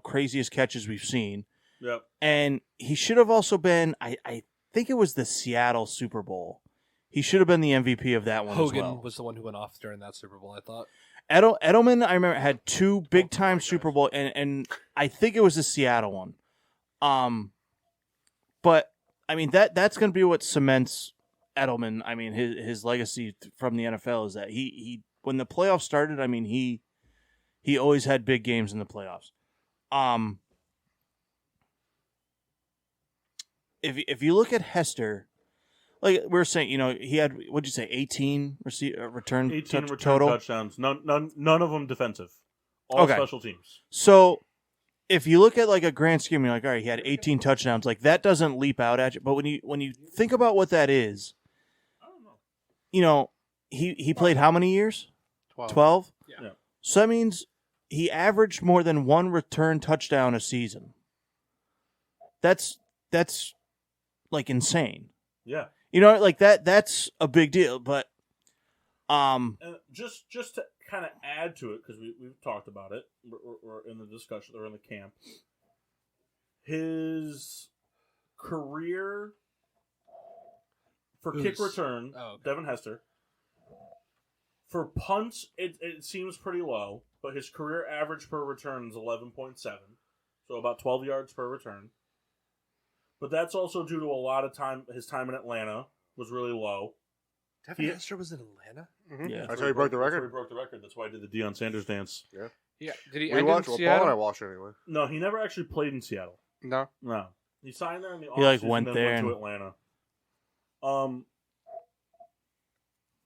craziest catches we've seen. Yep. And he should have also been. I think it was the Seattle Super Bowl. He should have been the MVP of that one. Hogan as well. was the one who went off during that Super Bowl, I thought. Edelman, I remember, had 2 big-time Super Bowl, and I think it was the Seattle one. But, I mean, that's going to be what cements Edelman. I mean, his legacy from the NFL is that he when the playoffs started, I mean, he always had big games in the playoffs. If you look at Hester, like we were saying, he had, what'd you say, 18 return 18 return total touchdowns. None of them defensive. All Okay. special teams. So if you look at like a grand scheme, you're like, all right, he had 18 touchdowns. Like that doesn't leap out at you. But when you think about what that is, I don't know. he played how many years? 12? Yeah. So that means he averaged more than 1 return touchdown a season. That's like insane. Yeah. Like that's a big deal. But And just to kind of add to it, because we've talked about it, we're in the discussion, or in the camp. His career for kick return, Devin Hester. For punts, it seems pretty low, but his career average per return is 11.7, so about 12 yards per return. But that's also due to a lot of time. His time in Atlanta was really low. Devin Hester was in Atlanta? Mm-hmm. yeah. That's how he broke the record. That's how he broke the record. That's why I did the Deion Sanders dance. Yeah. Did he We end watched. in Well, Paul Seattle? and I watched it anyway. No, he never actually played in Seattle. No. No, he signed there in the He, like, offseason, went then there went to and- Atlanta.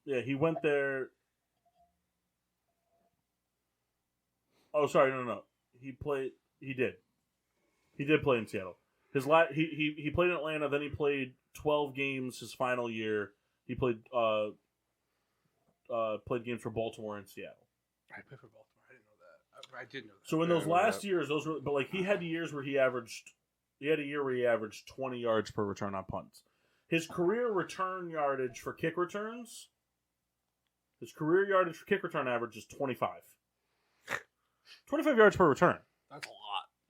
Yeah, he went there. Oh, sorry, no. He played. He did. He did play in Seattle. He played in Atlanta. Then he played 12 games his final year. He played played games for Baltimore and Seattle. I played for Baltimore. I didn't know that. I did know that. So in those Yeah, last years, those were, but like he had years where he had a year where he averaged 20 yards per return on punts. His career return yardage for kick returns, average is 25. 25 yards per return. That's a lot.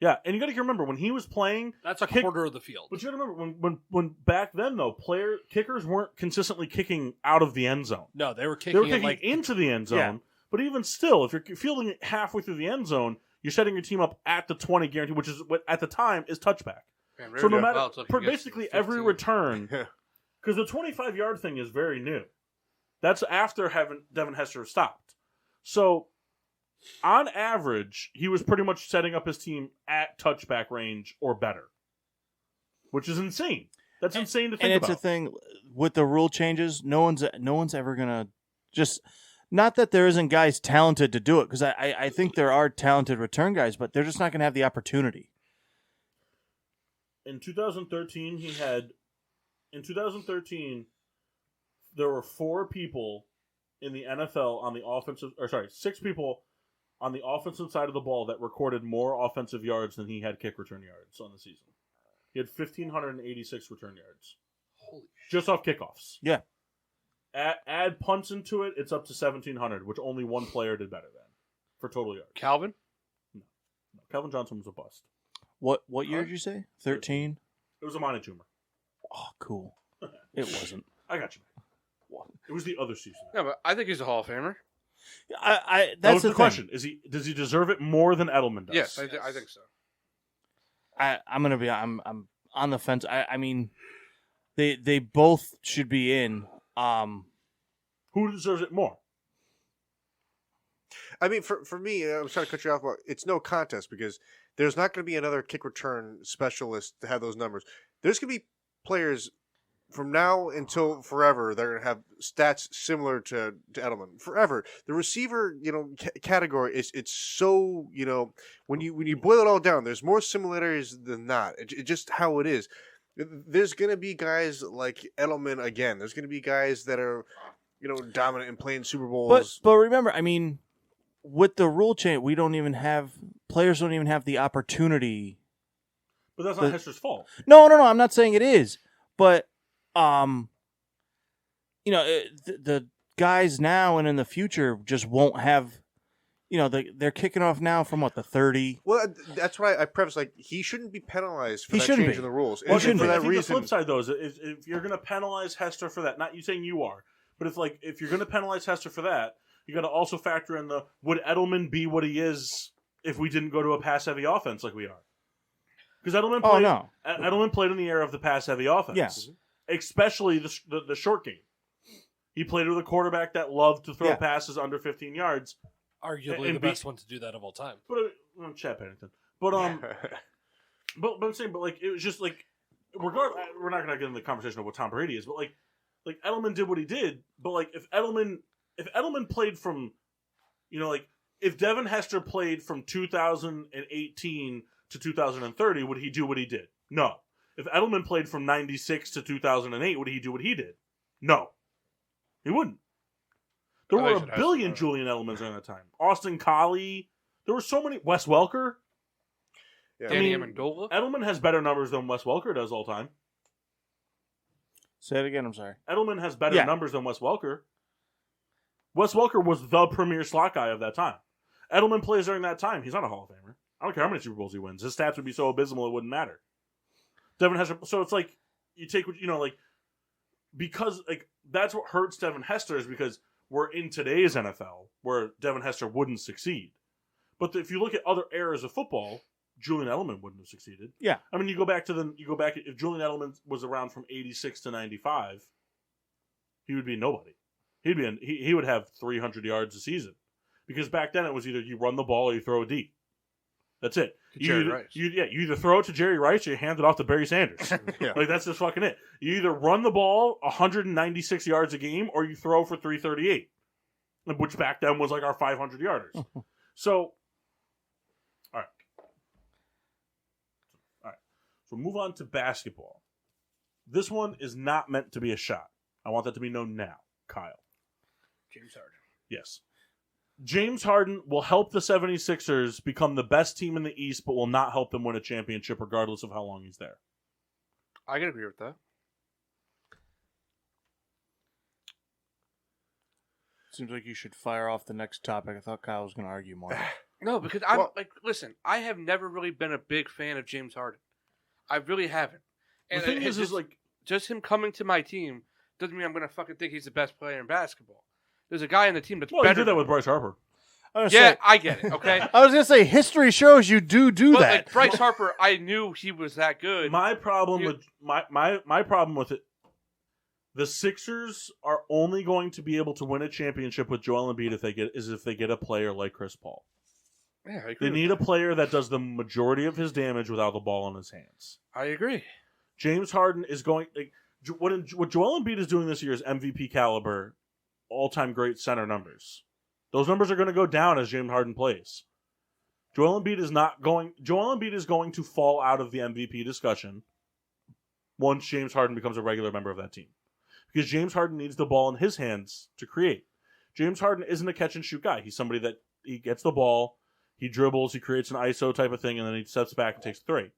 Yeah, and you got to remember when he was playing, That's a quarter of the field. but you got to remember when back then though, kickers weren't consistently kicking out of the end zone. No, they were They kicking, were kicking like into the end zone. Yeah. But even still, if you're fielding it halfway through the end zone, you're setting your team up at the 20 guarantee, which is what at the time is touchback. Man, So no really matter well, it's like he gets basically 15. every return, Yeah. because the 25-yard thing is very new. That's after having Devin Hester stopped. So on average, he was pretty much setting up his team at touchback range or better, which is insane. That's insane to think And it's about. a thing with the rule changes. No one's ever gonna just. Not that there isn't guys talented to do it, because I think there are talented return guys, but they're just not going to have the opportunity. In 2013, there were 4 people in the NFL on the offensive, 6 people on the offensive side of the ball that recorded more offensive yards than he had kick return yards on the season. He had 1,586 return yards. holy shit. Just off kickoffs. Yeah. Add punts into it, it's up to 1,700, which only one player did better than for total yards. Calvin? No, Calvin Johnson was a bust. What year did you say? 13? It was a minor tumor. Oh, cool. It wasn't. I got you. It was the other season. No, but I think he's a Hall of Famer. That That was was the thing. question. Does he deserve it more than Edelman does? Yes, I think so. I'm on the fence. I mean, they both should be in. Who deserves it more? I mean, for me, I was trying to cut you off. But it's no contest because there's not going to be another kick return specialist to have those numbers. There's going to be players from now until forever that are going to have stats similar to Edelman forever. The receiver, category it's so when you boil it all down, there's more similarities than not. It's just how it is. There's going to be guys like Edelman again. There's going to be guys that are dominant and playing Super Bowls. But remember, I mean, with the rule change, players don't even have the opportunity. But that's not Hester's fault. No, I'm not saying it is, but the guys now and in the future just won't have. They're kicking off now from the 30. Well, that's why I preface he shouldn't be penalized for He that shouldn't change be. in the rules. Well, And shouldn't for be. I that think reason, the flip side though is if you're going to penalize Hester for that, not you saying you are, but if you're going to penalize Hester for that, you got to also factor in would Edelman be what he is if we didn't go to a pass heavy offense like we are? Because Edelman played. Edelman played in the era of the pass heavy offense. Yes. Especially the short game. He played with a quarterback that loved to throw Yeah. passes under 15 yards. Arguably And the be- best one to do that of all time. But Chad Pennington. But but I'm saying, it was just regardless. We're not going to get into the conversation of what Tom Brady is, but Edelman did what he did. But if Edelman played from, if Devin Hester played from 2018 to 2030, would he do what he did? No. If Edelman played from 96 to 2008, would he do what he did? No. He wouldn't. There were a billion Julian Edelmans during that time. Austin Collie. There were so many. Wes Welker. Yeah. Danny Amendola? Edelman has better numbers than Wes Welker does all time. Say it again. I'm sorry. Edelman has better numbers than Wes Welker. Wes Welker was the premier slot guy of that time. Edelman plays during that time. He's not a Hall of Famer. I don't care how many Super Bowls he wins. His stats would be so abysmal it wouldn't matter. Devin Hester. So it's you take what because that's what hurts Devin Hester is because we're in today's NFL where Devin Hester wouldn't succeed. But if you look at other eras of football, Julian Edelman wouldn't have succeeded. Yeah. I mean, you go back if Julian Edelman was around from 86 to 95, he would be nobody. He would have 300 yards a season. Because back then it was either you run the ball or you throw a deep. That's it. You either throw it to Jerry Rice or you hand it off to Barry Sanders. Yeah. That's just fucking it. You either run the ball 196 yards a game or you throw for 338, which back then was our 500 yarders. So, all right. So move on to basketball. This one is not meant to be a shot. I want that to be known now, Kyle. James Harden. Yes. James Harden will help the 76ers become the best team in the East, but will not help them win a championship regardless of how long he's there. I can agree with that. Seems like you should fire off the next topic. I thought Kyle was going to argue more. No, because listen, I have never really been a big fan of James Harden. I really haven't. And The thing is just him coming to my team doesn't mean I'm going to fucking think he's the best player in basketball. There's a guy on the team that's well, better. he did that with Bryce Harper. I get it. Okay, I was going to say history shows you do but that. like Bryce Harper, I knew he was that good. My problem with my problem with it, the Sixers are only going to be able to win a championship with Joel Embiid if they get a player like Chris Paul. Yeah, I agree. They need a player that does the majority of his damage without the ball in his hands. I agree. James Harden is going what Joel Embiid is doing this year is MVP caliber, all-time great center numbers. Those numbers are going to go down as James Harden plays. Joel Embiid is going to fall out of the MVP discussion once James Harden becomes a regular member of that team. Because James Harden needs the ball in his hands to create. James Harden isn't a catch-and-shoot guy. He's somebody that he gets the ball, he dribbles, he creates an ISO type of thing, and then he steps back and takes a three.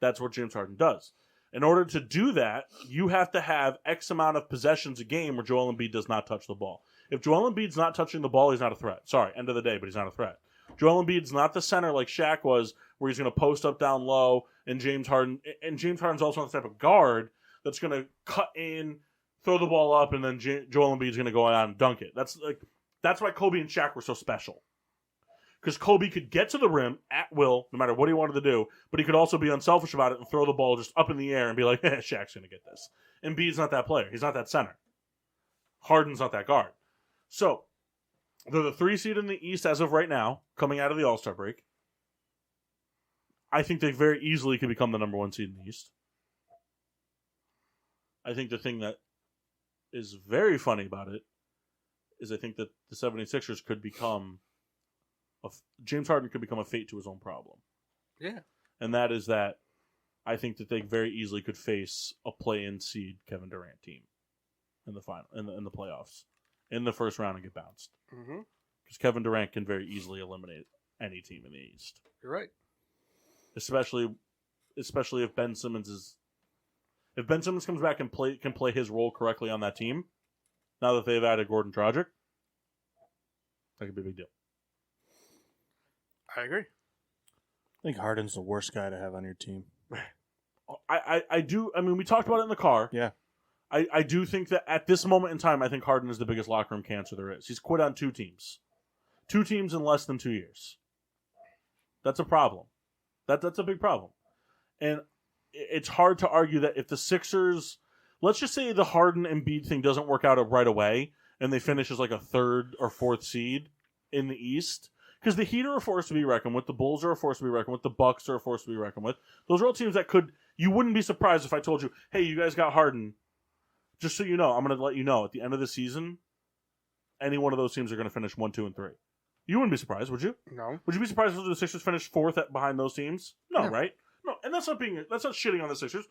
That's what James Harden does. In order to do that, you have to have X amount of possessions a game where Joel Embiid does not touch the ball. If Joel Embiid's not touching the ball, he's not a threat. Sorry, end of the day, but he's not a threat. Joel Embiid's not the center like Shaq was, where he's going to post up down low, and James Harden's also not the type of guard that's going to cut in, throw the ball up, and then Joel Embiid's going to go out and dunk it. That's why Kobe and Shaq were so special. Because Kobe could get to the rim at will, no matter what he wanted to do, but he could also be unselfish about it and throw the ball just up in the air and be like, Shaq's going to get this. Embiid's not that player. He's not that center. Harden's not that guard. So, they're the 3 seed in the East as of right now, coming out of the All-Star break. I think they very easily could become the number 1 seed in the East. I think the thing that is very funny about it is I think that the 76ers could become James Harden could become a fate to his own problem. Yeah. And that is that I think that they very easily could face a play-in seed Kevin Durant team in the final, in the playoffs, in the first round and get bounced. Because Kevin Durant can very easily eliminate any team in the East. You're right. Especially if Ben Simmons comes back and can play his role correctly on that team, now that they've added Gordon Dragic, that could be a big deal. I agree. I think Harden's the worst guy to have on your team. I do. I mean, we talked about it in the car. Yeah. I do think that at this moment in time, I think Harden is the biggest locker room cancer there is. He's quit on 2 teams. 2 teams in less than 2 years. That's a problem. That's a big problem. And it's hard to argue that if the Sixers, let's just say the Harden Embiid thing doesn't work out right away, and they finish as like a 3rd or 4th seed in the East, because the Heat are a force to be reckoned with, the Bulls are a force to be reckoned with, the Bucks are a force to be reckoned with. Those are all teams that you wouldn't be surprised if I told you, hey, you guys got Harden. Just so you know, I'm going to let you know, at the end of the season, any one of those teams are going to finish 1, 2, and 3. You wouldn't be surprised, would you? No. Would you be surprised if the Sixers finished 4th behind those teams? No, Yeah. Right? No, and that's not shitting on the Sixers.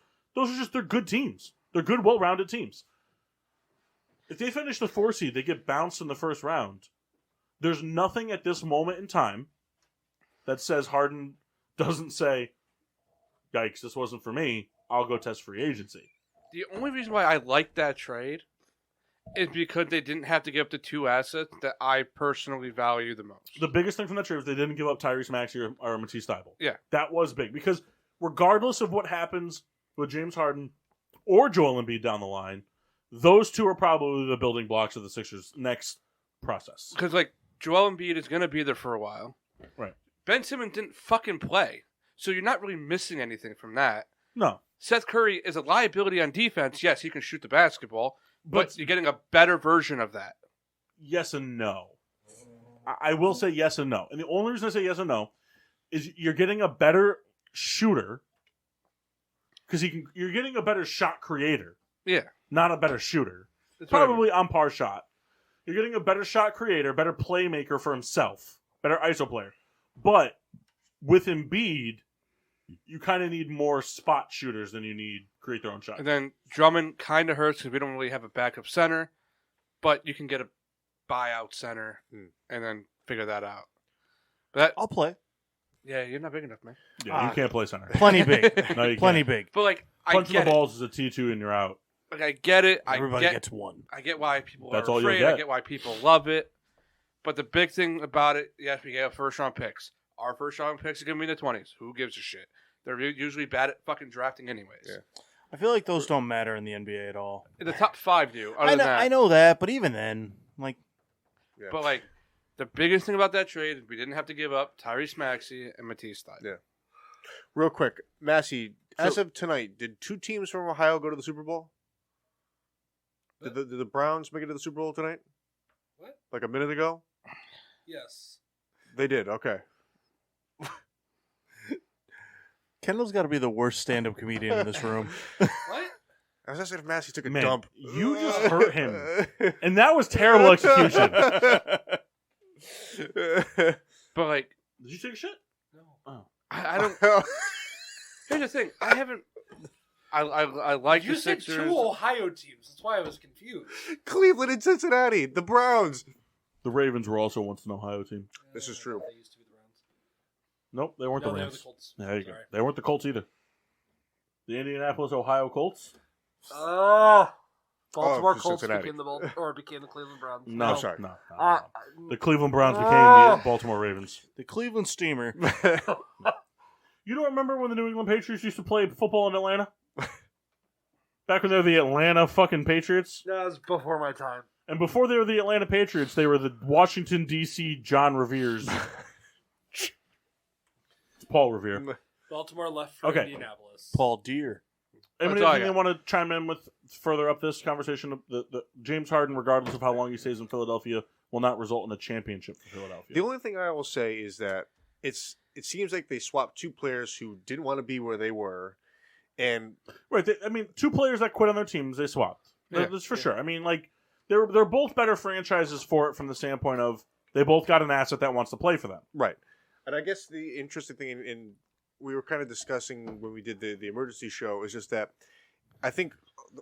They're good teams. They're good, well-rounded teams. If they finish the 4 seed, they get bounced in the first round. There's nothing at this moment in time that says Harden doesn't say, yikes, this wasn't for me. I'll go test free agency. The only reason why I like that trade is because they didn't have to give up the 2 assets that I personally value the most. The biggest thing from that trade was they didn't give up Tyrese Maxey or Matisse Thybulle. Yeah. That was big because regardless of what happens with James Harden or Joel Embiid down the line, those 2 are probably the building blocks of the Sixers' next process. Because, Joel Embiid is going to be there for a while. Right. Ben Simmons didn't fucking play, so you're not really missing anything from that. No. Seth Curry is a liability on defense. Yes, he can shoot the basketball, but you're getting a better version of that. Yes and no. I will say yes and no. And the only reason I say yes and no is you're getting a better shooter because you're getting a better shot creator. Yeah. Not a better shooter. That's what I mean. Probably on par shot. You're getting a better shot creator, better playmaker for himself, better ISO player. But with Embiid, you kind of need more spot shooters than you need create their own shot. And then Drummond kind of hurts because we don't really have a backup center, but you can get a buyout center and then figure that out. But I'll play. yeah, you're not big enough, man. Yeah, you can't play center. Plenty big. No, you Plenty can't. big. But like, Punching I the get it. balls is a T2 and you're out. Like, I get it. Everybody gets one. I get why people That's are all you'll afraid. I get. get why people love it. But the big thing about it, yes, we get first round picks. Our first round picks are going to be in the 20s. Who gives a shit? They're usually bad at fucking drafting anyways. Yeah. I feel like those don't matter in the NBA at all. In the top 5 do. Other I than know, that. I know that, but even then, like, Yeah. But like, the biggest thing about that trade is we didn't have to give up Tyrese Maxey and Matisse Thybulle. Yeah. Real quick, Massey, as So- of tonight, did 2 teams from Ohio go to the Super Bowl? Did the Browns make it to the Super Bowl tonight? What? Like a minute ago? Yes. They did, okay. Kendall's got to be the worst stand-up comedian in this room. What? I was asking if Massey took a Man, dump. you just hurt him. And that was terrible execution. But like, Did you take a shit? I don't. Here's the thing. I haven't. I like You the said Sixers. 2 Ohio teams. That's why I was confused. Cleveland and Cincinnati, the Browns. The Ravens were also once an Ohio team. This is true. They used to be the Browns. Nope, they weren't No, the they were Rams. the Colts. There you go. Sorry. They weren't the Colts either. The Indianapolis, Ohio Colts? Oh. Baltimore for Colts Cincinnati. became the Cleveland Browns. No, I'm sorry. No. Uh, The Cleveland Browns became the Baltimore Ravens. The Cleveland Steamer. You don't remember when the New England Patriots used to play football in Atlanta? Back when they were the Atlanta fucking Patriots? that was before my time. And before they were the Atlanta Patriots, they were the Washington, D.C. John Revere's. It's Paul Revere. Baltimore left for Okay. Indianapolis. Paul Deere. Anybody all I anything got. they want to chime in with further up this conversation? The James Harden, regardless of how long he stays in Philadelphia, will not result in a championship for Philadelphia. The only thing I will say is that it seems like they swapped 2 players who didn't want to be where they were, and Right. I mean, 2 players that quit on their teams, they swapped. Yeah. That's for sure. I mean, like, they're both better franchises for it from the standpoint of they both got an asset that wants to play for them. right. And I guess the interesting thing, in we were kind of discussing when we did the emergency show, is just that I think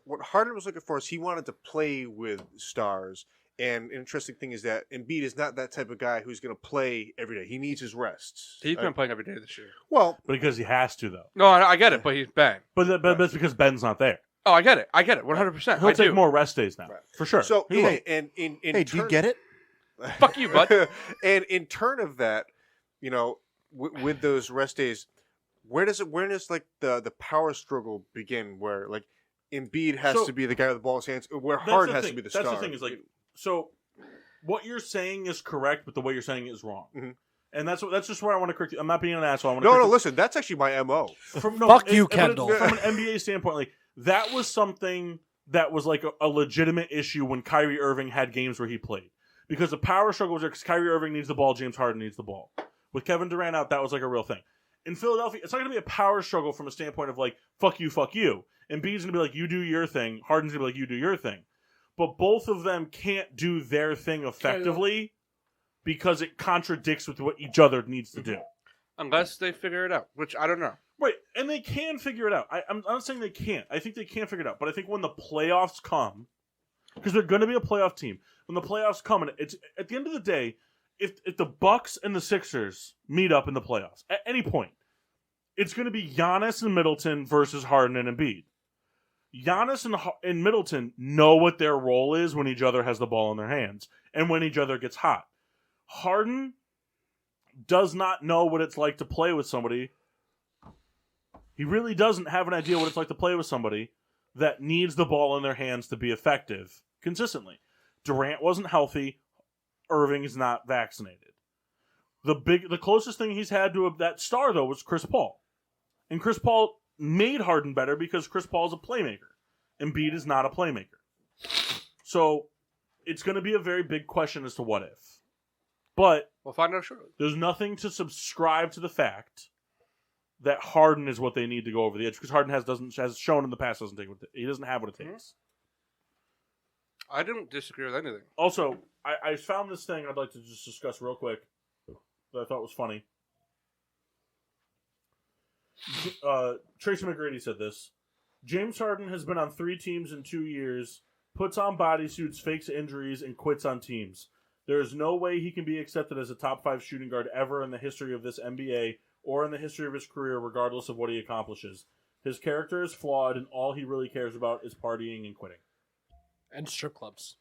what Harden was looking for is he wanted to play with stars. And an interesting thing is that Embiid is not that type of guy who's going to play every day. He needs his rests. He's been playing every day this year. Well, Because he has to, though. No, I get it, but he's bad. But that's because Ben's not there. Oh, I get it. 100%. He'll I take do. more rest days now. Right. For sure. so He will. hey, and in Hey, do you get it? Fuck you, bud. And in turn of that, you know, with those rest days, where does like the power struggle begin? Where like Embiid has So- to be the guy with the ball in his hands, where That's Harden the has thing. to be the That's star. the thing is like, so what you're saying is correct, but the way you're saying it is wrong. Mhm. And that's just where I want to correct you. I'm not being an asshole. I want to no, correct you. listen, that's actually my MO. Fuck you, Kendall. From an NBA standpoint, like that was something that was like a legitimate issue when Kyrie Irving had games where he played. Because the power struggle was there because Kyrie Irving needs the ball, James Harden needs the ball. With Kevin Durant out, that was like a real thing. In Philadelphia, it's not going to be a power struggle from a standpoint of like, fuck you. Embiid's going to be like, you do your thing. Harden's going to be like, you do your thing. But both of them can't do their thing effectively because it contradicts with what each other needs to do. Unless they figure it out, which I don't know. Right, and they can figure it out. I'm not saying they can't. I think they can figure it out. But I think when the playoffs come, because they're going to be a playoff team, when the playoffs come, and it's at the end of the day, if the Bucks and the Sixers meet up in the playoffs at any point, it's going to be Giannis and Middleton versus Harden and Embiid. Giannis and Middleton know what their role is when each other has the ball in their hands and when each other gets hot. Harden does not know what it's like to play with somebody. He really doesn't have an idea what it's like to play with somebody that needs the ball in their hands to be effective consistently. Durant wasn't healthy. Irving is not vaccinated. The closest thing he's had to that star, though, was Chris Paul. And Chris Paul made Harden better because Chris Paul is a playmaker. Embiid is not a playmaker. So it's going to be a very big question as to what if. But We'll find out shortly. there's nothing to subscribe to the fact that Harden is what they need to go over the edge because Harden has shown in the past he doesn't have what it takes. I don't disagree with anything. Also, I found this thing I'd like to just discuss real quick that I thought was funny. Tracy McGrady said this. James Harden has been on 3 teams in 2 years puts on bodysuits, fakes injuries, and quits on teams. There is no way he can be accepted as a top 5 shooting guard ever in the history of this NBA or in the history of his career, regardless of what he accomplishes. His character is flawed, and all he really cares about is partying and quitting. And strip clubs.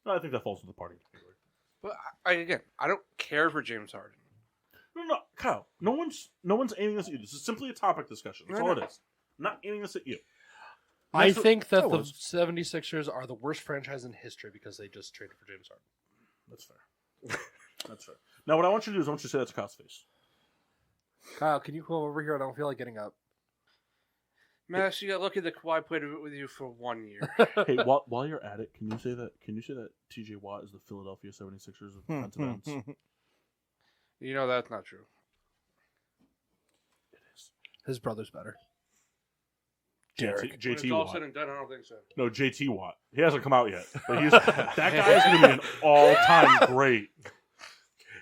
I think that falls into the partying category. But I don't care for James Harden. No, Kyle. No one's aiming this at you. This is simply a topic discussion. That's all it is. I'm not aiming this at you. I think that the 76ers are the worst franchise in history because they just traded for James Harden. That's fair. That's fair. Now, what I want you to do is I want you to say that to Kyle's face. Kyle, can you come over here? I don't feel like getting up. Max, you got lucky that Kawhi played with you for 1 year. Hey, while you're at it, can you say that T.J. Watt is the Philadelphia 76ers of defensive ends? You know that's not true. It is. His brother's better. JT When it's all Watt. said and done, I don't think so. No, JT Watt. He hasn't come out yet, but that guy is going to be an all-time great.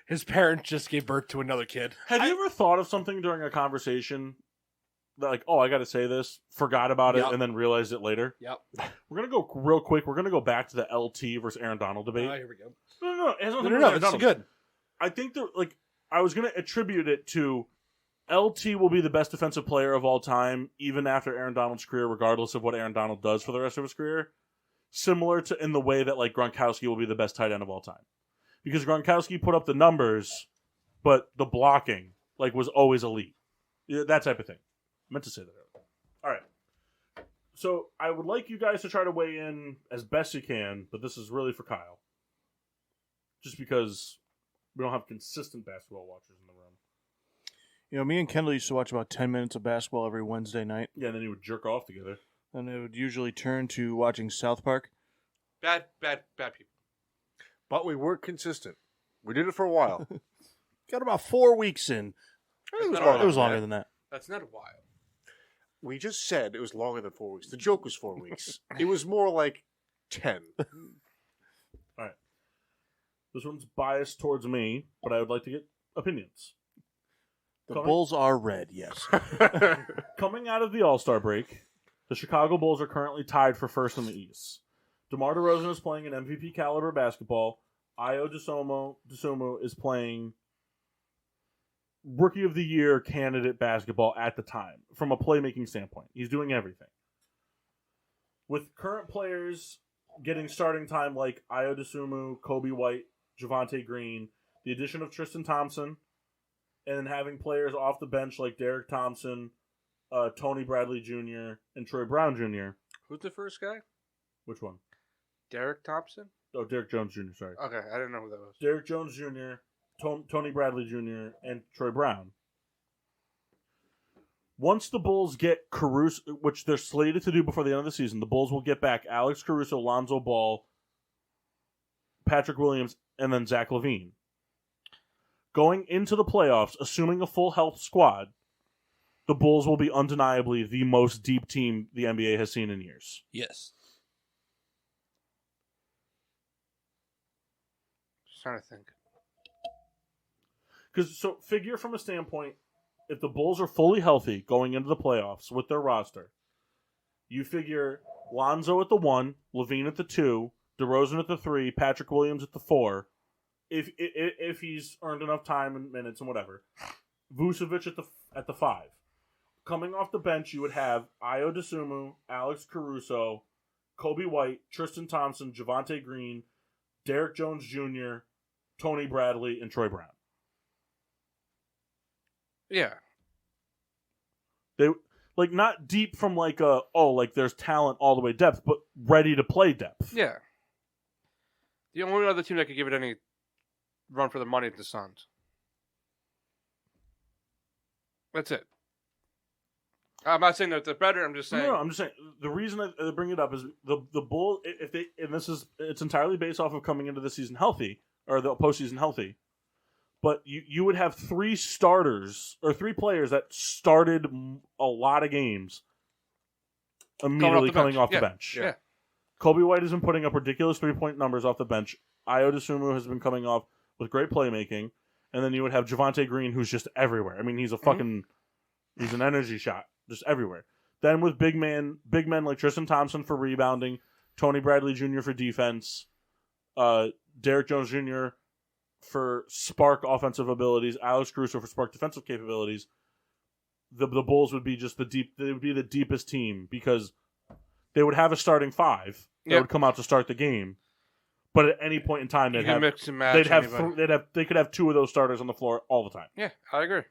His parents just gave birth to another kid. Have you ever thought of something during a conversation that, like, oh, I got to say this, forgot about it, and then realized it later? Yep. We're going to go real quick. We're going to go back to the LT versus Aaron Donald debate. Here we go. No. It has nothing to do with No, Aaron it's Donald. good. I think I was going to attribute it to LT will be the best defensive player of all time, even after Aaron Donald's career, regardless of what Aaron Donald does for the rest of his career. Similar to in the way that like Gronkowski will be the best tight end of all time, because Gronkowski put up the numbers, but the blocking was always elite. That type of thing. I meant to say that earlier. All right. So I would like you guys to try to weigh in as best you can, but this is really for Kyle, just because we don't have consistent basketball watchers in the room. You know, me and Kendall used to watch about 10 minutes of basketball every Wednesday night. Yeah, and then you would jerk off together. And it would usually turn to watching South Park. Bad people. But we weren't consistent. We did it for a while. Got about 4 weeks in. It was longer than that. That's not a while. We just said it was longer than 4 weeks. The joke was 4 weeks. It was more like 10. All right. This one's biased towards me, but I would like to get opinions. The Bulls are red, yes. Coming out of the All-Star break, the Chicago Bulls are currently tied for first in the East. DeMar DeRozan is playing an MVP caliber basketball. Ayo Dosunmu is playing Rookie of the Year candidate basketball at the time, from a playmaking standpoint. He's doing everything. With current players getting starting time like Ayo Dosunmu, Kobe White, Javonte Green, the addition of Tristan Thompson, and then having players off the bench like Derek Thompson, Tony Bradley Jr., and Troy Brown Jr. Who's the first guy? Which one? Derek Thompson? Oh, Derek Jones Jr., sorry. Okay, I didn't know who that was. Derek Jones Jr., Tony Bradley Jr., and Troy Brown. Once the Bulls get Caruso, which they're slated to do before the end of the season, the Bulls will get back Alex Caruso, Lonzo Ball, Patrick Williams, and then Zach LaVine. Going into the playoffs, assuming a full health squad, the Bulls will be undeniably the most deep team the NBA has seen in years. Yes. Just trying to think. Because figure from a standpoint, if the Bulls are fully healthy going into the playoffs with their roster, you figure Lonzo at the 1, LaVine at the 2, DeRozan at the 3, Patrick Williams at the 4. If he's earned enough time and minutes and whatever, Vucevic at the 5. Coming off the bench, you would have Ayo Dosunmu, Alex Caruso, Kobe White, Tristan Thompson, Javonte Green, Derek Jones Jr., Tony Bradley, and Troy Brown. Yeah. They not deep from there's talent all the way depth, but ready to play depth. Yeah. The only other team that could give it any run for the money is the Suns. That's it. I'm not saying that they're better. I'm just saying. No, I'm just saying the reason I bring it up is the Bulls. It's entirely based off of coming into the season healthy or the postseason healthy. But you would have 3 starters or 3 players that started a lot of games immediately coming off the bench. Yeah. Kobe White has been putting up ridiculous 3-point numbers off the bench. Ayo Dosunmu has been coming off with great playmaking. And then you would have Javonte Green, who's just everywhere. I mean, he's he's an energy shot, just everywhere. Then with big men like Tristan Thompson for rebounding, Tony Bradley Jr. for defense, Derek Jones Jr. for spark offensive abilities, Alex Caruso for spark defensive capabilities, the Bulls would be just they would be the deepest team because they would have a starting five that would come out to start the game. But at any point in time, they'd have mix and match. They could have two of those starters on the floor all the time. Yeah, I agree.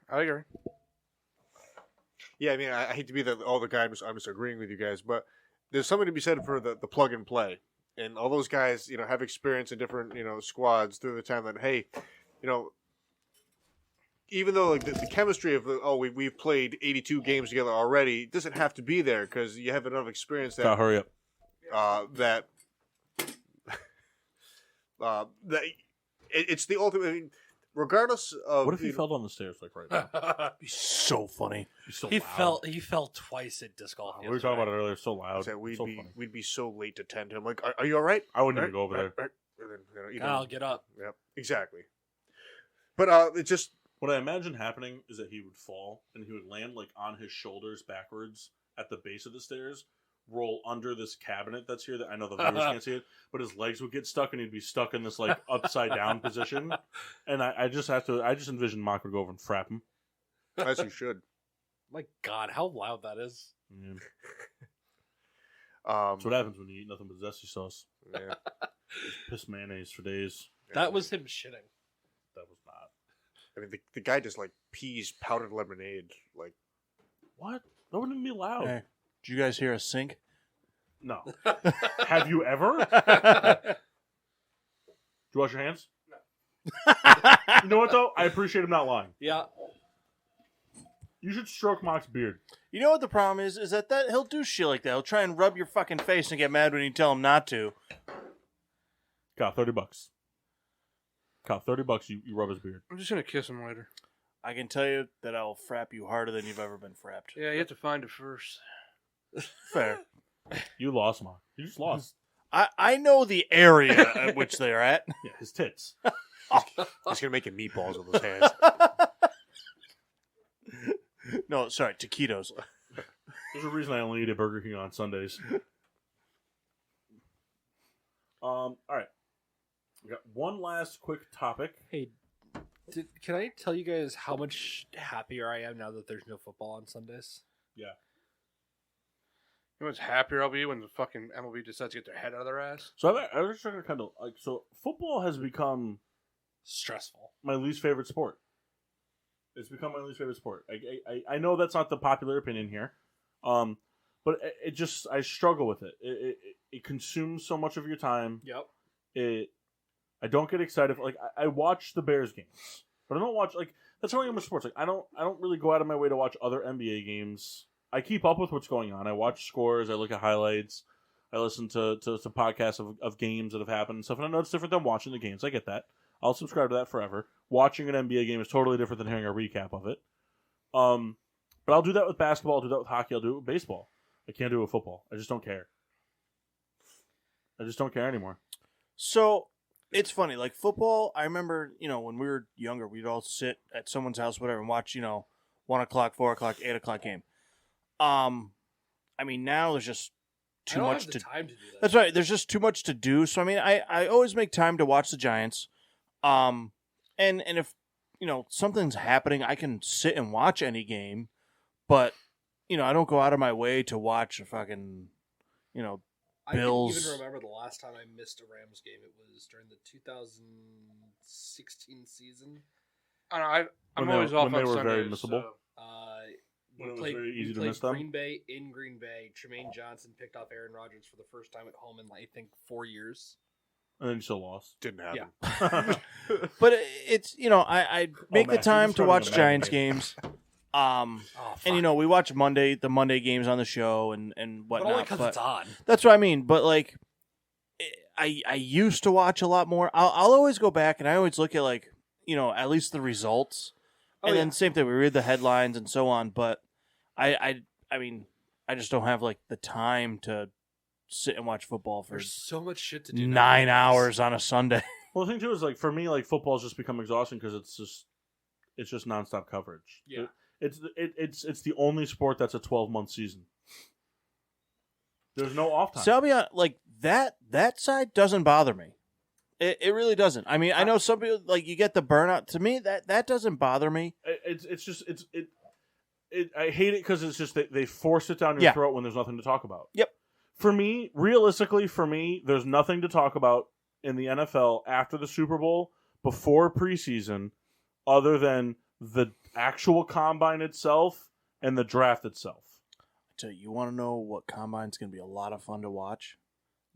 Yeah, I mean, I hate to be all the guy. I'm just agreeing with you guys, but there's something to be said for the plug and play, and all those guys, have experience in different, squads through the time. That hey, even though like the chemistry of we've played 82 games together already, it doesn't have to be there because you have enough experience that Gotta hurry up. That it's the ultimate. I mean, regardless of what if he fell down the stairs like right now? Be so funny. So He loud. fell twice at disc golf. We were talking about it earlier. So loud. We'd be so late to tend to him. Like, are you all right? I wouldn't even go over there. And then, I'll get up. Yep, exactly. But it just what I imagine happening is that he would fall and he would land like on his shoulders backwards at the base of the stairs, roll under this cabinet that's here that I know the viewers can't see it, but his legs would get stuck and he'd be stuck in this like upside down position. And I just envision Mock would go over and frap him. as you should. My God, how loud that is! Yeah. That's what happens when you eat nothing but zesty sauce. Yeah. Piss mayonnaise for days. That was him shitting. That was not. I mean, the guy just like peas powdered lemonade. Like, What? That wouldn't be allowed. Hey, did you guys hear a sink? No. Have you ever? Did you wash your hands? No. You know what, though? I appreciate him not lying. Yeah. You should stroke Mock's beard. You know what the problem is? Is that he'll do shit like that. He'll try and rub your fucking face and get mad when you tell him not to. Got $30. Got $30. You rub his beard. I'm just gonna kiss him later. I can tell you that I'll frap you harder than you've ever been frapped. Yeah, you have to find it first. Fair. You lost, Mock. You just lost. I know the area at which they're at. Yeah, his tits. he's gonna make him meatballs with his hands. No, sorry, taquitos. There's a reason I only eat at Burger King on Sundays. All right. We got one last quick topic. Hey, can I tell you guys how much happier I am now that there's no football on Sundays? Yeah. You know what's happier I'll be when the fucking MLB decides to get their head out of their ass? So I was just trying to kind of like, so football has become Stressful. my least favorite sport. It's become my least favorite sport. I know that's not the popular opinion here, but it just I struggle with it. It consumes so much of your time. Yep. I don't get excited. Like I watch the Bears games, but I don't watch like that's how I am with sports. Like I don't really go out of my way to watch other NBA games. I keep up with what's going on. I watch scores. I look at highlights. I listen to podcasts of games that have happened and stuff. And I know it's different than watching the games. I get that. I'll subscribe to that forever. Watching an NBA game is totally different than hearing a recap of it. But I'll do that with basketball. I'll do that with hockey. I'll do it with baseball. I can't do it with football. I just don't care. I just don't care anymore. So it's funny, like football. I remember, when we were younger, we'd all sit at someone's house, whatever, and watch, 1 o'clock, 4 o'clock, 8 o'clock game. I mean, now there's just too much to time to do that. That's right. There's just too much to do. So I mean, I always make time to watch the Giants. And if something's happening, I can sit and watch any game, but I don't go out of my way to watch a fucking Bills. I can even remember the last time I missed a Rams game. It was during the 2016 season. I don't know, I'm When always they- off when they on were Sundays. very missable? We When it was played, very easy we to played miss them? Green Bay in Green Bay. Tremaine Johnson picked off Aaron Rodgers for the first time at home in, I think, 4 years. And then you still lost. Didn't happen. Yeah. But it's I make the Max, time you're to just watch starting Giants to games. Oh, And we watch the Monday games on the show and but whatnot. only because it's on. That's what I mean. But like, I used to watch a lot more. I'll always go back and I always look at at least the results, and then same thing. We read the headlines and so on. But I mean, I just don't have the time to sit and watch football for There's so much shit to do. 9 hours on a Sunday. Well, the thing too is for me, football's just become exhausting because it's just nonstop coverage. Yeah. It's the only sport that's a 12-month season. There's no off time. So I'll be honest, like that side doesn't bother me. It really doesn't. I mean, I know some people like you get the burnout. To me, that doesn't bother me. I hate it because it's just they force it down your throat when there's nothing to talk about. Yep. For me, realistically, there's nothing to talk about in the NFL after the Super Bowl, before preseason, other than the actual combine itself and the draft itself. So you want to know what combine's going to be a lot of fun to watch?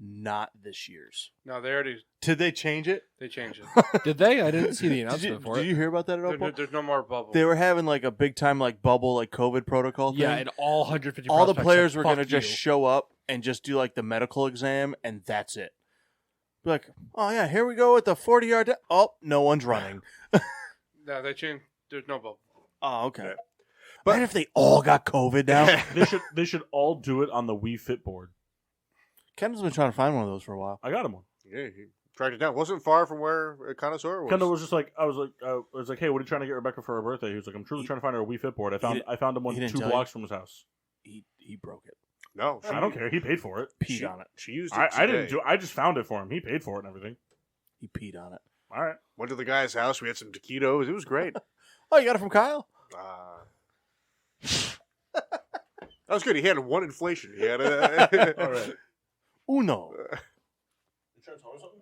Not this year's. No, they already Did they change it? they changed it. Did they? I didn't see the announcement for Did it. you hear about that at all? Paul? There's no more bubble. They were having like a big time like bubble, like COVID protocol thing. Yeah, and all 150 all the prospects players said, were going to "Fuck just you." show up and just do like the medical exam, and that's it. Be like, oh yeah, here we go with the 40-yard. Oh, no one's running. No, they changed. There's no bubble. Oh, okay. Yeah. But if they all got COVID now, They should all do it on the Wii Fit board. Kendall's been trying to find one of those for a while. I got him one. Yeah, he tracked it down. Wasn't far from where a connoisseur was. Kendall was just like, I was like, hey, what are you trying to get Rebecca for her birthday? He was like, I'm truly trying to find her a Wii Fit board. I found him one he didn't 2 tell you? blocks from his house. He broke it. No, I don't care. He paid for it. Peed on it. She used it. I didn't today. do. I just found it for him. He paid for it and everything. He peed on it. All right. Went to the guy's house. We had some taquitos. It was great. Oh, you got it from Kyle? That was good. He had one inflation. He had a. All right. Uno. You trying to tell me something?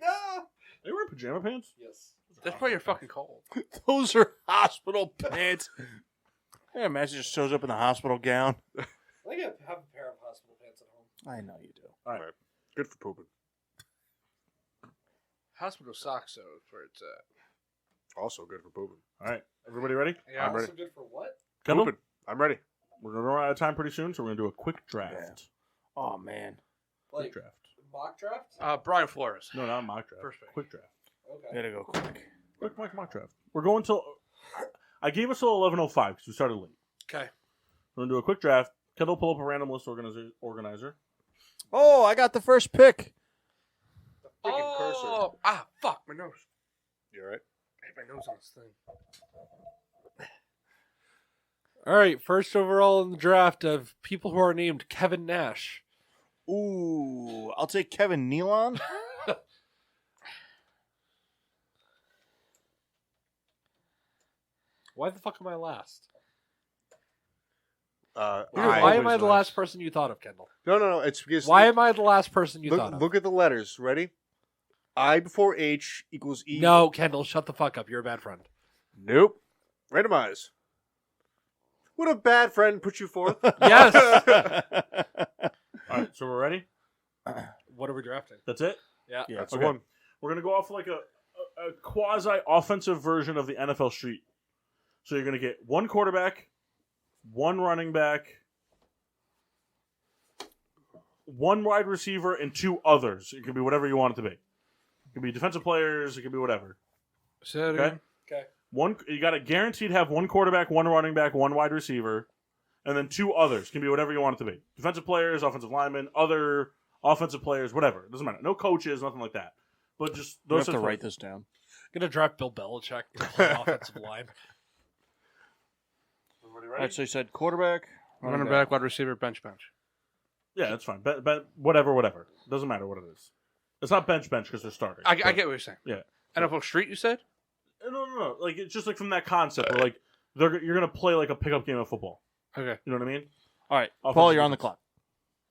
No. They were in pajama pants. Yes. That's why you're fucking cold. Those are hospital pants. Yeah, imagine just shows up in the hospital gown. I think I have a pair of hospital pants at home. I know you do. All right. Good for pooping. Hospital socks, though, is where it's at. Also good for pooping. All right. Everybody ready? Yeah, I'm ready. Also good for what? Kendall? Pooping. I'm ready. We're going to run out of time pretty soon, so we're going to do a quick draft. Oh, man. Quick draft. Mock draft? Brian Flores. No, not mock draft. First pick. Quick draft. Okay. Gotta go quick. Quick mock draft. We're going till. I gave us till 11:05 because we started late. Okay. We're going to do a quick draft. Kendall, pull up a random list organizer. Oh, I got the first pick. Freaking cursor. Fuck, my nose. You all right? I hit my nose on this thing. All right, first overall in the draft of people who are named Kevin Nash. Ooh, I'll take Kevin Nealon. Why the fuck am I last? was Why am I the last person you thought of, Kendall? No. It's because. Why am I the last person you thought of? Look at the letters. Ready? I before H equals E. No, Kendall, shut the fuck up. You're a bad friend. Nope. Randomize. Would a bad friend put you forth? Yes. All right, so we're ready? What are we drafting? That's it? Yeah. That's Okay. the one. We're going to go off like a quasi-offensive version of the NFL Street. So you're going to get one quarterback, one running back, one wide receiver, and 2 others. It can be whatever you want it to be. It can be defensive players. It can be whatever. Say that Okay? again. Okay. You got to guaranteed have one quarterback, one running back, one wide receiver, and then 2 others. It can be whatever you want it to be. Defensive players, offensive linemen, other offensive players, whatever. It doesn't matter. No coaches, nothing like that. But just You those have to are write this down. I'm gonna draft Bill Belichick to play offensive line. Everybody All ready? right, so you said quarterback, Running back, wide receiver, bench. Yeah, that's fine. Whatever. Doesn't matter what it is. It's not bench because they're starting. I get what you're saying. Yeah. NFL Street, you said? No. Like it's just like from that concept where like you're gonna play like a pickup game of football. Okay. You know what I mean? All right, Offensive Paul, you're on the defense. clock.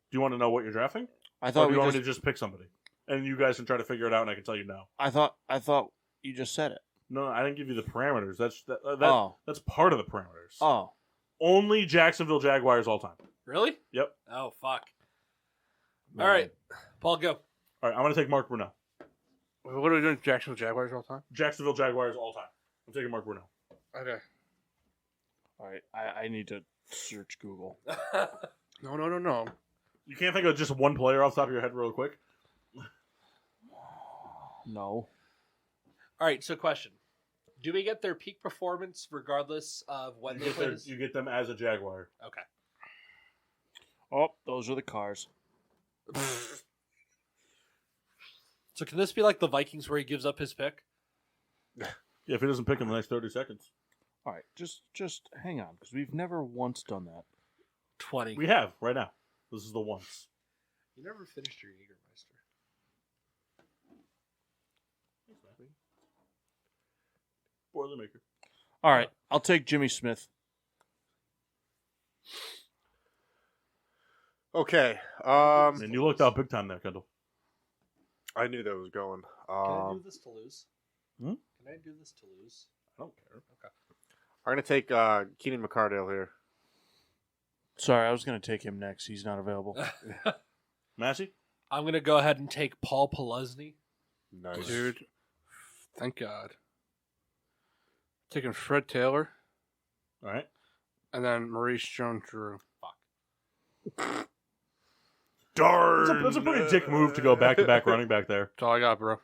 Do you want to know what you're drafting? I Or thought do you we want just, me to just pick somebody, and you guys can try to figure it out, and I can tell you no. I thought you just said it. No, I didn't give you the parameters. Oh. That's part of the parameters. Oh, Only Jacksonville Jaguars all time. Really? Yep. Oh fuck. man. All right, Paul, go. All right, I'm gonna take Mark Brunell. What are we doing? Jacksonville Jaguars all the time? Jacksonville Jaguars all time. I'm taking Mark Brunell. Okay. All right. I need to search Google. No. You can't think of just one player off the top of your head real quick? No. All right, so question. Do we get their peak performance regardless of when they play this? You get them as a Jaguar. Okay. Oh, those are the cars. So can this be like the Vikings where he gives up his pick? Yeah, if he doesn't pick in the next 30 seconds. All right, just hang on, because we've never once done that. 20. We have, right now. This is the once. You never finished your Jägermeister. Boilermaker. All right, I'll take Jimmy Smith. Okay. And you looked out big time there, Kendall. I knew that was going. Can I do this to lose? Hmm? Can I do this to lose? I don't care. Okay. I'm going to take Keenan McCardale here. Sorry, I was going to take him next. He's not available. Massey? I'm going to go ahead and take Paul Peluzny. Nice. Dude, thank God. Taking Fred Taylor All right. and then Maurice Jones-Drew. Darn. That's a pretty dick move to go back-to-back running back there. That's all I got, bro.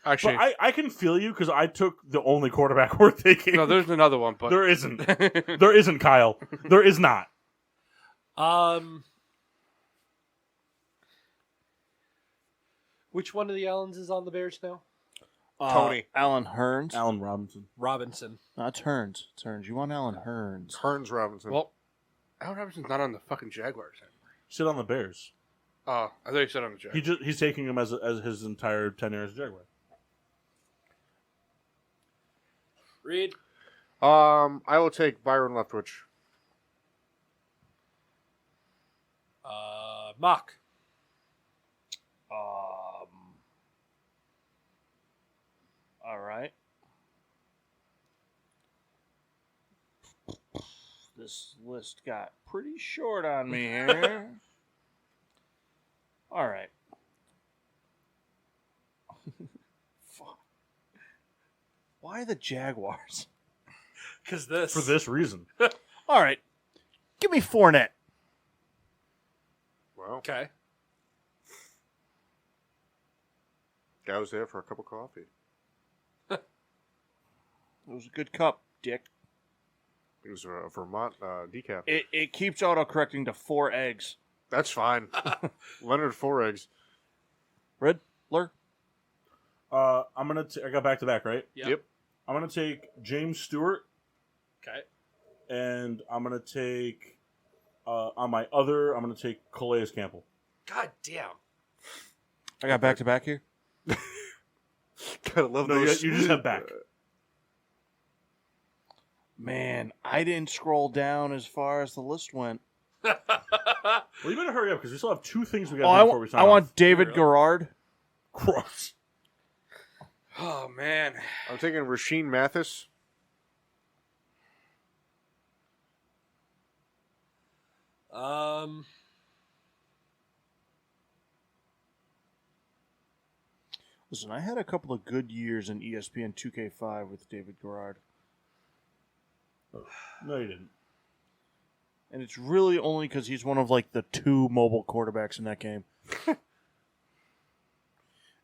Actually, But I can feel you because I took the only quarterback worth taking. no, there's another one, but There isn't. There isn't, Kyle. There is not. Which one of the Allens is on the Bears now? Tony. Alan Hearns. Allen Robinson. Robinson. No, it's Hearns. It's Hearns. You want Alan Hearns. Hearns Robinson. well, Allen Robinson's not on the fucking Jaguars anymore. Sit on the Bears. Oh, I thought you said on the Jaguars. He's taking him as his entire tenure as a Jaguar. Reed. I will take Byron Leftwich. Mock. All right. This list got pretty short on me here. All right. Fuck. Why the Jaguars? Because this. For this reason. All right. Give me Fournette. Well, Okay. guy was there for a cup of coffee. It was a good cup, Dick. It was a Vermont decaf. It keeps autocorrecting to 4 eggs. That's fine. Leonard 4 eggs. Riddler? I got back to back, right? Yeah. Yep. I'm gonna take James Stewart, Okay. and I'm gonna take on my other. I'm gonna take Calais Campbell. God damn. I got back to back here. Gotta love No, those. you just have back. Man, I didn't scroll down as far as the list went. Well, you better hurry up because we still have 2 things we got Oh, to do before we sign I off. want David Garrard. Cross. Oh, man. I'm taking Rasheem Mathis. Listen, I had a couple of good years in ESPN 2K5 with David Garrard. No, you didn't. And it's really only because he's one of like the 2 mobile quarterbacks in that game.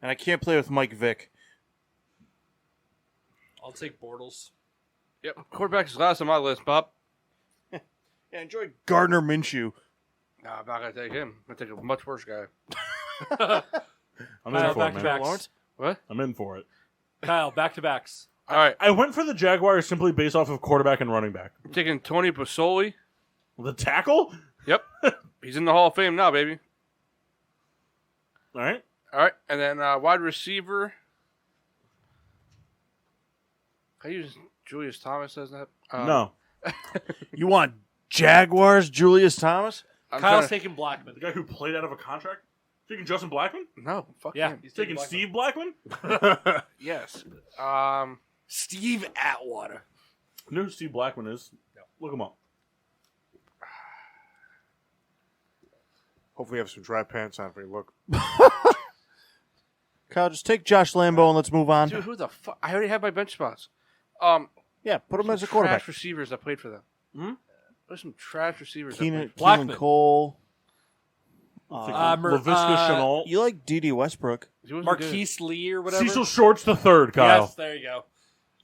And I can't play with Mike Vick. I'll take Bortles. Yep, quarterback is last on my list, Bob. Yeah, enjoy Gardner Minshew. No, I'm not going to take him. I'm going to take a much worse guy. I'm Kyle, in for it, back to man. back. Lawrence? What? I'm in for it. Kyle, back to backs. All right. I went for the Jaguars simply based off of quarterback and running back. I'm taking Tony Basoli. The tackle? Yep. He's in the Hall of Fame now, baby. All right. All right. And then wide receiver. Can I use Julius Thomas as that? No. You want Jaguars, Julius Thomas? I'm Kyle's trying taking Blackman. The guy who played out of a contract? Taking Justin Blackman? No, fuck Yeah, him. he's Taking Blackman. Steve Blackman? Yes. Steve Atwater. You know who Steve Blackman is? No. Look him up. Hopefully you have some dry pants on for you look. Kyle, just take Josh Lambo and let's move on. Dude, who the fuck? I already have my bench spots. Yeah, put him as a Trash quarterback. receivers that played for them. There's some trash receivers. Keenan Blackman. Cole. LaVisca Chenault. You like D.D. Westbrook. Marquise Lee or whatever. Cecil Shorts the third, Kyle. Yes, there you go.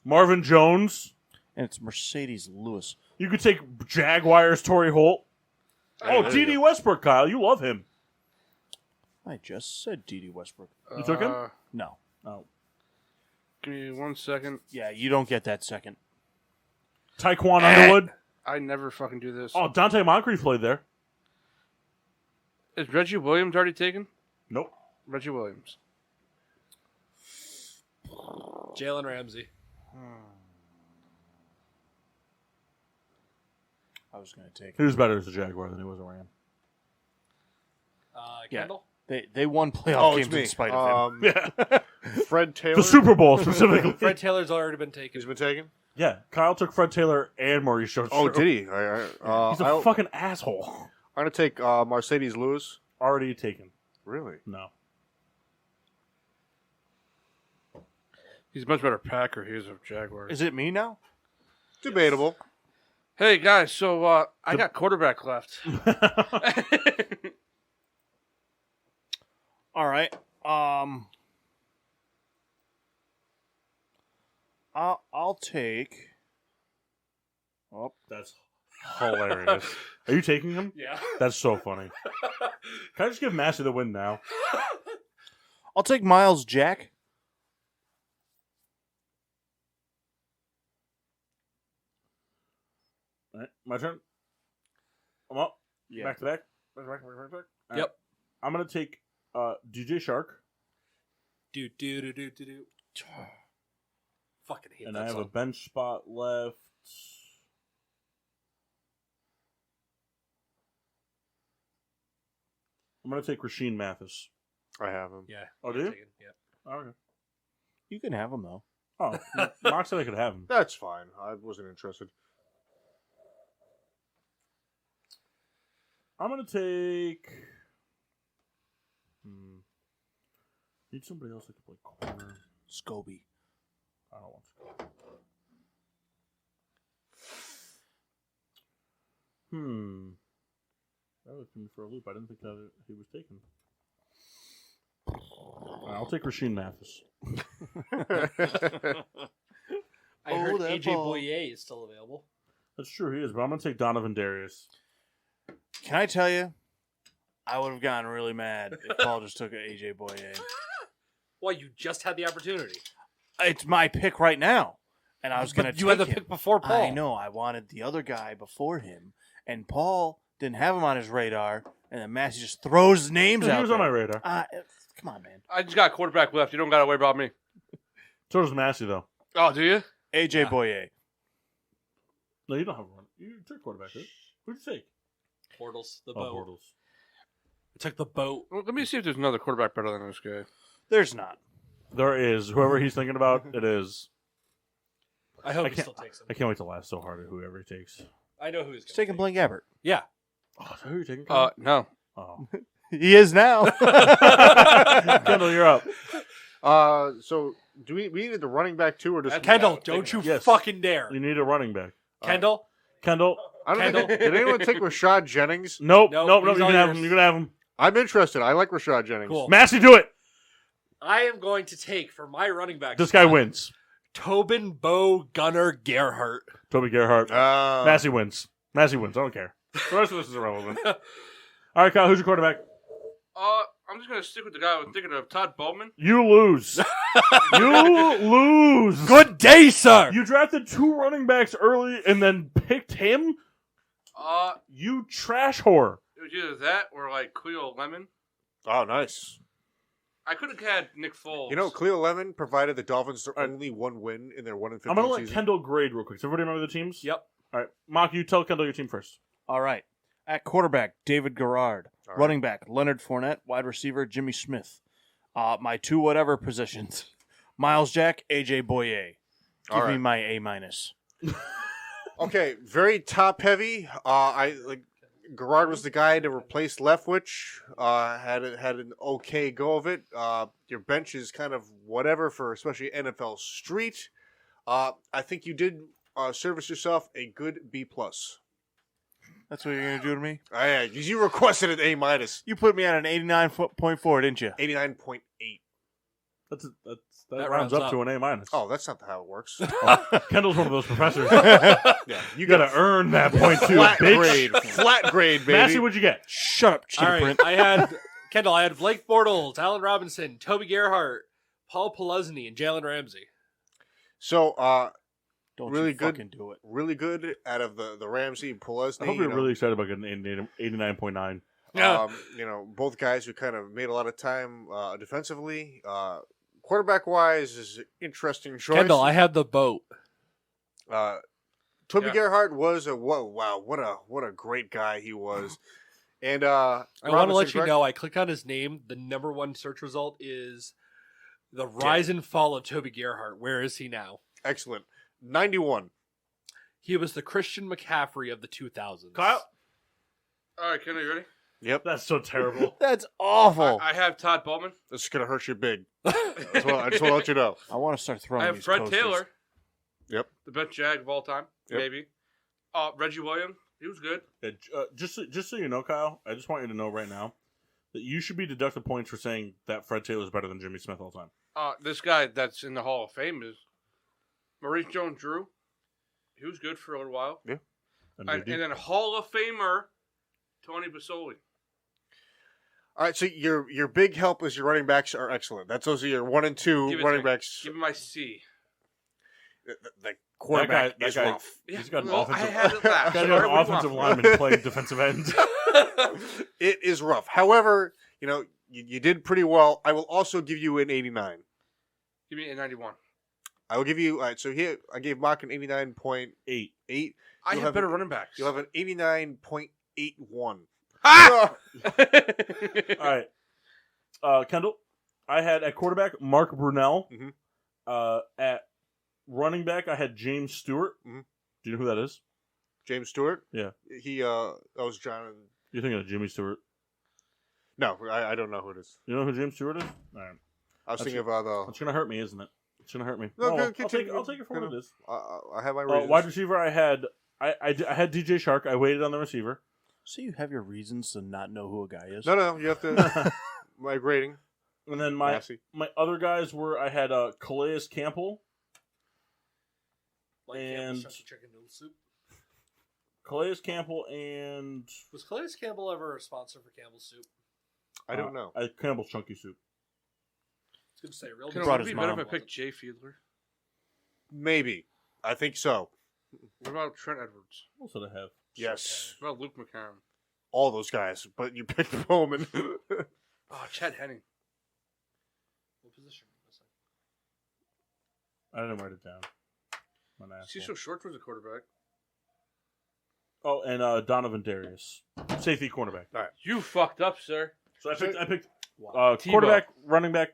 Marvin Jones. And it's Mercedes Lewis. You could take Jaguars, Torrey Holt. Oh, D.D. Westbrook, Kyle. You love him. I just said D.D. Westbrook. You took him? No. Oh. Give me 1 second. Yeah, you don't get that second. Tyquan Underwood. I never fucking do this. Oh, Dante Moncrief played there. Is Reggie Williams already taken? Nope. Reggie Williams. Jalen Ramsey. I was going to take He was better as a Jaguar than he was a Ram. Yeah. Kendall. They won playoff it's games me. in spite of him. Yeah. Fred Taylor. The Super Bowl specifically. Fred Taylor's already been taken. He's been taken. Yeah, Kyle took Fred Taylor and Maurice Jones. Oh, did he? He's a fucking asshole. I'm gonna take Mercedes Lewis. Already taken. Really? No. He's a much better Packer. He is a Jaguar. Is it me now? Debatable. Hey, guys, so I got quarterback left. All right. I'll take. Oh, that's hilarious. Are you taking him? Yeah. That's so funny. Can I just give Massey the win now? I'll take Miles Jack. All right, my turn. I'm up. Yeah. Back to back. Back. All right. Yep. I'm gonna take DJ Shark, Do. Fucking hate and that I have song. a bench spot left. I'm gonna take Rasheed Mathis. I have him. Yeah. Oh, do you? Taken. Yeah. Oh, okay. You can have him though. Oh, Mark said I could have him. That's fine. I wasn't interested. I'm gonna take. Need somebody else that can play corner. Scobie. I don't want Scobie. That was me for a loop. I didn't think that he was taken. I'll take Rasheed Mathis. I heard that AJ ball. Boye is still available. That's true, he is, but I'm gonna take Donovan Darius. Can I tell you? I would have gotten really mad if Paul just took AJ Boye. Well, you just had the opportunity. It's my pick right now, and I was going to. But you had the pick before Paul. I know. I wanted the other guy before him, and Paul didn't have him on his radar, and then Massey just throws names out. He was on my radar. Come on, man. I just got a quarterback left. You don't got to worry about me. So does Massey, though. Oh, do you? AJ Boye. No, you don't have one. You took quarterback, right? Who'd you take? Portals. The Oh, boat. Bortles. I took the boat. Well, let me see if there's another quarterback better than this guy. There's not. There is. Whoever he's thinking about, it is. I hope I he can't- still takes him. I can't wait to laugh so hard at whoever he takes. I know who he's He's going taking Blaine Gabbert. Yeah. Oh, is that who you're taking? No. Oh. He is now. Kendall, you're up. So do we needed the running back too, or just Kendall, don't you Yes. fucking dare. You need a running back. Kendall? Kendall. I don't Kendall? think, did anyone take Rashad Jennings? Nope. Nope, Nope. he's You all can have yours. him. You can have him. I'm interested. I like Rashad Jennings. Cool. Massey, do it. I am going to take for my running back. This guy spot, wins. Tobin Bo Gunnar Gerhardt. Toby Gerhardt. Massey wins. Massey wins. I don't care. The rest of this is irrelevant. All right, Kyle, who's your quarterback? I'm just going to stick with the guy I was thinking of, Todd Bowman. You lose. You lose. Good day, sir. You drafted 2 running backs early and then picked him? You trash whore. It was either that or like Cleo Lemon. Oh, nice. I could have had Nick Foles. You know, Cleo Lemon provided the Dolphins their only one win in their 1-15 I'm going to let season. Kendall grade real quick. Does everybody remember the teams? Yep. All right. Mock, you tell Kendall your team first. All right. At quarterback, David Garrard. All right. Running back, Leonard Fournette. Wide receiver, Jimmy Smith. My 2 whatever positions. Miles Jack, AJ Boye. Give All me right. my A-. Okay, very top heavy. Garrard was the guy to replace Leftwich. Had an okay go of it. Your bench is kind of whatever for especially NFL Street. I think you did service yourself a good B+. That's what you're going to do to me? Yeah, you requested an A-. You put me at an 89.4, didn't you? 89.8. That rounds rounds up up. to an A-. Oh, that's not how it works. Kendall's one of those professors. Yeah, You got to earn that point, too, flat bitch. grade. Flat grade, baby. Massey, what'd you get? Shut up, All right. Print. I had Kendall. I had Blake Bortles, Allen Robinson, Toby Gerhardt, Paul Pelesny, and Jalen Ramsey. So, Don't really you good. fucking do it. really good out of the Ramsey and Pelesny. I hope you're really excited about getting 89.9. Both guys who kind of made a lot of time defensively. Quarterback wise is an interesting choice. Kendall, I have the boat. Toby Gerhart was what a great guy he was. And I want to let you know, I clicked on his name. The number one search result is the rise and fall of Toby Gerhart. Where is he now? Excellent. 91. He was the Christian McCaffrey of the 2000s. Kyle? All right, Ken, are you ready? Yep. That's so terrible. That's awful. I have Todd Bowman. This is going to hurt you big. I just want to let you know. I want to start throwing I have these Fred coasters. Taylor. Yep. The best Jag of all time, Yep. maybe. Reggie Williams. He was good. Yeah, just so you know, Kyle, I just want you to know right now that you should be deducted points for saying that Fred Taylor is better than Jimmy Smith all the time. This guy that's in the Hall of Fame is Maurice Jones-Drew. He was good for a little while. Yeah. And then Hall of Famer Tony Basoli. All right, so your big help is your running backs are excellent. Those are your 1 and 2 running backs. Give him my C. The quarterback that is guy, rough. He's got an Well, offensive, I had it last. got an offensive lineman playing defensive end. It is rough. However, you did pretty well. I will also give you an 89. Give me a 91. I will give you. All right, so here I gave Mock an 89.8. I have better running backs. You'll have an 89.81. Ah! All right. Kendall, I had at quarterback Mark Brunell. Mhm. At running back, I had James Stewart. Mhm. Do you know who that is? James Stewart. Yeah. That was John. You're thinking of Jimmy Stewart. No, I don't know who it is. You know who James Stewart is? All right. I was That's thinking of It's going to hurt me, isn't it? It's going to hurt me. No, well, continue. I'll take it for what it is. I have my reasons. Wide receiver, I had DJ Shark. I waited on the receiver. So you have your reasons to not know who a guy is? No, you have to. My grading. And then my other guys were, I had Calais Campbell. And chicken noodle soup. Calais Campbell and... Was Calais Campbell ever a sponsor for Campbell's soup? I don't know. Campbell's Chunky Soup. I was going to say, real Brought Would his it be better mom. if I picked Jay Fiedler? Maybe. I think so. What about Trent Edwards? What else did I have? Yes. What about Luke McCarron? All those guys, but you picked Bowman. Chad Henning. What position was I didn't write it down. Is he so short towards a quarterback? Oh, and Donovan Darius. Safety cornerback. All right. You fucked up, sir. So I picked Tebow. quarterback, running back,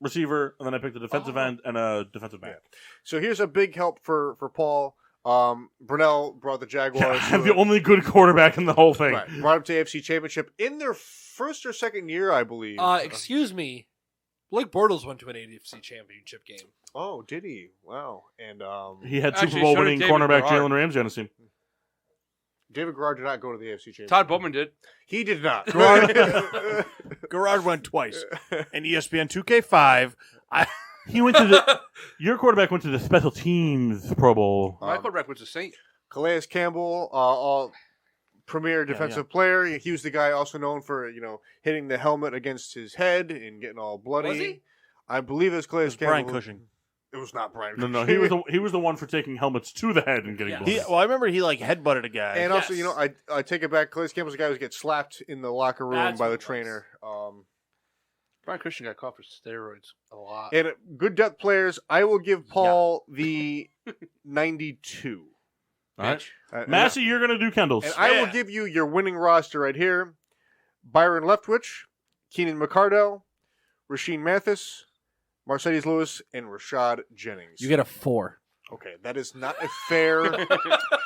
receiver, and then I picked a defensive end and a defensive back. So here's a big help for Paul. Brunell brought the Jaguars. I have the only good quarterback in the whole thing. Right. Brought him to AFC Championship in their first or second year, I believe. Excuse me. Blake Bortles went to an AFC Championship game. Oh, did he? Wow. And He had Actually, Super Bowl so did winning David cornerback Garrard. Jalen Ramsey on his team. David Garrard did not go to the AFC Championship. Todd Bowman did. He did not. Gerard went twice. And ESPN 2K5. He went to the. Your quarterback went to the special teams Pro Bowl. My quarterback was a Saint. Calais Campbell, all premier defensive player. He was the guy also known for hitting the helmet against his head and getting all bloody. Was he? I believe it was Calais Campbell. Brian Cushing. It was not Brian. No, Cushing. he was the one for taking helmets to the head and getting blown. I remember he headbutted a guy. And also, I take it back. Calais Campbell's the guy who gets slapped in the locker room That's by what the it trainer. Brian Christian got caught for steroids a lot. And good depth players. I will give Paul the 92. All right. Massey, you're going to do Kendall's. and I will give you your winning roster right here. Byron Leftwich, Keenan McCardell, Rasheem Mathis, Mercedes Lewis, and Rashad Jennings. You get a 4. Okay, that is not a fair.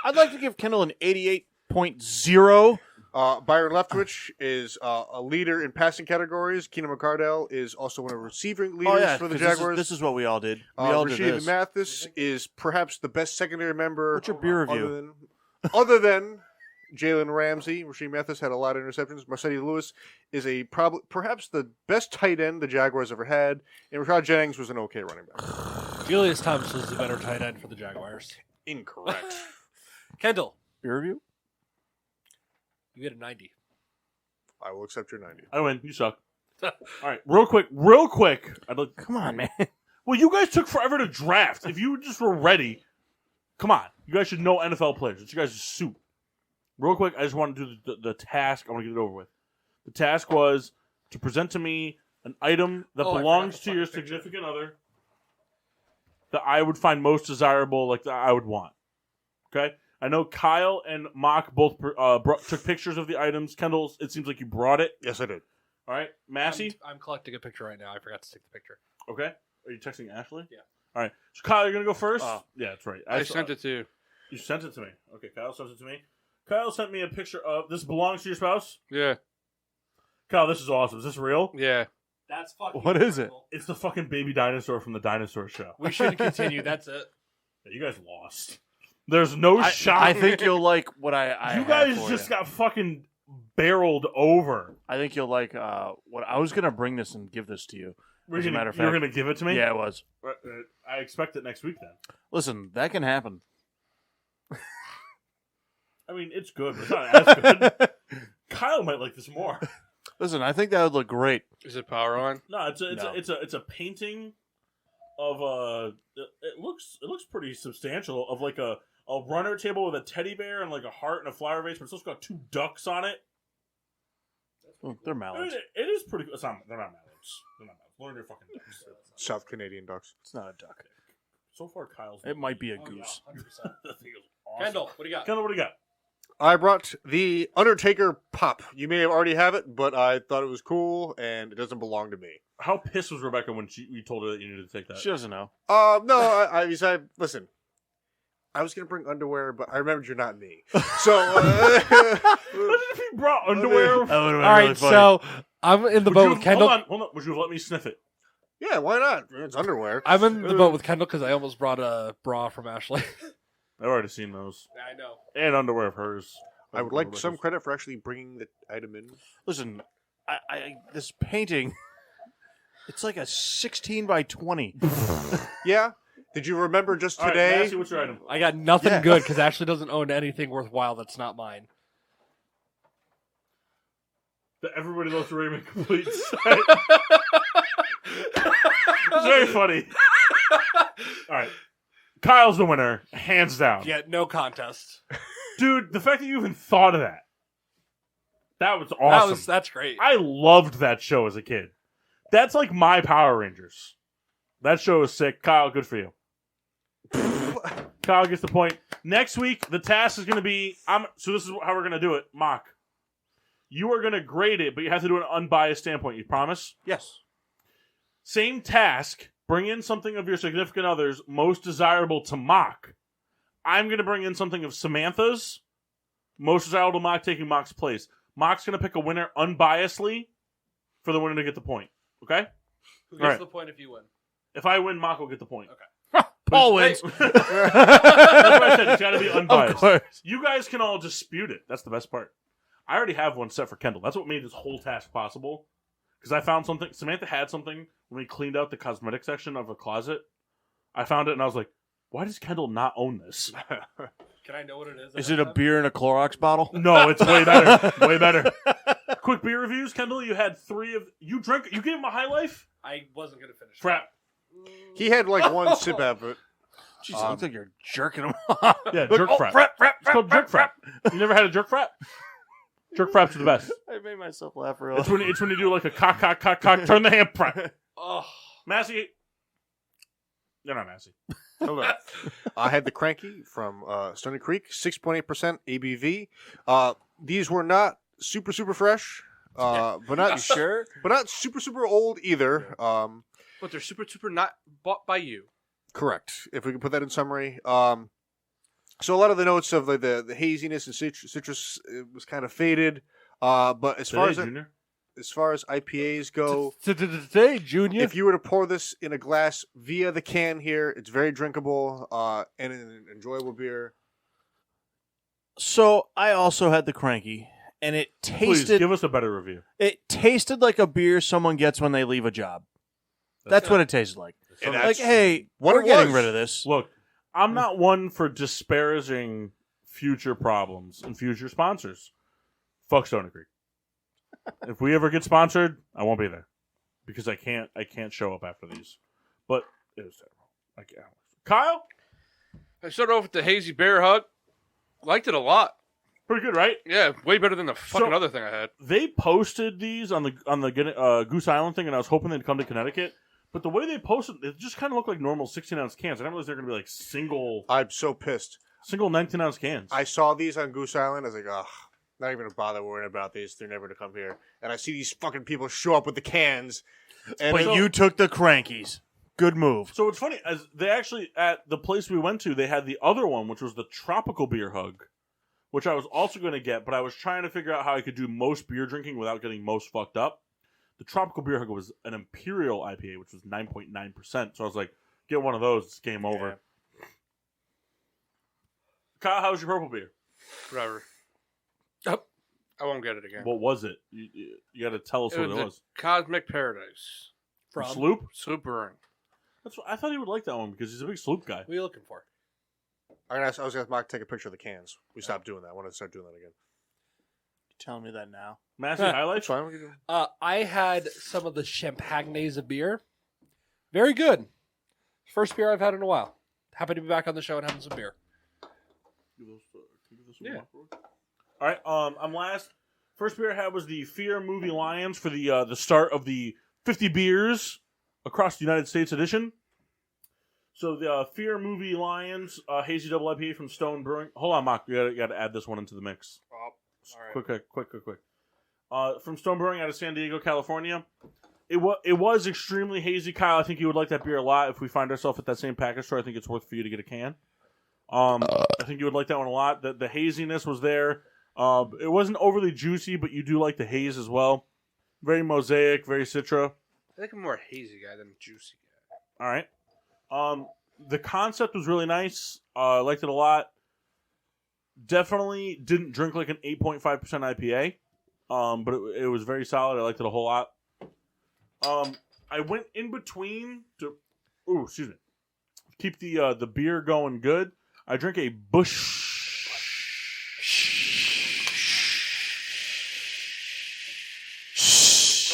I'd like to give Kendall an 88.0. Byron Leftwich is a leader in passing categories. Keenan McCardell is also one of the receiving leaders for the 'cause Jaguars. This is what we all did. We all did Rasheed this. Mathis is perhaps the best secondary member. What's your beer review? Other than Jalen Ramsey. Rasheed Mathis had a lot of interceptions. Mercedes Lewis is perhaps the best tight end the Jaguars ever had. And Rashad Jennings was an okay running back. Julius Thomas was the better tight end for the Jaguars. Incorrect. Kendall, Beer review? you get a 90. I will accept your 90. I win. You suck. All right, real quick. Come on, man. Well, you guys took forever to draft. If you just were ready, come on. You guys should know NFL players. It's you guys' soup. Real quick, I just want to do the task. I want to get it over with. The task was to present to me an item that Oh, I belongs forgot to the your fucking picture. significant other that I would find most desirable, like that I would want. Okay? I know Kyle and Mock both took pictures of the items. Kendall, it seems like you brought it. Yes, I did. All right. Massey? I'm collecting a picture right now. I forgot to take the picture. Okay. Are you texting Ashley? Yeah. All right. So, Kyle, you're going to go first? Yeah, that's right. I sent it to you. You sent it to me. Okay, Kyle sent it to me. Kyle sent me a picture of... This belongs to your spouse? Yeah. Kyle, this is awesome. Is this real? Yeah. That's fucking What is it? incredible. It's the fucking baby dinosaur from the dinosaur show. We should continue. That's it. Yeah, you guys lost. There's no shot. I think you'll like what I you have guys for just you. got fucking barreled over. I think you'll like what I was gonna bring this and give this to you. As a matter of You're fact. going to give it to me? Yeah, it was. I expect it next week then. Listen, that can happen. I mean, it's good, but it's not as good. Kyle might like this more. Listen, I think that would look great. Is it power on? No, it's No. a painting of it looks pretty substantial of like a runner table with a teddy bear and like a heart and a flower vase, but it's also got 2 ducks on it. Oh, they're I mean, mallards. it is pretty. They're not mallards. They're not mallards. Learn your fucking ducks. South Canadian ducks. It's not a duck. So far, Kyle's. It might be a Oh, goose. yeah, 100%. That thing is awesome. Kendall, what do you got? Kendall, what do you got? I brought the Undertaker pop. You may already have it, but I thought it was cool, and it doesn't belong to me. How pissed was Rebecca when you told her that you needed to take that? She doesn't know. No, I listen. I was gonna bring underwear, but I remembered you're not me. So, Imagine if he brought underwear. That would have been All right, really funny. so I'm in the boat with Kendall. Hold on. Would you have let me sniff it? yeah, why not? It's underwear. I'm in the boat with Kendall because I almost brought a bra from Ashley. I've already seen those. I know. And underwear of hers. I would like some credit for actually bringing the item in. Listen, I this painting, it's like a 16 by 20. Yeah. Did you remember just All right, today? Massey, what's your item? I got nothing Yeah. good because Ashley doesn't own anything worthwhile that's not mine. The Everybody Loves Raymond complete set. It's very funny. All right. Kyle's the winner, hands down. Yeah, no contest. Dude, the fact that you even thought of that was awesome. That's great. I loved that show as a kid. That's like my Power Rangers. That show is sick. Kyle, good for you. Kyle gets the point. Next week, the task is going to be... So this is how we're going to do it. Mock. You are going to grade it, but you have to do an unbiased standpoint. You promise? Yes. Same task. Bring in something of your significant other's most desirable to Mock. I'm going to bring in something of Samantha's most desirable to Mock, taking Mock's place. Mock's going to pick a winner unbiasedly for the winner to get the point. Okay? Who All gets right. the point if you win? If I win, Mock will get the point. Okay. Paul wins. That's what I said. It's got to be unbiased. Of course. You guys can all dispute it. That's the best part. I already have one set for Kendall. That's what made this whole task possible. Because I found something. Samantha had something when we cleaned out the cosmetic section of her closet. I found it and I was like, why does Kendall not own this? Can I know what it is? Is it a beer in a Clorox bottle? No, it's way better. Way better. Quick beer reviews, Kendall. You had 3 of... You gave him a High Life? I wasn't going to finish. Frap. He had like one sip out of it. Jeez, it looks like you're jerking him off. Yeah, jerk frap. It's called jerk frap. You never had a jerk frap? Jerk fraps are the best. I made myself laugh real. It's when you do like a cock, turn the hand frap. Oh, Massey. You're not Massey. Hold on. I had the Cranky from Stony Creek, 6.8% ABV. These were not super fresh, but not sure? but not super old either. But they're super not bought by you. Correct. If we can put that in summary. So a lot of the notes of the haziness and citrus it was kind of faded. But as far as IPAs go, today, Junior. if you were to pour this in a glass via the can here, it's very drinkable and an enjoyable beer. So I also had the Cranky, and it Please tasted. give us a better review. It tasted like a beer someone gets when they leave a job. That's what it tasted like. And Like, that's hey, what we're it getting was. rid of this. Look, I'm not one for disparaging future problems and future sponsors. Fuck Stony Creek. If we ever get sponsored, I won't be there because I can't show up after these. But it was terrible. I can't. Kyle, I started off with the Hazy Bear Hug. Liked it a lot. Pretty good, right? Yeah, way better than the fucking So- other thing I had. They posted these on the Goose Island thing, and I was hoping they'd come to Connecticut. But the way they posted, it just kind of looked like normal 16-ounce cans. I didn't realize they were going to be like single I'm so pissed. 19-ounce cans. I saw these on Goose Island. I was like, ugh, not even gonna bother worrying about these. They're never gonna come here. And I see these fucking people show up with the cans. And But you took the crankies. Good move. So it's funny, as they actually, at the place we went to, they had the other one, which was the Tropical Beer Hug, which I was also going to get, but I was trying to figure out how I could do most beer drinking without getting most fucked up. The Tropical Beer Hug was an Imperial IPA, which was 9.9%. So I was like, get one of those, it's game over. Kyle, how's your purple beer? Forever. I won't get it again. What was it? You got to tell us what it the was. Cosmic Paradise. From Sloop? Sloop Brewing. That's what, I thought he would like that one because he's a big Sloop guy. What are you looking for? I was going to ask Mark to take a picture of the cans. We stopped doing that. I want to start doing that again. You're telling me that now. Massey highlights? Fine. We can do I had some of the Champagnes of beer. Very good. First beer I've had in a while. Happy to be back on the show and having some beer. Yeah. All right. I'm last. First beer I had was the Fear Movie Lions for the start of the 50 beers across the United States edition. So the Fear Movie Lions hazy double IPA from Stone Brewing. Hold on, Mock. You got to add this one into the mix. Oh, all right. Quick. From Stone Brewing out of San Diego, California. It was extremely hazy, Kyle. I think you would like that beer a lot. If we find ourselves at that same package store, I think it's worth for you to get a can. I think you would like that one a lot. The haziness was there. It wasn't overly juicy, but you do like the haze as well. Very mosaic, very citra. I think I'm more a hazy guy than a juicy guy. All right. The concept was really nice. I liked it a lot. Definitely didn't drink like an 8.5% IPA, but it was very solid. I liked it a whole lot. I went in between to, excuse me, keep the beer going good. I drink a Bush.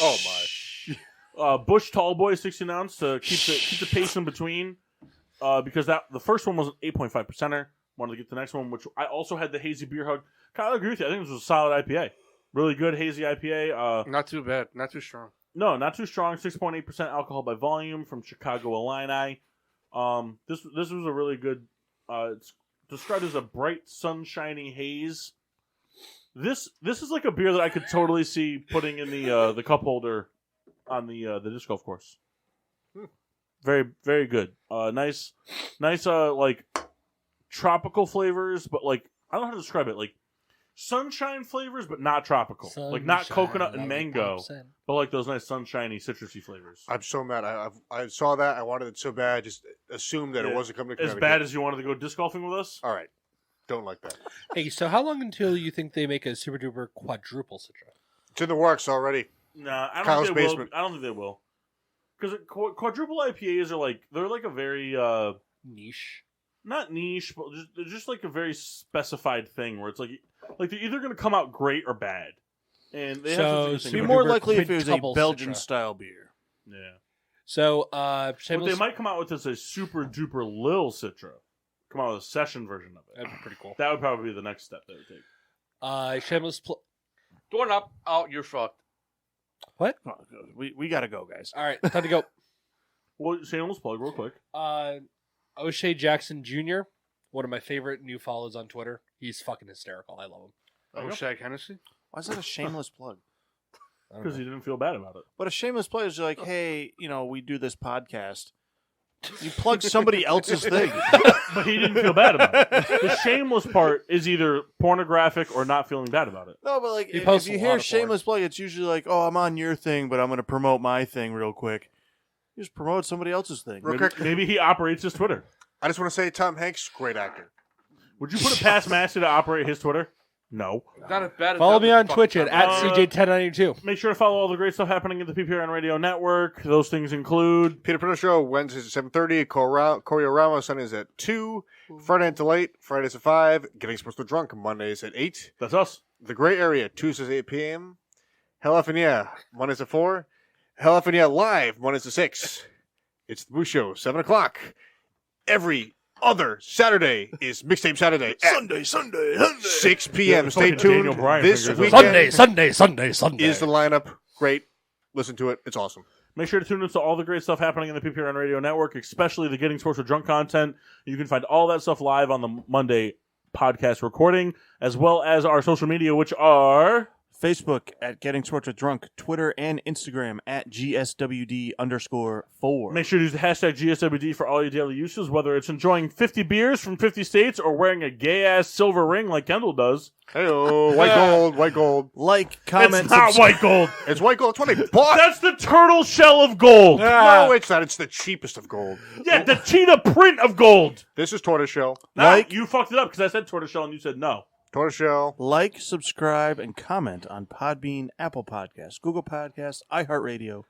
Oh my! Bush Tall Boy 16 ounce to keep the pace in between. Because the first one was an 8.5%er. Wanted to get the next one, which I also had the hazy beer hug. Kyle, I agree with you. I think this was a solid IPA. Really good hazy IPA. Not too bad. Not too strong. No, not too strong. 6.8% alcohol by volume from Chicago, Illini. This was a really good. It's described as a bright, sunshiny haze. This is like a beer that I could totally see putting in the cup holder on the disc golf course. Very, very good. Nice, like tropical flavors, but like I don't know how to describe it. Like sunshine flavors, but not tropical. Like not coconut and mango, but like those nice sunshiny, citrusy flavors. I'm so mad. I saw that. I wanted it so bad. I just assumed that it wasn't coming to as Connecticut. bad as you wanted to go disc golfing with us. All right. Don't like that. Hey, so how long until you think they make a super duper quadruple Citra? It's in the works already. Nah, I don't Kyle's think they basement. will. I don't think they will. Because quadruple IPAs are they're like a very Niche. not niche, but they're just like a very specified thing where it's like they're either going to come out great or bad, and they have So, something to It'd think be about. more Super likely if it was a quintuple Belgian Citra. style beer. Yeah, So, but shameless. they might come out with this a super duper Lil Citra. Come out with a session version of it. That'd be pretty cool. That would probably be the next step they would take. Shameless. Door up. Oh, you're fucked. What? Oh, we got to go, guys. All right, time to go. Well, shameless plug real quick. O'Shea Jackson Jr., one of my favorite new follows on Twitter. He's fucking hysterical. I love him. Oh, Shaq Hennessy? Why is that a shameless plug? Because he didn't feel bad about it. But a shameless plug is like, hey, we do this podcast. You plug somebody else's thing. But he didn't feel bad about it. The shameless part is either pornographic or not feeling bad about it. No, but like He if posts you a hear lot of shameless plug, it's usually like, oh, I'm on your thing, but I'm going to promote my thing real quick. You just promote somebody else's thing. Real Maybe, quick. maybe he operates his Twitter. I just want to say Tom Hanks, great actor. Would you put it past Massey to operate his Twitter? No. Not as bad as Follow that me on fucking Twitch at time. CJ1092. Make sure to follow all the great stuff happening at the PPRN Radio Network. Those things include Peter Pino Show, Wednesdays at 7:30. Choreorama, Sundays at 2. Friday until 8. Fridays at 5. Getting Supposed to Drunk, Mondays at 8. that's us. The Gray Area, Tuesdays at 8 p.m. Hell F and Yeah, Mondays at 4. Hell F and Yeah Live, Mondays at 6. It's the Boo Show, 7 o'clock. Every other Saturday is Mixtape Saturday at Sunday. 6 p.m. Yeah, Stay fucking Daniel tuned. Bryan This fingers weekend Sunday. is the lineup. Great. Listen to it. It's awesome. Make sure to tune into all the great stuff happening in the PPRN Radio Network, especially the Getting Sports with Drunk content. You can find all that stuff live on the Monday podcast recording, as well as our social media, which are... Facebook at Getting Sports with Drunk, Twitter and Instagram at GSWD_4. Make sure to use the hashtag GSWD for all your daily uses, whether it's enjoying 50 beers from 50 states or wearing a gay-ass silver ring like Kendall does. Hey-oh, white gold. Like, comment, It's not white gold. It's white gold. It's what they bought. That's the turtle shell of gold. No, it's not. It's the cheapest of gold. Yeah, the cheetah print of gold. This is tortoiseshell. Nah, you fucked it up because I said tortoiseshell and you said no. Tortoiseshell. Like, subscribe, and comment on Podbean, Apple Podcasts, Google Podcasts, iHeartRadio,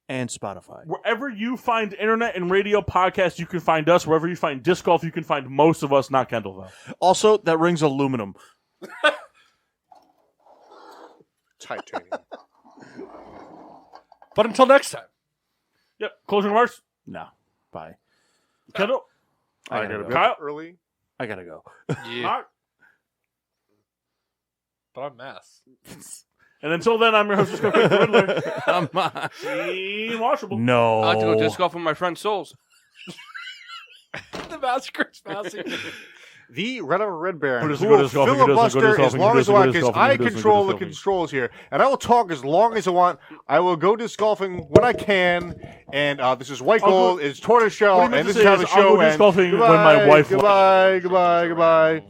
and Spotify. Wherever you find internet and radio podcasts, you can find us. Wherever you find disc golf, you can find most of us, not Kendall, though. Also, that ring's aluminum. Titanium. But until next time. Yep. Closing remarks? No. Bye. Kendall? I gotta go. Kyle? Early. I gotta go. Yeah. Mark? But I'm mass. And until then, I'm your host, Riddler. Come on. Team Washable. No. I like to go disc golf with my friend Souls. The massacre's passing. The Red Baron, Who doesn't who go will disc golfing? Who doesn't go filibuster disc as golfing? long Who as I doesn't go want, disc because golfing? I Who doesn't go control disc the golfing? controls here, and I will talk as long as I want. I will go disc golfing when I can, and this is White Gold, it's Tortoiseshell, What he meant and to this is say how is the I'll show go disc ends. golfing when my wife- Goodbye.